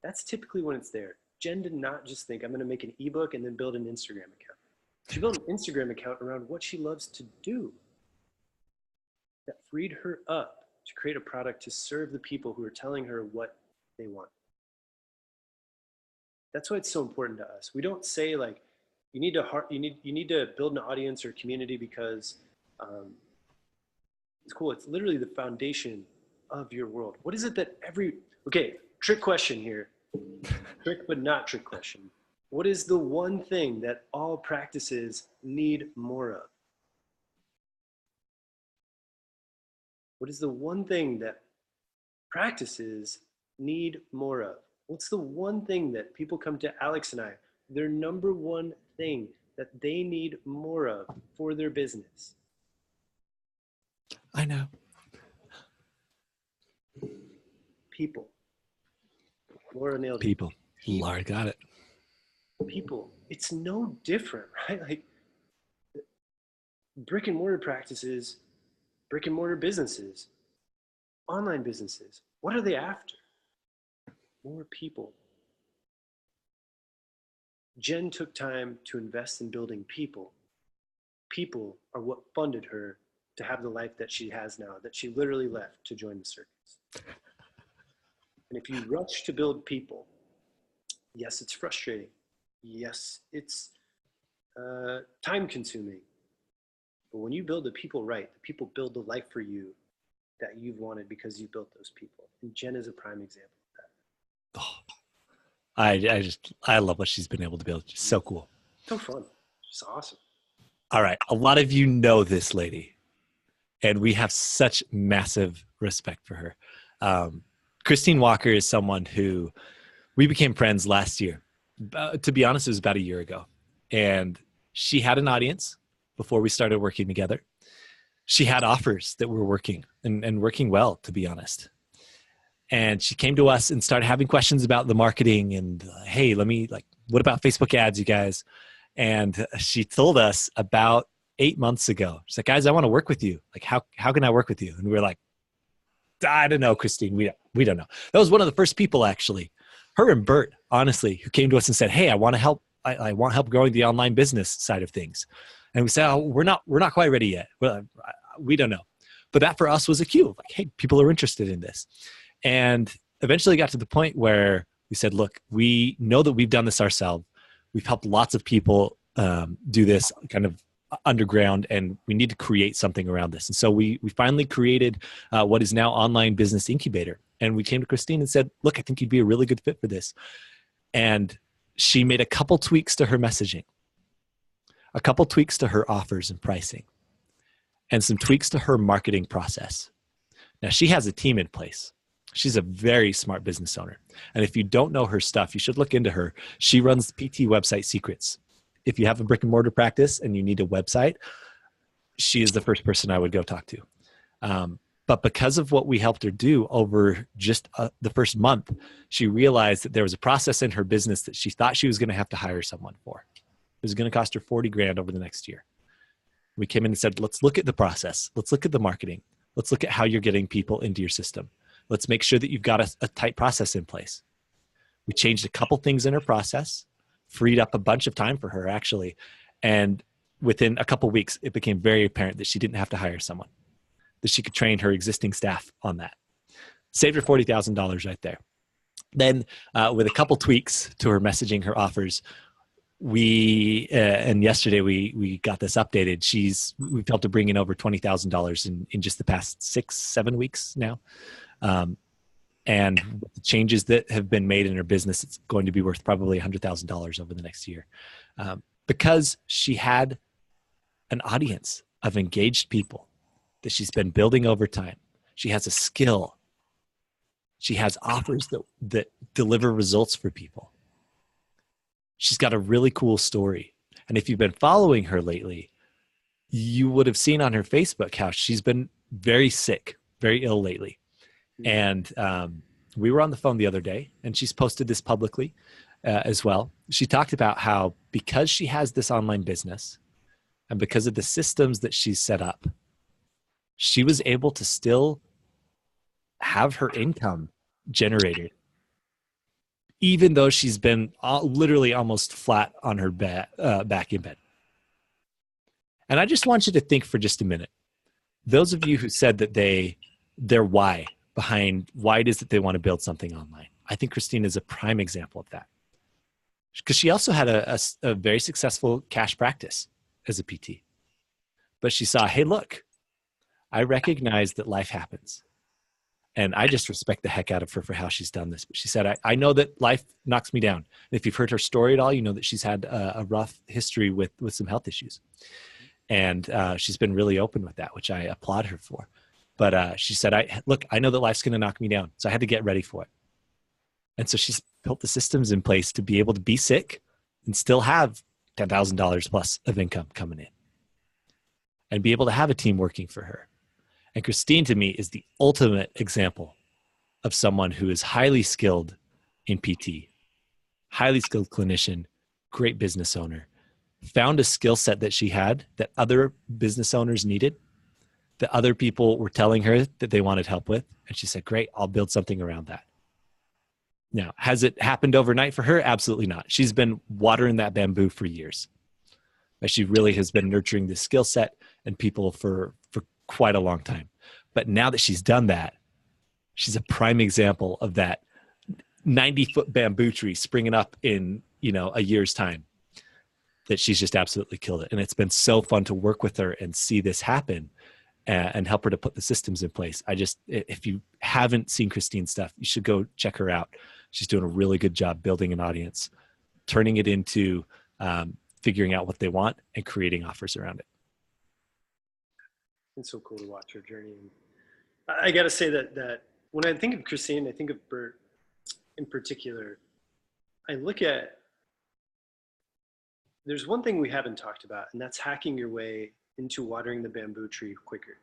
That's typically when it's there. Jen did not just think, I'm going to make an ebook and then build an Instagram account. She built an Instagram account around what she loves to do. That freed her up to create a product to serve the people who are telling her what they want. That's why it's so important to us. We don't say like, you need to build an audience or community because it's cool. It's literally the foundation of your world. What is it that okay, trick question here. Trick but not trick question. What is the one thing that all practices need more of? What is the one thing that practices need more of? What's the one thing that people come to Alex and I, their number one thing that they need more of for their business? I know. People. Laura nailed it. People. Laura got it. People. It's no different, right? Like, brick and mortar practices, brick and mortar businesses, online businesses, what are they after? More people. Jen took time to invest in building people. People are what funded her to have the life that she has now, that she literally left to join the circus. And if you rush to build people, yes, it's frustrating. Yes, it's time consuming. But when you build the people right, the people build the life for you that you've wanted because you built those people. And Jen is a prime example of Oh, I love what she's been able to build. She's that. so cool. So fun. She's awesome. All right. A lot of you know this lady, and we have such massive respect for her. Christine Walker is someone who we became friends last year. To be honest, it was about a year ago. And she had an audience before we started working together. She had offers that were working and working well, to be honest. And she came to us and started having questions about the marketing and, hey, what about Facebook ads, you guys? And she told us about 8 months ago, she's like, guys, I want to work with you. Like, how can I work with you? And we were like, I don't know, Christine. We don't know. That was one of the first people, actually, her and Bert, honestly, who came to us and said, hey, I want to help. I want help growing the online business side of things. And we said, oh, we're not quite ready yet. Well, we don't know. But that for us was a cue. Like, hey, people are interested in this. And eventually got to the point where we said, look, we know that we've done this ourselves. We've helped lots of people do this kind of underground, and we need to create something around this. And so we finally created what is now Online Business Incubator. And we came to Christine and said, look, I think you'd be a really good fit for this. And she made a couple tweaks to her messaging, a couple tweaks to her offers and pricing, and some tweaks to her marketing process. Now, she has a team in place. She's a very smart business owner. And if you don't know her stuff, you should look into her. She runs PT Website Secrets. If you have a brick and mortar practice and you need a website, she is the first person I would go talk to. But because of what we helped her do over just the first month, she realized that there was a process in her business that she thought she was going to have to hire someone for. It was going to cost her 40 grand over the next year. We came in and said, let's look at the process. Let's look at the marketing. Let's look at how you're getting people into your system. Let's make sure that you've got a tight process in place. We changed a couple things in her process, freed up a bunch of time for her, actually. And within a couple weeks, it became very apparent that she didn't have to hire someone, that she could train her existing staff on that. Saved her $40,000 right there. Then with a couple tweaks to her messaging, her offers, and yesterday we got this updated. We've helped to bring in over $20,000 in just the past 6-7 weeks now. And with the changes that have been made in her business, it's going to be worth probably $100,000 over the next year. Because she had an audience of engaged people that she's been building over time. She has a skill. She has offers that deliver results for people. She's got a really cool story. And if you've been following her lately, you would have seen on her Facebook how she's been very sick, very ill lately. And we were on the phone the other day, and she's posted this publicly as well. She talked about how because she has this online business and because of the systems that she's set up, she was able to still have her income generated, even though she's been literally almost flat on her back in bed. And I just want you to think for just a minute. Those of you who said that their why behind why it is that they want to build something online, I think Christine is a prime example of that. Because she also had a very successful cash practice as a PT. But she saw, hey, look, I recognize that life happens. And I just respect the heck out of her for how she's done this. But she said, I know that life knocks me down. And if you've heard her story at all, you know that she's had a rough history with some health issues. And she's been really open with that, which I applaud her for. But she said, I know that life's going to knock me down. So I had to get ready for it. And so she's built the systems in place to be able to be sick and still have $10,000 plus of income coming in and be able to have a team working for her. And Christine, to me, is the ultimate example of someone who is highly skilled in PT, highly skilled clinician, great business owner, found a skill set that she had that other business owners needed, that other people were telling her that they wanted help with. And she said, great, I'll build something around that. Now, has it happened overnight for her? Absolutely not. She's been watering that bamboo for years. But she really has been nurturing this skill set and people for quite a long time. But now that she's done that, she's a prime example of that. 90-foot bamboo tree springing up in, a year's time, that she's just absolutely killed it. And it's been so fun to work with her and see this happen and help her to put the systems in place. If you haven't seen Christine's stuff, you should go check her out. She's doing a really good job building an audience, turning it into figuring out what they want and creating offers around it. It's so cool to watch her journey. And I got to say that when I think of Christine, I think of Bert in particular. I look at, there's one thing we haven't talked about, and that's hacking your way into watering the bamboo tree quicker.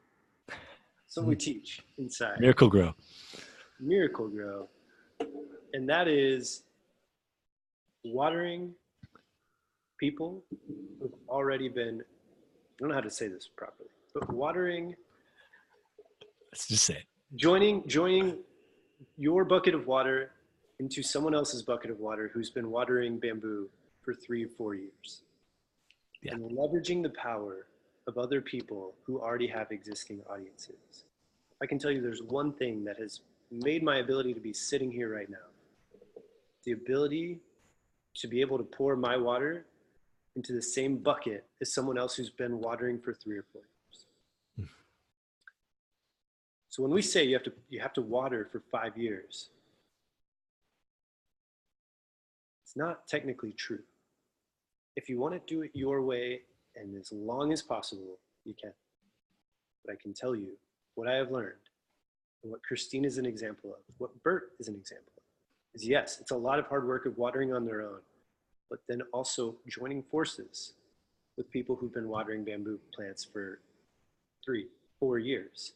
So we teach inside. Miracle Grow. Miracle Grow. And that is watering people who've already been, I don't know how to say this properly, but watering. Let's just say it. Joining your bucket of water into someone else's bucket of water who's been watering bamboo for 3 or 4 years. Yeah. And leveraging the power of other people who already have existing audiences. I can tell you there's one thing that has made my ability to be sitting here right now. The ability to be able to pour my water into the same bucket as someone else who's been watering for 3 or 4 years. So when we say you have to water for 5 years, it's not technically true. If you want to do it your way and as long as possible, you can. But I can tell you what I have learned and what Christine is an example of, what Bert is an example of, is yes, it's a lot of hard work of watering on their own, but then also joining forces with people who've been watering bamboo plants for 3, 4 years.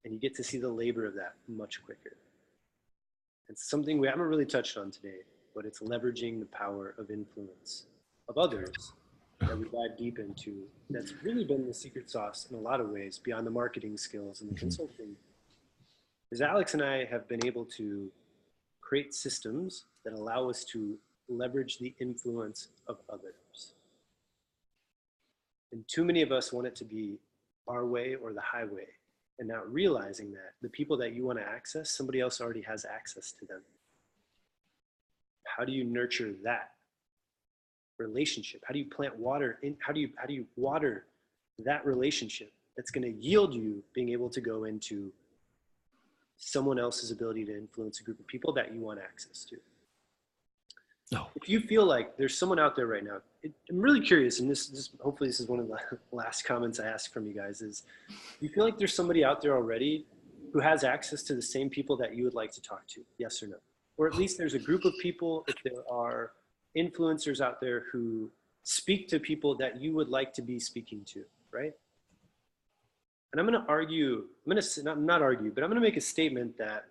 And you get to see the labor of that much quicker. It's something we haven't really touched on today, but it's leveraging the power of influence of others that we dive deep into. That's really been the secret sauce in a lot of ways beyond the marketing skills and the consulting. Because Alex and I have been able to create systems that allow us to leverage the influence of others. And too many of us want it to be our way or the highway, and not realizing that the people that you want to access, somebody else already has access to them. How do you nurture that relationship? How do you plant water in? How do you water that relationship that's going to yield you being able to go into someone else's ability to influence a group of people that you want access to? No. If you feel like there's someone out there right now, I'm really curious, and this hopefully this is one of the last comments I ask from you guys, is you feel like there's somebody out there already who has access to the same people that you would like to talk to? Yes or no? Or at least there's a group of people, if there are influencers out there who speak to people that you would like to be speaking to, right? And I'm going to argue, not argue, but I'm going to make a statement that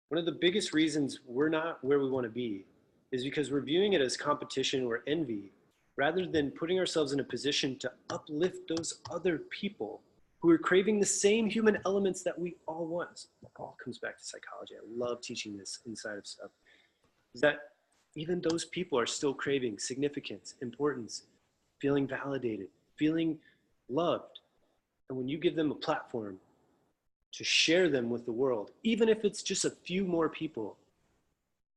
one of the biggest reasons we're not where we want to be is because we're viewing it as competition or envy, rather than putting ourselves in a position to uplift those other people who are craving the same human elements that we all want. It all comes back to psychology. I love teaching this inside of stuff. Is that even those people are still craving significance, importance, feeling validated, feeling loved. And when you give them a platform to share them with the world, even if it's just a few more people,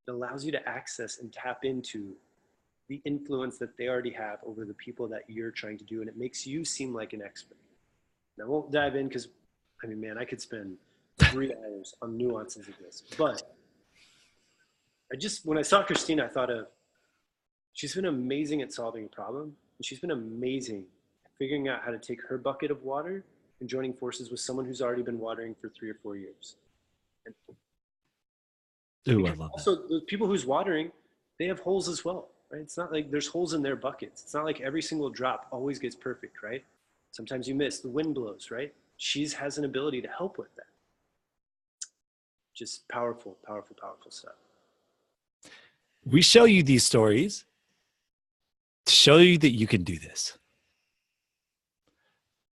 it allows you to access and tap into the influence that they already have over the people that you're trying to do. And it makes you seem like an expert. And I won't dive in because, I mean, man, I could spend 3 hours on nuances of this. But when I saw Christina, I thought of, she's been amazing at solving a problem. And she's been amazing at figuring out how to take her bucket of water and joining forces with someone who's already been watering for 3 or 4 years. And ooh, I love that. Also, the people who's watering, they have holes as well, right? It's not like there's holes in their buckets. It's not like every single drop always gets perfect, right? Sometimes you miss, the wind blows, right? She has an ability to help with that. Just powerful, powerful, powerful stuff. We show you these stories to show you that you can do this.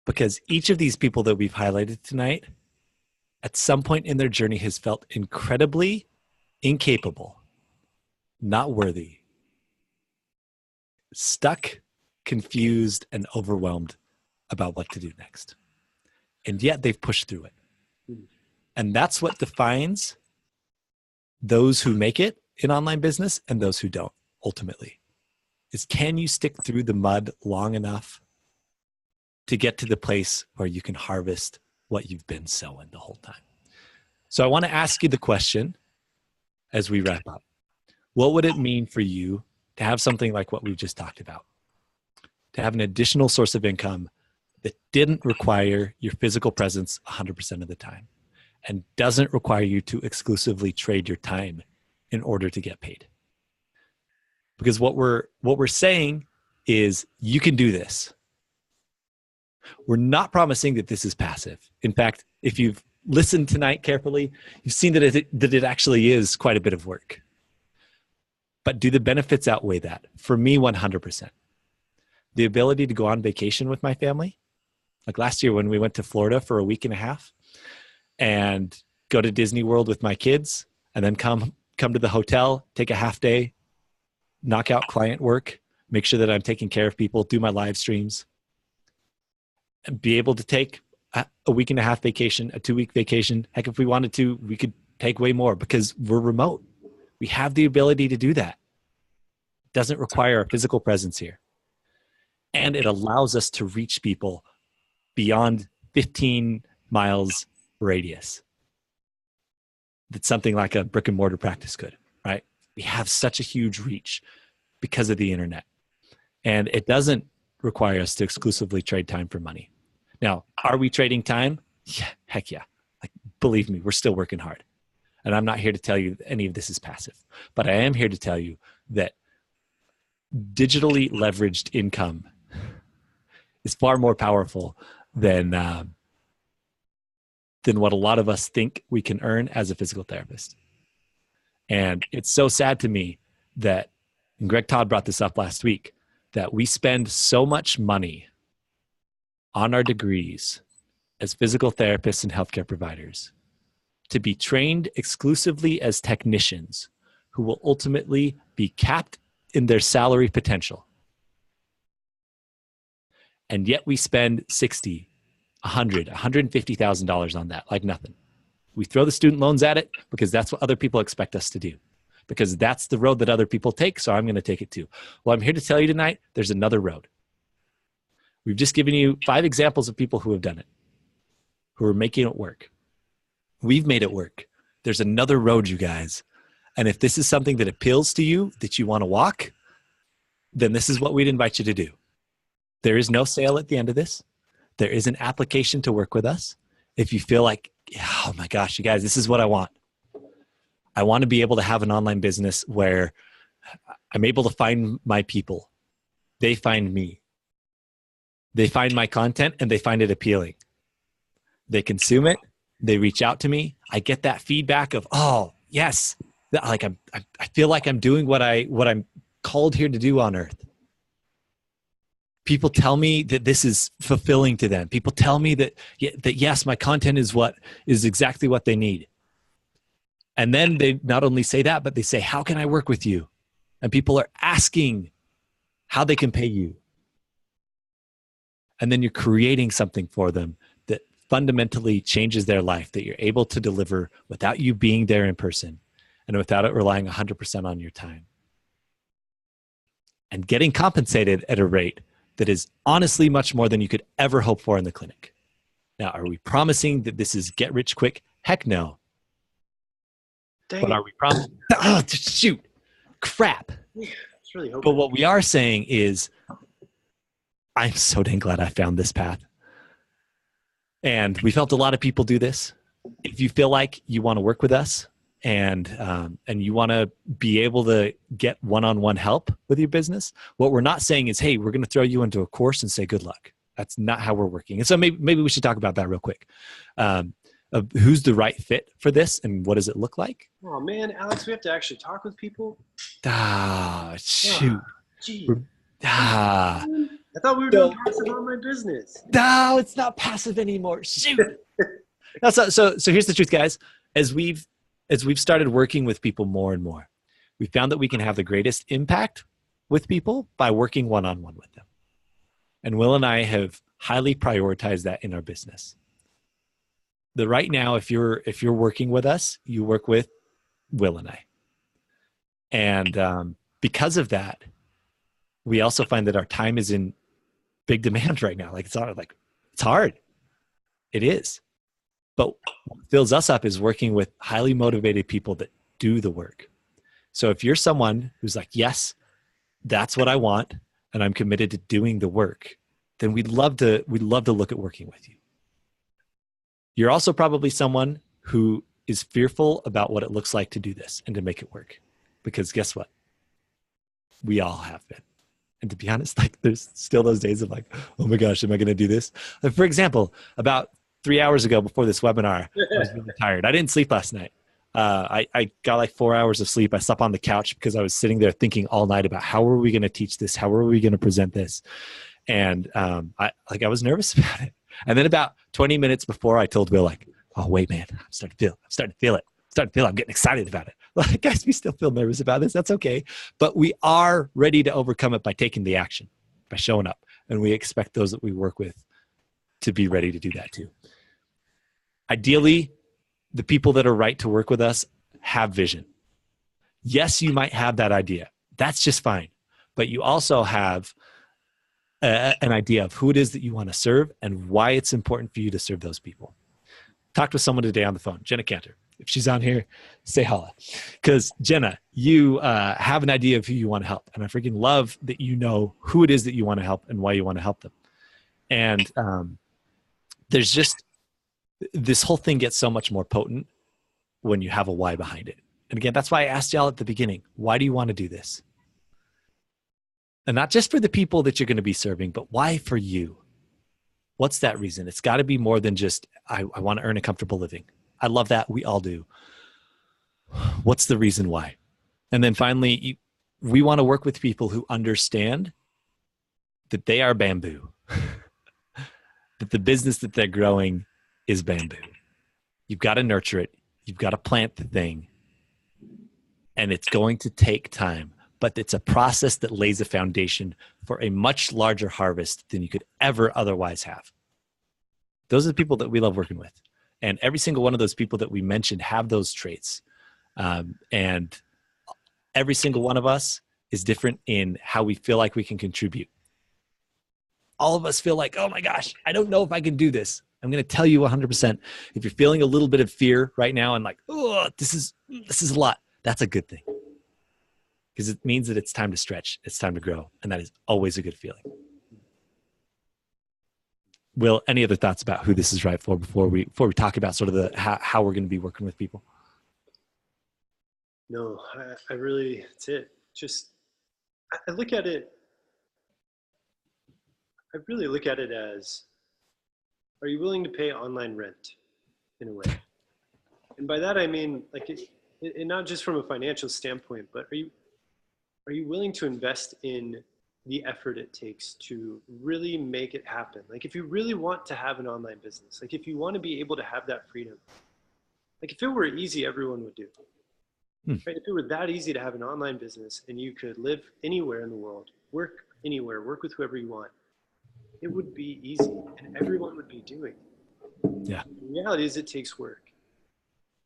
Because each of these people that we've highlighted tonight, at some point in their journey has felt incredibly incapable, not worthy, stuck, confused, and overwhelmed about what to do next. And yet they've pushed through it. And that's what defines those who make it in online business and those who don't ultimately is, can you stick through the mud long enough to get to the place where you can harvest what you've been sowing the whole time? So I want to ask you the question as we wrap up. What would it mean for you to have something like what we've just talked about? To have an additional source of income that didn't require your physical presence 100% of the time and doesn't require you to exclusively trade your time in order to get paid. Because what we're saying is you can do this. We're not promising that this is passive. In fact, if you've listened tonight carefully, you've seen that it actually is quite a bit of work. But do the benefits outweigh that? For me, 100%. The ability to go on vacation with my family, like last year when we went to Florida for a week and a half and go to Disney World with my kids and then come to the hotel, take a half day, knock out client work, make sure that I'm taking care of people, do my live streams, and be able to take a week and a half vacation, a 2-week vacation. Heck, if we wanted to, we could take way more because we're remote. We have the ability to do that. It doesn't require a physical presence here. And it allows us to reach people beyond 15 miles radius. That's something like a brick and mortar practice could, right? We have such a huge reach because of the internet. And it doesn't require us to exclusively trade time for money. Now, are we trading time? Yeah, heck yeah. Like, believe me, we're still working hard. And I'm not here to tell you any of this is passive, but I am here to tell you that digitally leveraged income is far more powerful than what a lot of us think we can earn as a physical therapist. And it's so sad to me that, and Greg Todd brought this up last week, that we spend so much money on our degrees as physical therapists and healthcare providers to be trained exclusively as technicians who will ultimately be capped in their salary potential. And yet we spend $60,000, $100,000, $150,000 on that, like nothing. We throw the student loans at it because that's what other people expect us to do, because that's the road that other people take, so I'm going to take it too. Well, I'm here to tell you tonight, there's another road. We've just given you 5 examples of people who have done it, who are making it work. We've made it work. There's another road, you guys. And if this is something that appeals to you, that you want to walk, then this is what we'd invite you to do. There is no sale at the end of this. There is an application to work with us. If you feel like, oh my gosh, you guys, this is what I want. I want to be able to have an online business where I'm able to find my people. They find me. They find my content and they find it appealing. They consume it. They reach out to me. I get that feedback of, oh, yes. Like I feel like I'm doing what I'm called here to do on earth. People tell me that this is fulfilling to them. People tell me that yes, my content is exactly what they need. And then they not only say that, but they say, how can I work with you? And people are asking how they can pay you. And then you're creating something for them that fundamentally changes their life, that you're able to deliver without you being there in person and without it relying 100% on your time. And getting compensated at a rate that is honestly much more than you could ever hope for in the clinic. Now, are we promising that this is get rich quick? Heck no. But are we promising? Oh, shoot. Crap. Really but what we are saying is, I'm so dang glad I found this path. And we've helped a lot of people do this. If you feel like you want to work with us and you want to be able to get one-on-one help with your business, what we're not saying is, hey, we're going to throw you into a course and say good luck. That's not how we're working. And so maybe we should talk about that real quick. Of who's the right fit for this and what does it look like? Oh man, Alex, we have to actually talk with people. Shoot. I thought we were doing passive on my business. No, it's not passive anymore. Shoot. No, so here's the truth, guys. As we've started working with people more and more, we found that we can have the greatest impact with people by working one-on-one with them. And Will and I have highly prioritized that in our business. Right now, if you're working with us, you work with Will and I. And because of that, we also find that our time is in big demand right now. Like it's hard. It is. But what fills us up is working with highly motivated people that do the work. So if you're someone who's like, yes, that's what I want, and I'm committed to doing the work, then we'd love to look at working with you. You're also probably someone who is fearful about what it looks like to do this and to make it work. Because guess what? We all have been. And to be honest, like there's still those days of like, oh my gosh, am I going to do this? Like, for example, about 3 hours ago before this webinar, I was really tired. I didn't sleep last night. I got like 4 hours of sleep. I slept on the couch because I was sitting there thinking all night about how are we going to teach this? How are we going to present this? And I was nervous about it. And then about 20 minutes before, I told Will, like, oh, wait, man, I'm starting to feel it. I'm getting excited about it. Like, guys, we still feel nervous about this. That's okay. But we are ready to overcome it by taking the action, by showing up. And we expect those that we work with to be ready to do that too. Ideally, the people that are right to work with us have vision. Yes, you might have that idea. That's just fine. But you also have an idea of who it is that you want to serve and why it's important for you to serve those people. Talked with someone today on the phone, Jenna Cantor. If she's on here, say holla. Because Jenna, you have an idea of who you want to help. And I freaking love that you know who it is that you want to help and why you want to help them. And there's just, this whole thing gets so much more potent when you have a why behind it. And again, that's why I asked y'all at the beginning, why do you want to do this? And not just for the people that you're going to be serving, but why for you? What's that reason? It's got to be more than just, I want to earn a comfortable living. I love that. We all do. What's the reason why? And then finally, we want to work with people who understand that they are bamboo, that the business that they're growing is bamboo. You've got to nurture it. You've got to plant the thing. And it's going to take time, but it's a process that lays a foundation for a much larger harvest than you could ever otherwise have. Those are the people that we love working with. And every single one of those people that we mentioned have those traits. And every single one of us is different in how we feel like we can contribute. All of us feel like, oh my gosh, I don't know if I can do this. I'm going to tell you 100%. If you're feeling a little bit of fear right now and like, oh, this is a lot, that's a good thing. Because it means that it's time to stretch. It's time to grow. And that is always a good feeling. Will, any other thoughts about who this is right for before we talk about sort of how we're going to be working with people? No, I really, that's it. Just, I look at it, I really look at it as, are you willing to pay online rent in a way? And by that, I mean, like, it not just from a financial standpoint, but are you willing to invest in the effort it takes to really make it happen? Like, if you really want to have an online business, like if you want to be able to have that freedom, like if it were easy, everyone would do it. Right? If it were that easy to have an online business and you could live anywhere in the world, work anywhere, work with whoever you want, it would be easy and everyone would be doing it. Yeah. The reality is it takes work.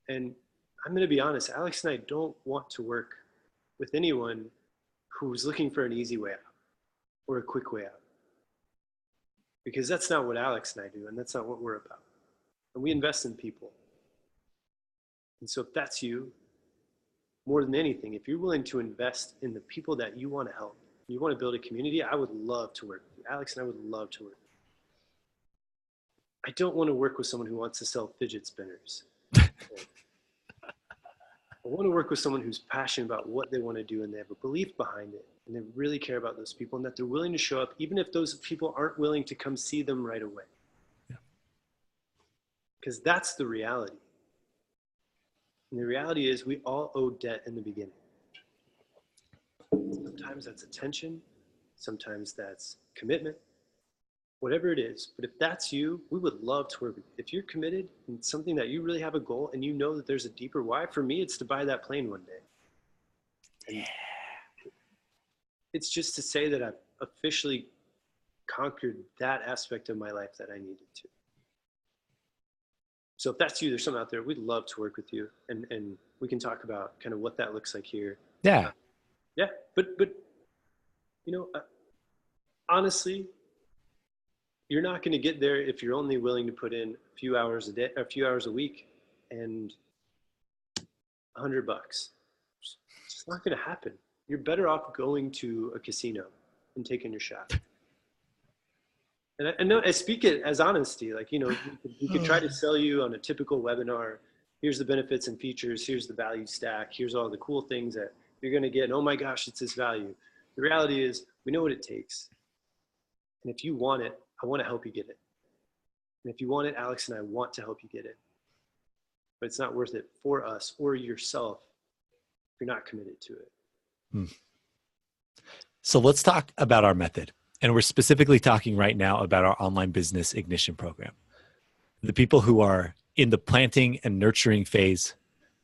And I'm going to be honest, Alex and I don't want to work with anyone who's looking for an easy way out or a quick way out. Because that's not what Alex and I do, and that's not what we're about. And we invest in people. And so if that's you, more than anything, if you're willing to invest in the people that you want to help, you want to build a community, I would love to work with you. Alex and I would love to work with you. I don't want to work with someone who wants to sell fidget spinners. I want to work with someone who's passionate about what they want to do and they have a belief behind it and they really care about those people and that they're willing to show up even if those people aren't willing to come see them right away. Because that's the reality. And the reality is we all owe debt in the beginning. Sometimes that's attention. Sometimes that's commitment. Whatever it is. But if that's you, we would love to work with you. If you're committed and something that you really have a goal and you know that there's a deeper why, for me, it's to buy that plane one day. And it's just to say that I've officially conquered that aspect of my life that I needed to. So if that's you, there's something out there, we'd love to work with you, and we can talk about kind of what that looks like here. Yeah. Yeah. But you know, honestly, you're not going to get there if you're only willing to put in a few hours a day, or a few hours a week, and $100. It's just not going to happen. You're better off going to a casino and taking your shot. And I speak it as honesty. Like, you know, we could try to sell you on a typical webinar. Here's the benefits and features. Here's the value stack. Here's all the cool things that you're going to get. And oh my gosh, it's this value. The reality is we know what it takes. And if you want it, I want to help you get it. And if you want it, Alex and I want to help you get it. But it's not worth it for us or yourself if you're not committed to it. So let's talk about our method. And we're specifically talking right now about our online business ignition program. The people who are in the planting and nurturing phase,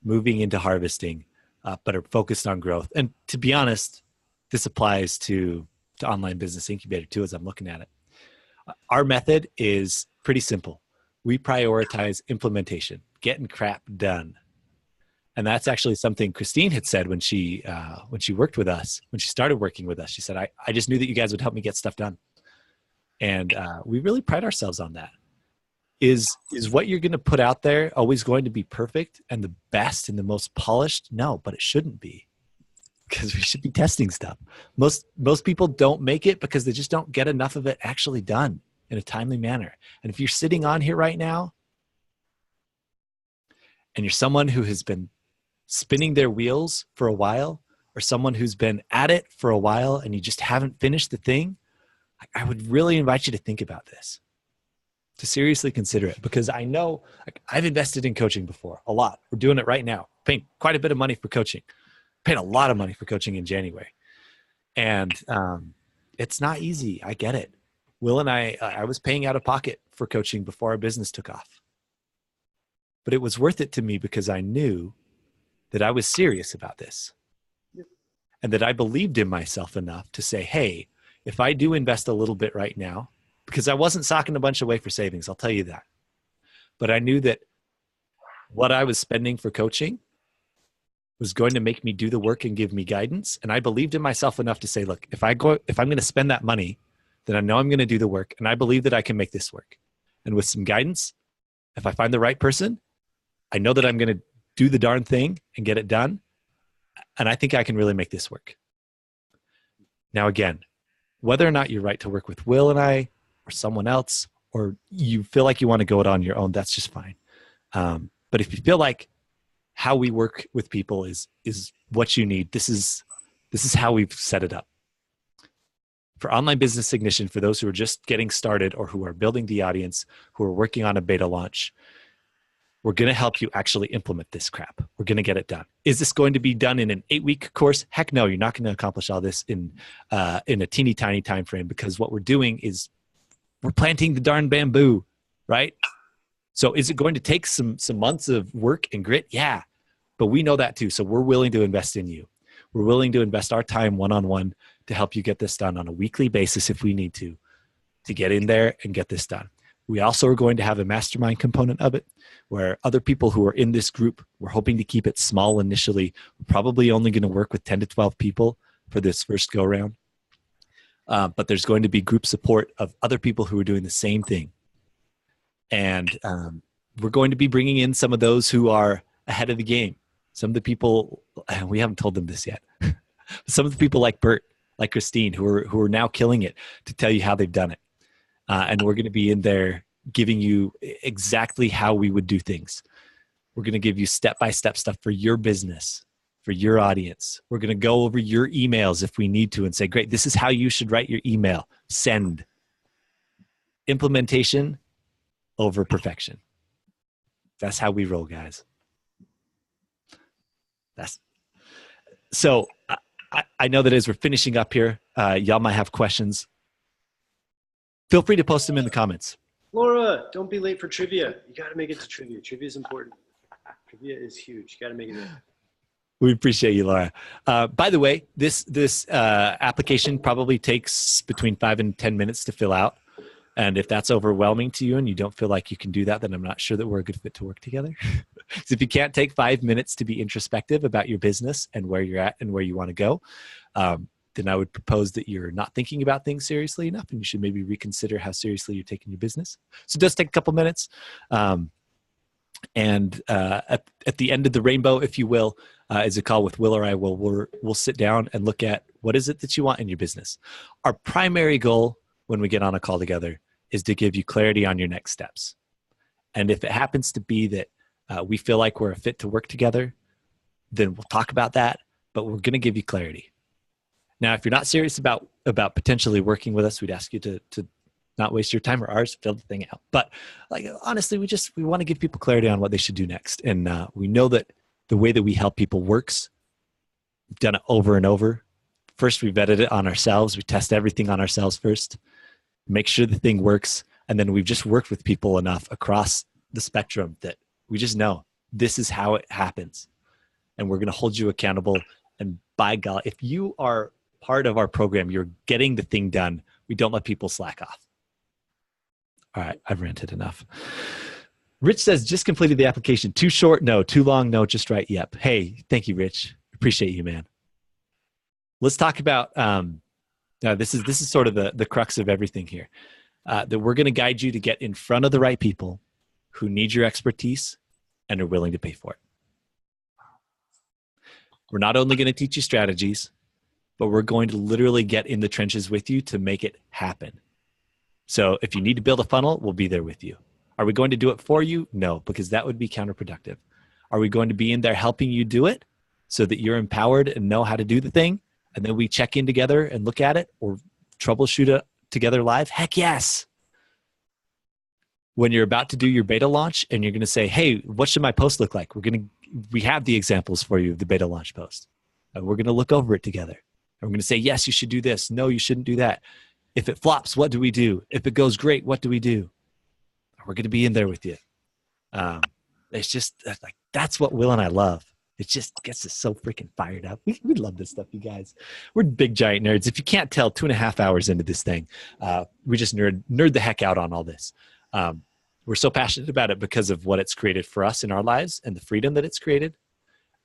moving into harvesting, but are focused on growth. And to be honest, this applies to Online Business Incubator too, as I'm looking at it. Our method is pretty simple. We prioritize implementation, getting crap done. And that's actually something Christine had said when she worked with us, when she started working with us. She said, I just knew that you guys would help me get stuff done. And we really pride ourselves on that. Is what you're going to put out there always going to be perfect and the best and the most polished? No, but it shouldn't be, because we should be testing stuff. Most people don't make it because they just don't get enough of it actually done in a timely manner. And if you're sitting on here right now and you're someone who has been spinning their wheels for a while, or someone who's been at it for a while and you just haven't finished the thing, I would really invite you to think about this, to seriously consider it, because I know, like, I've invested in coaching before, a lot. We're doing it right now, paying quite a bit of money for coaching, paying a lot of money for coaching in January. And it's not easy. I get it. Will and I was paying out of pocket for coaching before our business took off, but it was worth it to me because I knew that I was serious about this and that I believed in myself enough to say, hey, if I do invest a little bit right now, because I wasn't socking a bunch away for savings, I'll tell you that. But I knew that what I was spending for coaching was going to make me do the work and give me guidance. And I believed in myself enough to say, look, if I'm going to spend that money, then I know I'm going to do the work. And I believe that I can make this work. And with some guidance, if I find the right person, I know that I'm going to do the darn thing and get it done. And I think I can really make this work. Now, again, whether or not you're right to work with Will and I or someone else, or you feel like you want to go it on your own, that's just fine. But if you feel like how we work with people is what you need, this is how we've set it up. For Online Business Ignition, for those who are just getting started or who are building the audience, who are working on a beta launch, we're going to help you actually implement this crap. We're going to get it done. Is this going to be done in an 8-week course? Heck no, you're not going to accomplish all this in a teeny tiny time frame, because what we're doing is we're planting the darn bamboo, right? So is it going to take some months of work and grit? Yeah, but we know that too. So we're willing to invest in you. We're willing to invest our time one-on-one to help you get this done on a weekly basis if we need to get in there and get this done. We also are going to have a mastermind component of it, where other people who are in this group, we're hoping to keep it small initially. We're probably only going to work with 10 to 12 people for this first go round. But there's going to be group support of other people who are doing the same thing. And we're going to be bringing in some of those who are ahead of the game. Some of the people, we haven't told them this yet, some of the people like Bert, like Christine, who are now killing it, to tell you how they've done it. And we're going to be in there giving you exactly how we would do things. We're going to give you step-by-step stuff for your business, for your audience. We're going to go over your emails if we need to and say, great, this is how you should write your email. Send. Implementation over perfection. That's how we roll, guys. So I know that as we're finishing up here, y'all might have questions. Feel free to post them in the comments. Laura, don't be late for trivia. You got to make it to trivia. Trivia is important. Trivia is huge. You got to make it in. We appreciate you, Laura. By the way, this application probably takes between 5 and 10 minutes to fill out. And if that's overwhelming to you and you don't feel like you can do that, then I'm not sure that we're a good fit to work together. So if you can't take 5 minutes to be introspective about your business and where you're at and where you want to go, then I would propose that you're not thinking about things seriously enough, and you should maybe reconsider how seriously you're taking your business. So it does take a couple minutes. At the end of the rainbow, if you will, is a call with Will or I. We'll sit down and look at what is it that you want in your business. Our primary goal when we get on a call together is to give you clarity on your next steps. And if it happens to be that we feel like we're a fit to work together, then we'll talk about that, but we're going to give you clarity. Now, if you're not serious about potentially working with us, we'd ask you to not waste your time or ours, fill the thing out. But like, honestly, we want to give people clarity on what they should do next. And we know that the way that we help people works. We've done it over and over. First, we vetted it on ourselves. We test everything on ourselves first, make sure the thing works. And then we've just worked with people enough across the spectrum that we just know this is how it happens. And we're going to hold you accountable. And by God, if you are part of our program, you're getting the thing done. We don't let people slack off. All right, I've ranted enough. Rich says, just completed the application. Too short? No. Too long? No. Just right? Yep. Hey, thank you, Rich. Appreciate you, man. Let's talk about, this is sort of the crux of everything here, that we're going to guide you to get in front of the right people who need your expertise and are willing to pay for it. We're not only going to teach you strategies, but we're going to literally get in the trenches with you to make it happen. So if you need to build a funnel, we'll be there with you. Are we going to do it for you? No, because that would be counterproductive. Are we going to be in there helping you do it so that you're empowered and know how to do the thing? And then we check in together and look at it or troubleshoot it together live? Heck yes. When you're about to do your beta launch and you're going to say, hey, what should my post look like? We have the examples for you of the beta launch post. And we're going to look over it together. And we're going to say, yes, you should do this. No, you shouldn't do that. If it flops, what do we do? If it goes great, what do we do? We're going to be in there with you. It's just like, that's what Will and I love. It just gets us so freaking fired up. We love this stuff, you guys. We're big giant nerds. If you can't tell, 2.5 hours into this thing, we just nerd the heck out on all this. We're so passionate about it because of what it's created for us in our lives and the freedom that it's created.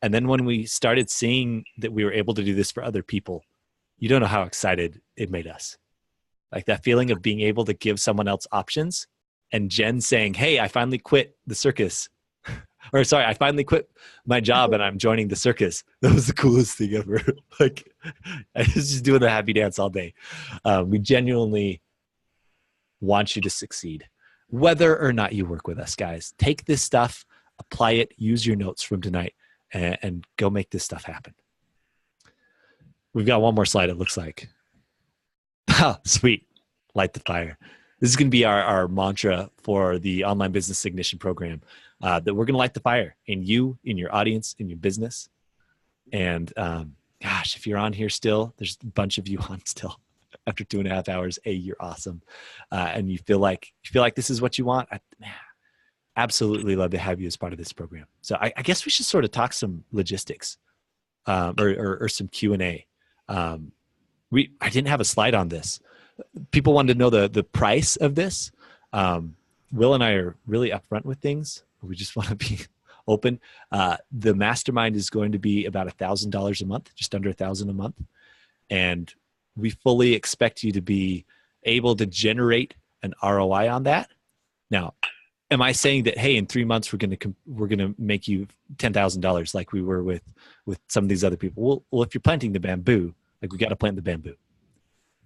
And then when we started seeing that we were able to do this for other people, you don't know how excited it made us. Like that feeling of being able to give someone else options, and Jen saying, hey, I finally quit the circus. Or sorry, I finally quit my job and I'm joining the circus. That was the coolest thing ever. Like I was just doing the happy dance all day. We genuinely want you to succeed, whether or not you work with us, guys. Take this stuff, apply it, use your notes from tonight, and go make this stuff happen. We've got one more slide, it looks like. Oh, sweet. Light the fire. This is going to be our mantra for the Online Business Ignition program, that we're going to light the fire in you, in your audience, in your business. And gosh, if you're on here still, there's a bunch of you on still after 2.5 hours. Hey, you're awesome. And you feel like this is what you want. Absolutely love to have you as part of this program. So I guess we should sort of talk some logistics, or some Q&A. I didn't have a slide on this. People wanted to know the price of this. Will and I are really upfront with things. We just want to be open. The mastermind is going to be about $1,000 a month, just under $1,000 a month. And we fully expect you to be able to generate an ROI on that. Now, am I saying that, hey, in 3 months, we're going to make you $10,000 like we were with some of these other people? Well, if you're planting the bamboo, like we got to plant the bamboo.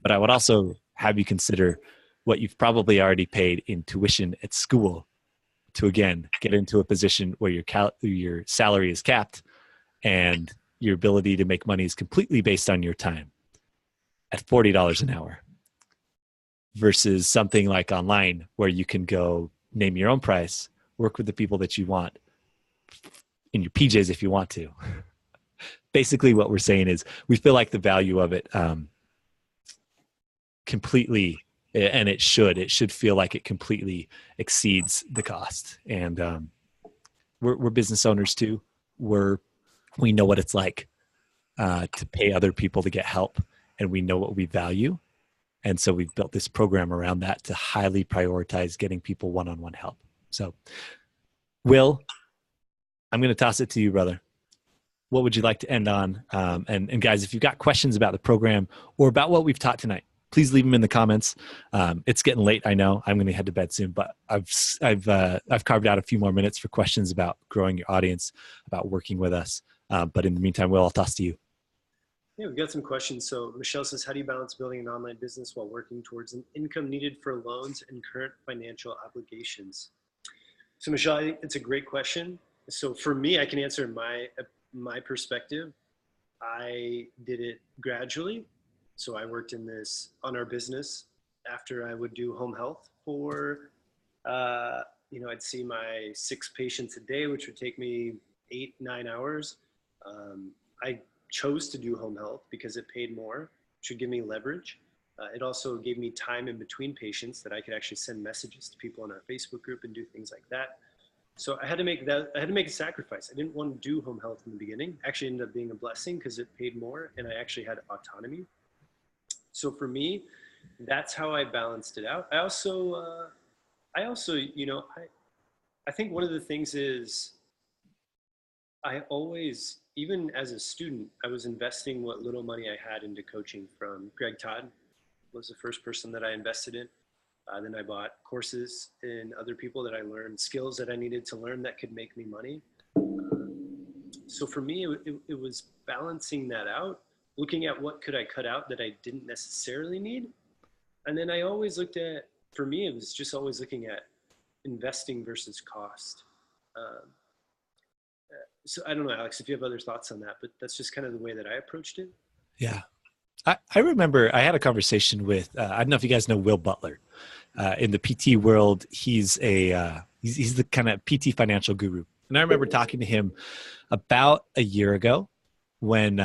But I would also have you consider what you've probably already paid in tuition at school to, again, get into a position where your salary is capped and your ability to make money is completely based on your time at $40 an hour versus something like online where you can go name your own price, work with the people that you want in your PJs if you want to. Basically what we're saying is we feel like the value of it completely, and it should feel like it completely exceeds the cost. And we're business owners too. We know what it's like to pay other people to get help, and we know what we value. And so we've built this program around that to highly prioritize getting people one-on-one help. So, Will, I'm going to toss it to you, brother. What would you like to end on? And guys, if you've got questions about the program or about what we've taught tonight, please leave them in the comments. It's getting late, I know. I'm going to head to bed soon, but I've carved out a few more minutes for questions about growing your audience, about working with us. But in the meantime, Will, I'll toss to you. Yeah, we've got some questions. So Michelle says, how do you balance building an online business while working towards an income needed for loans and current financial obligations? So Michelle, I think it's a great question. So for me, I can answer my perspective. I did it gradually. So I worked on our business after I would do home health for, I'd see my 6 patients a day, which would take me 8-9 hours. I chose to do home health because it paid more, which would give me leverage. It also gave me time in between patients that I could actually send messages to people on our Facebook group and do things like that. So I had to make a sacrifice. I didn't want to do home health in the beginning. Actually ended up being a blessing because it paid more and I actually had autonomy. So for me, that's how I balanced it out. I think one of the things is I always, even as a student, I was investing what little money I had into coaching. From Greg Todd was the first person that I invested in. Then I bought courses in other people that I learned skills that I needed to learn that could make me money. So for me, it was balancing that out, looking at what could I cut out that I didn't necessarily need. And then I always looked at, for me, it was just always looking at investing versus cost. So I don't know, Alex, if you have other thoughts on that, but that's just kind of the way that I approached it. Yeah. I remember I had a conversation with, I don't know if you guys know Will Butler. In the PT world, he's the kind of PT financial guru. And I remember talking to him about a year ago when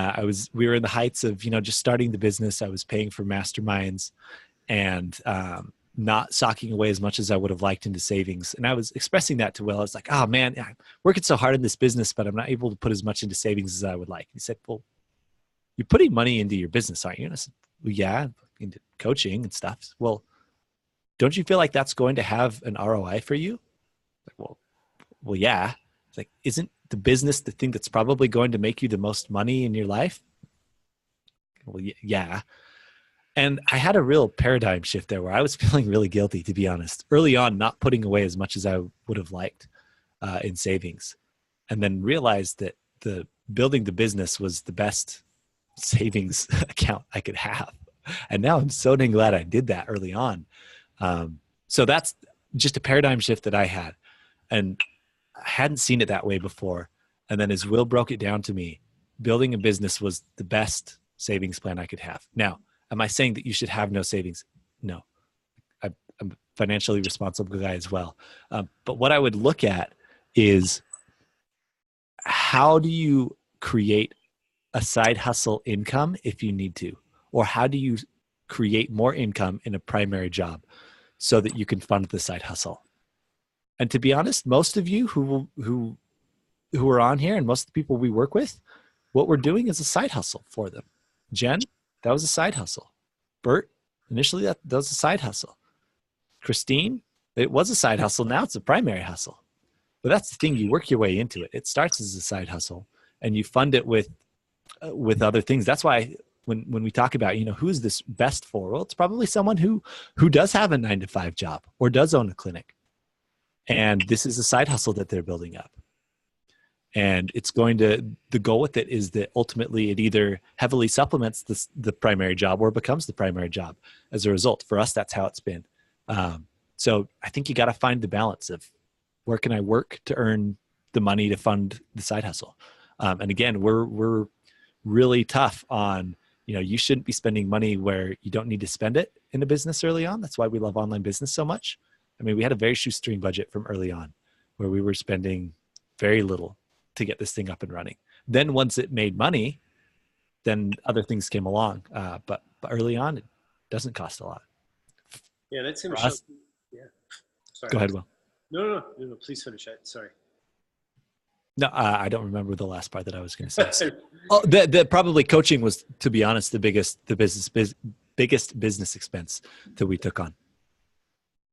we were in the heights of, just starting the business. I was paying for masterminds and not socking away as much as I would have liked into savings. And I was expressing that to Will. I was like, oh man, I'm working so hard in this business, but I'm not able to put as much into savings as I would like. He said, well, you're putting money into your business, aren't you? And I said, well, yeah, into coaching and stuff. Well, don't you feel like that's going to have an ROI for you? Like, well, yeah. It's like, isn't the business the thing that's probably going to make you the most money in your life? Well, yeah. And I had a real paradigm shift there where I was feeling really guilty, to be honest, early on, not putting away as much as I would have liked in savings. And then realized that the building the business was the best savings account I could have. And now I'm so dang glad I did that early on. So that's just a paradigm shift that I had. And I hadn't seen it that way before. And then as Will broke it down to me, building a business was the best savings plan I could have. Now, am I saying that you should have no savings? No. I'm a financially responsible guy as well. But what I would look at is, how do you create a side hustle income if you need to? Or how do you create more income in a primary job so that you can fund the side hustle? And to be honest, most of you who are on here and most of the people we work with, what we're doing is a side hustle for them. Jen, that was a side hustle. Bert, initially that was a side hustle. Christine, it was a side hustle. Now it's a primary hustle. But that's the thing, you work your way into it. It starts as a side hustle and you fund it with other things. That's why when we talk about, who's this best for? Well, it's probably someone who does have a 9-to-5 job or does own a clinic. And this is a side hustle that they're building up. And the goal with it is that ultimately it either heavily supplements the primary job or becomes the primary job as a result. For us, that's how it's been. So I think you got to find the balance of, where can I work to earn the money to fund the side hustle? And again, we're really tough on, you shouldn't be spending money where you don't need to spend it in a business early on. That's why we love online business so much. I mean, we had a very shoestring budget from early on where we were spending very little to get this thing up and running. Then once it made money, then other things came along. But early on, it doesn't cost a lot. Yeah, that's him. Yeah. Sorry. Go ahead, Will. No, please finish it. Sorry. No, I don't remember the last part that I was going to say. Oh, the probably coaching was, to be honest, the biggest biggest business expense that we took on?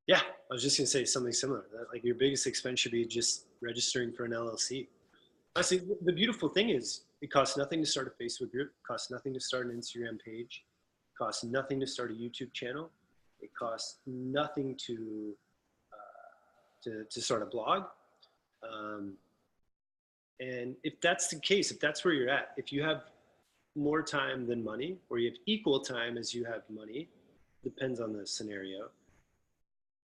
Yeah, I was just gonna say something similar. That, like, your biggest expense should be just registering for an LLC. Honestly, the beautiful thing is it costs nothing to start a Facebook group, it costs nothing to start an Instagram page, it costs nothing to start a YouTube channel, it costs nothing to start a blog. Um, and if that's the case, if that's where you're at, if you have more time than money, or you have equal time as you have money, depends on the scenario,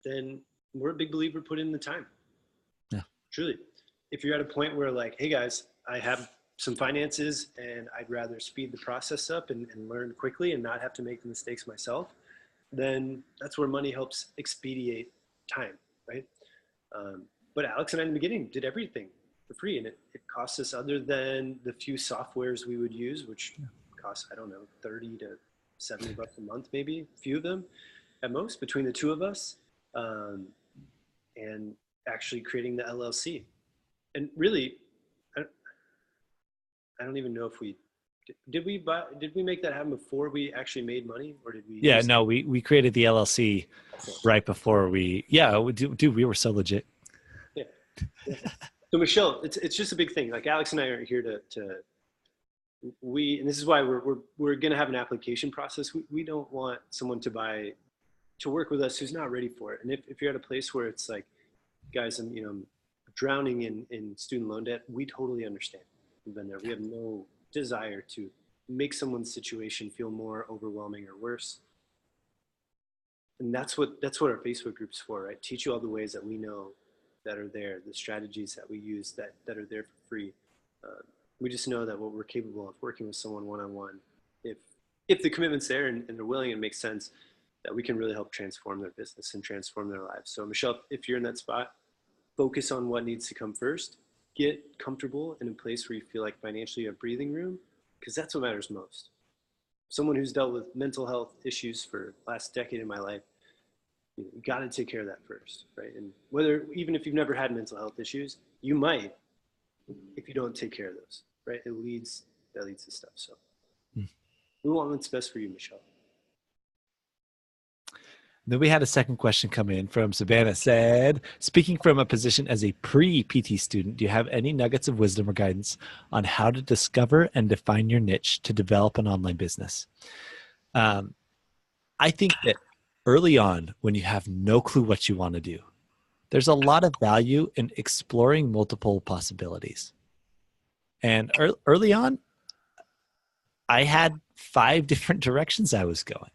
then we're a big believer put in the time. Yeah. Truly. If you're at a point where, like, hey guys, I have some finances and I'd rather speed the process up and learn quickly and not have to make the mistakes myself, then that's where money helps expedite time, right? But Alex and I in the beginning did everything for free, and it cost us, other than the few softwares we would use, which cost, I don't know, 30 to 70 bucks a month, maybe a few of them at most between the two of us, and actually creating the LLC. And really, I don't even know if did we make that happen before we actually made money, or did we? Yeah, no, we created the LLC right before we. Yeah, dude, we were so legit. Yeah. Yeah. So Michelle, it's just a big thing. Like, Alex and I are here to and this is why we're going to have an application process. We don't want someone to work with us who's not ready for it. And if you're at a place where it's like, guys, I'm drowning in student loan debt, we totally understand. We've been there. We have no desire to make someone's situation feel more overwhelming or worse. And that's what our Facebook group's for, right? Teach you all the ways that we know that are there, the strategies that we use that are there for free. We just know that what we're capable of, working with someone one-on-one, if the commitment's there and they're willing and it makes sense, that we can really help transform their business and transform their lives. So Michelle, if you're in that spot, focus on what needs to come first. Get comfortable in a place where you feel like financially you have breathing room, because that's what matters most. Someone who's dealt with mental health issues for the last decade in my life, you got to take care of that first, right? And even if you've never had mental health issues, you might, if you don't take care of those, right? That leads to stuff. So we want what's best for you, Michelle. Then we had a second question come in from Savannah. Said, speaking from a position as a pre-PT student, do you have any nuggets of wisdom or guidance on how to discover and define your niche to develop an online business? I think that early on, when you have no clue what you want to do, there's a lot of value in exploring multiple possibilities. And early on, I had 5 different directions I was going.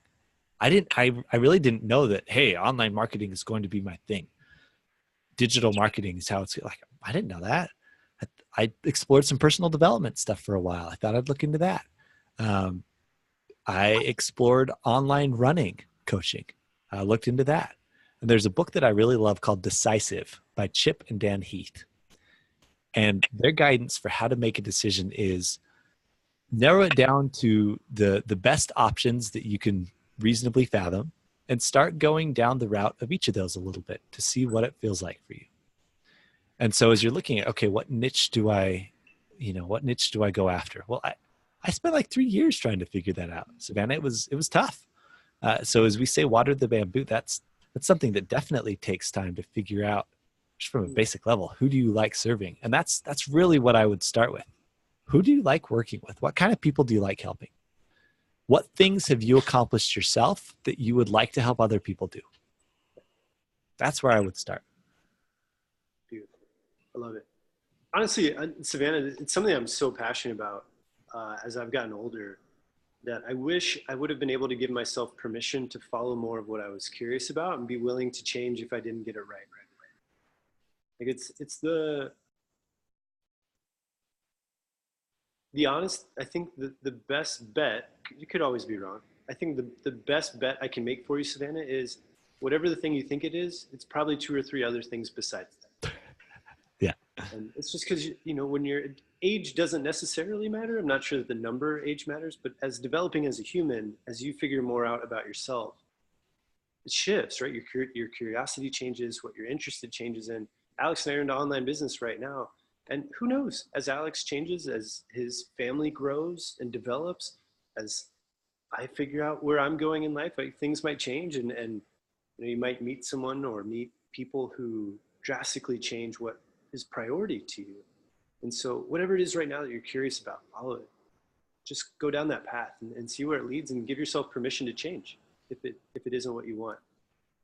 I really didn't know that, hey, online marketing is going to be my thing. Digital marketing is how it's like. I didn't know that. I explored some personal development stuff for a while. I thought I'd look into that. I explored online running coaching. I looked into that. And there's a book that I really love called Decisive by Chip and Dan Heath. And their guidance for how to make a decision is narrow it down to the best options that you can reasonably fathom, and start going down the route of each of those a little bit to see what it feels like for you. And so as you're looking at, okay, what niche do I go after? Well, I spent like 3 years trying to figure that out, Savannah. It was tough. So as we say, water the bamboo, that's something that definitely takes time to figure out, just from a basic level. Who do you like serving? And that's really what I would start with. Who do you like working with? What kind of people do you like helping? What things have you accomplished yourself that you would like to help other people do? That's where I would start. Beautiful. I love it. Honestly, Savannah, it's something I'm so passionate about as I've gotten older, that I wish I would have been able to give myself permission to follow more of what I was curious about and be willing to change if I didn't get it right away. Like, it's the honest, I think the best bet, you could always be wrong. I think the best bet I can make for you, Savannah, is whatever the thing you think it is, it's probably 2 or 3 other things besides that. Yeah. And it's just because, when your age doesn't necessarily matter. I'm not sure that the number age matters, but as developing as a human, as you figure more out about yourself, it shifts, right? Your curiosity changes, what you're interested changes in. Alex and I are into online business right now. And who knows, as Alex changes, as his family grows and develops, as I figure out where I'm going in life. Like, things might change, and you might meet someone or meet people who drastically change what is priority to you. And so whatever it is right now that you're curious about, follow it. Just go down that path and see where it leads, and give yourself permission to change if it isn't what you want,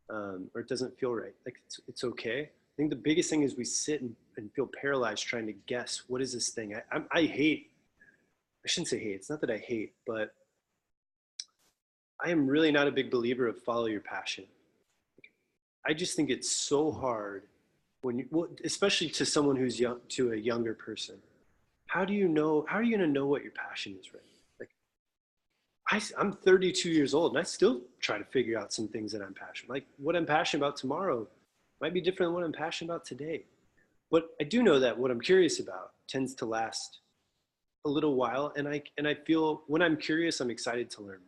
or it doesn't feel right. Like, it's okay. I think the biggest thing is we sit and feel paralyzed trying to guess, what is this thing? I hate, I shouldn't say hate. It's not that I hate, but I am really not a big believer of follow your passion. I just think it's so hard when you, well, especially to someone who's young, to a younger person. How do you know, how are you going to know what your passion is, right? Like, I'm 32 years old and I still try to figure out some things that I'm passionate. Like, what I'm passionate about tomorrow might be different than what I'm passionate about today. But I do know that what I'm curious about tends to last a little while. And I feel when I'm curious, I'm excited to learn.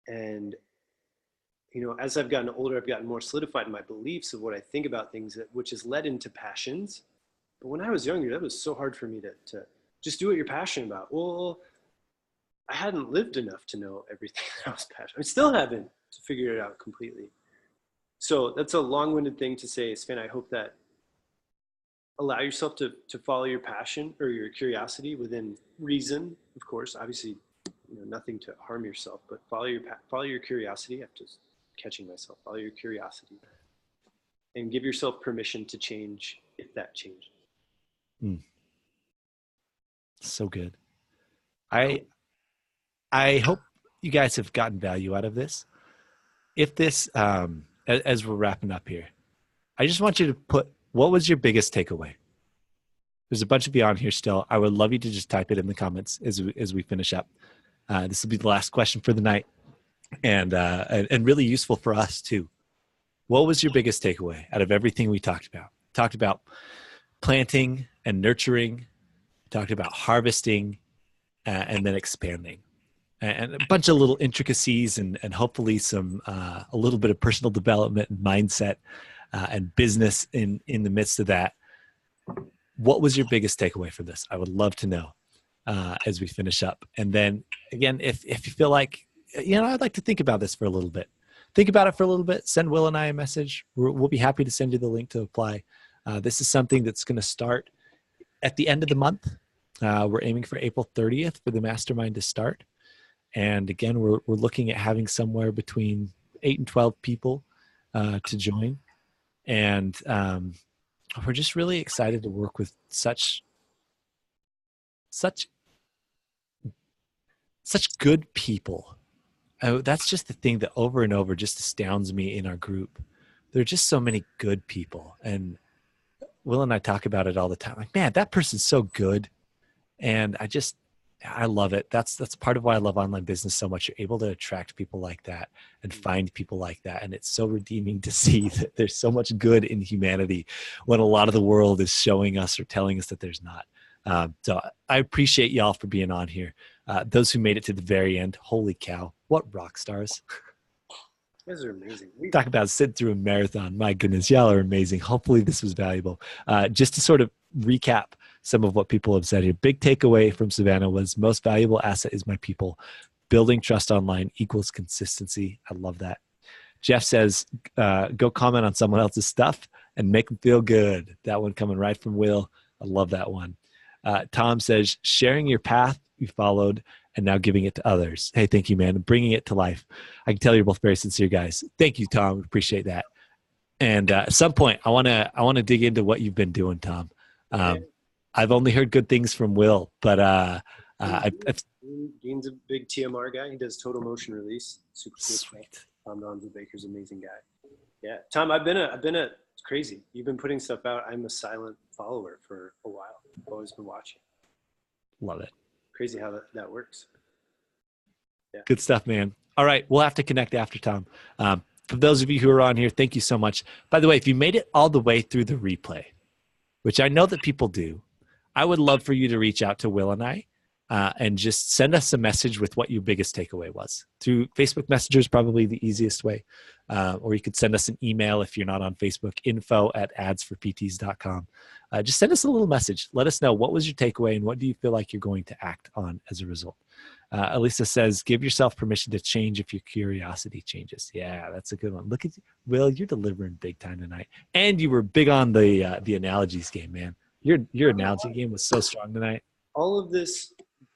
And, as I've gotten older, I've gotten more solidified in my beliefs of what I think about things, which has led into passions. But when I was younger, that was so hard for me to just do what you're passionate about. Well, I hadn't lived enough to know everything that I was passionate. I still haven't to figure it out completely. So that's a long-winded thing to say, Sven. I hope that allow yourself to follow your passion or your curiosity within reason, of course. Obviously, nothing to harm yourself, but follow your curiosity. I'm just catching myself. Follow your curiosity, and give yourself permission to change if that changes. So good. I hope you guys have gotten value out of this. If this, as we're wrapping up here, I just want you to put, what was your biggest takeaway? There's a bunch of you on here still. I would love you to just type it in the comments as we finish up. This will be the last question for the night, and really useful for us too. What was your biggest takeaway out of everything we talked about? Talked about planting and nurturing, talked about harvesting, and then expanding, and a bunch of little intricacies, and hopefully some a little bit of personal development and mindset and business in the midst of that. What was your biggest takeaway for this? I would love to know as we finish up. And then again, if you feel like, I'd like to think about this for a little bit. Think about it for a little bit. Send Will and I a message. We'll be happy to send you the link to apply. This is something that's going to start at the end of the month. We're aiming for April 30th for the mastermind to start. And again, we're looking at having somewhere between 8 and 12 people to join. And we're just really excited to work with such good people. That's just the thing that over and over just astounds me in our group. There are just so many good people. And Will and I talk about it all the time. Like, man, that person's so good. And I love it. That's part of why I love online business so much. You're able to attract people like that and find people like that. And it's so redeeming to see that there's so much good in humanity when a lot of the world is showing us or telling us that there's not. So I appreciate y'all for being on here. Those who made it to the very end, holy cow, what rock stars. You guys are amazing. Talk about sitting through a marathon. My goodness, y'all are amazing. Hopefully this was valuable. Just to sort of recap some of what people have said here. Big takeaway from Savannah was most valuable asset is my people. Building trust online equals consistency. I love that. Jeff says, go comment on someone else's stuff and make them feel good. That one coming right from Will. I love that one. Tom says, sharing your path you followed and now giving it to others. Hey, thank you, man. Bringing it to life. I can tell you're both very sincere guys. Thank you, Tom. Appreciate that. And at some point, I want to dig into what you've been doing, Tom. I've only heard good things from Will, but Dean's a big TMR guy. He does total motion release. Super cool. Sweet. Tom Donzo Baker's an amazing guy. Yeah, Tom, I've been a crazy. You've been putting stuff out. I'm a silent follower for a while. I've always been watching. Love it. Crazy how that works. Yeah. Good stuff, man. All right, we'll have to connect after, Tom. For those of you who are on here, thank you so much. By the way, if you made it all the way through the replay, which I know that people do, I would love for you to reach out to Will and I and just send us a message with what your biggest takeaway was. Through Facebook Messenger is probably the easiest way. or you could send us an email if you're not on Facebook, info@adsforpts.com. Just send us a little message. Let us know what was your takeaway and what do you feel like you're going to act on as a result. Elisa says, give yourself permission to change if your curiosity changes. Yeah, that's a good one. Look at you. Will, you're delivering big time tonight. And you were big on the analogies game, man. Your analogy game was so strong tonight. All of this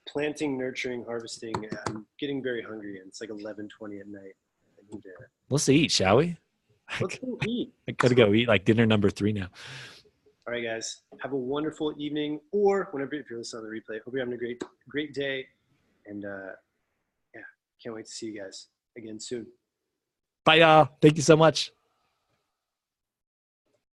planting, nurturing, harvesting, I'm getting very hungry, and it's like 11:20 at night. I need to. Let's eat, shall we? Let's go eat. I gotta go eat like dinner number 3 now. All right, guys. Have a wonderful evening, or whenever if you're listening on the replay. Hope you're having a great day, and yeah, can't wait to see you guys again soon. Bye, y'all. Thank you so much.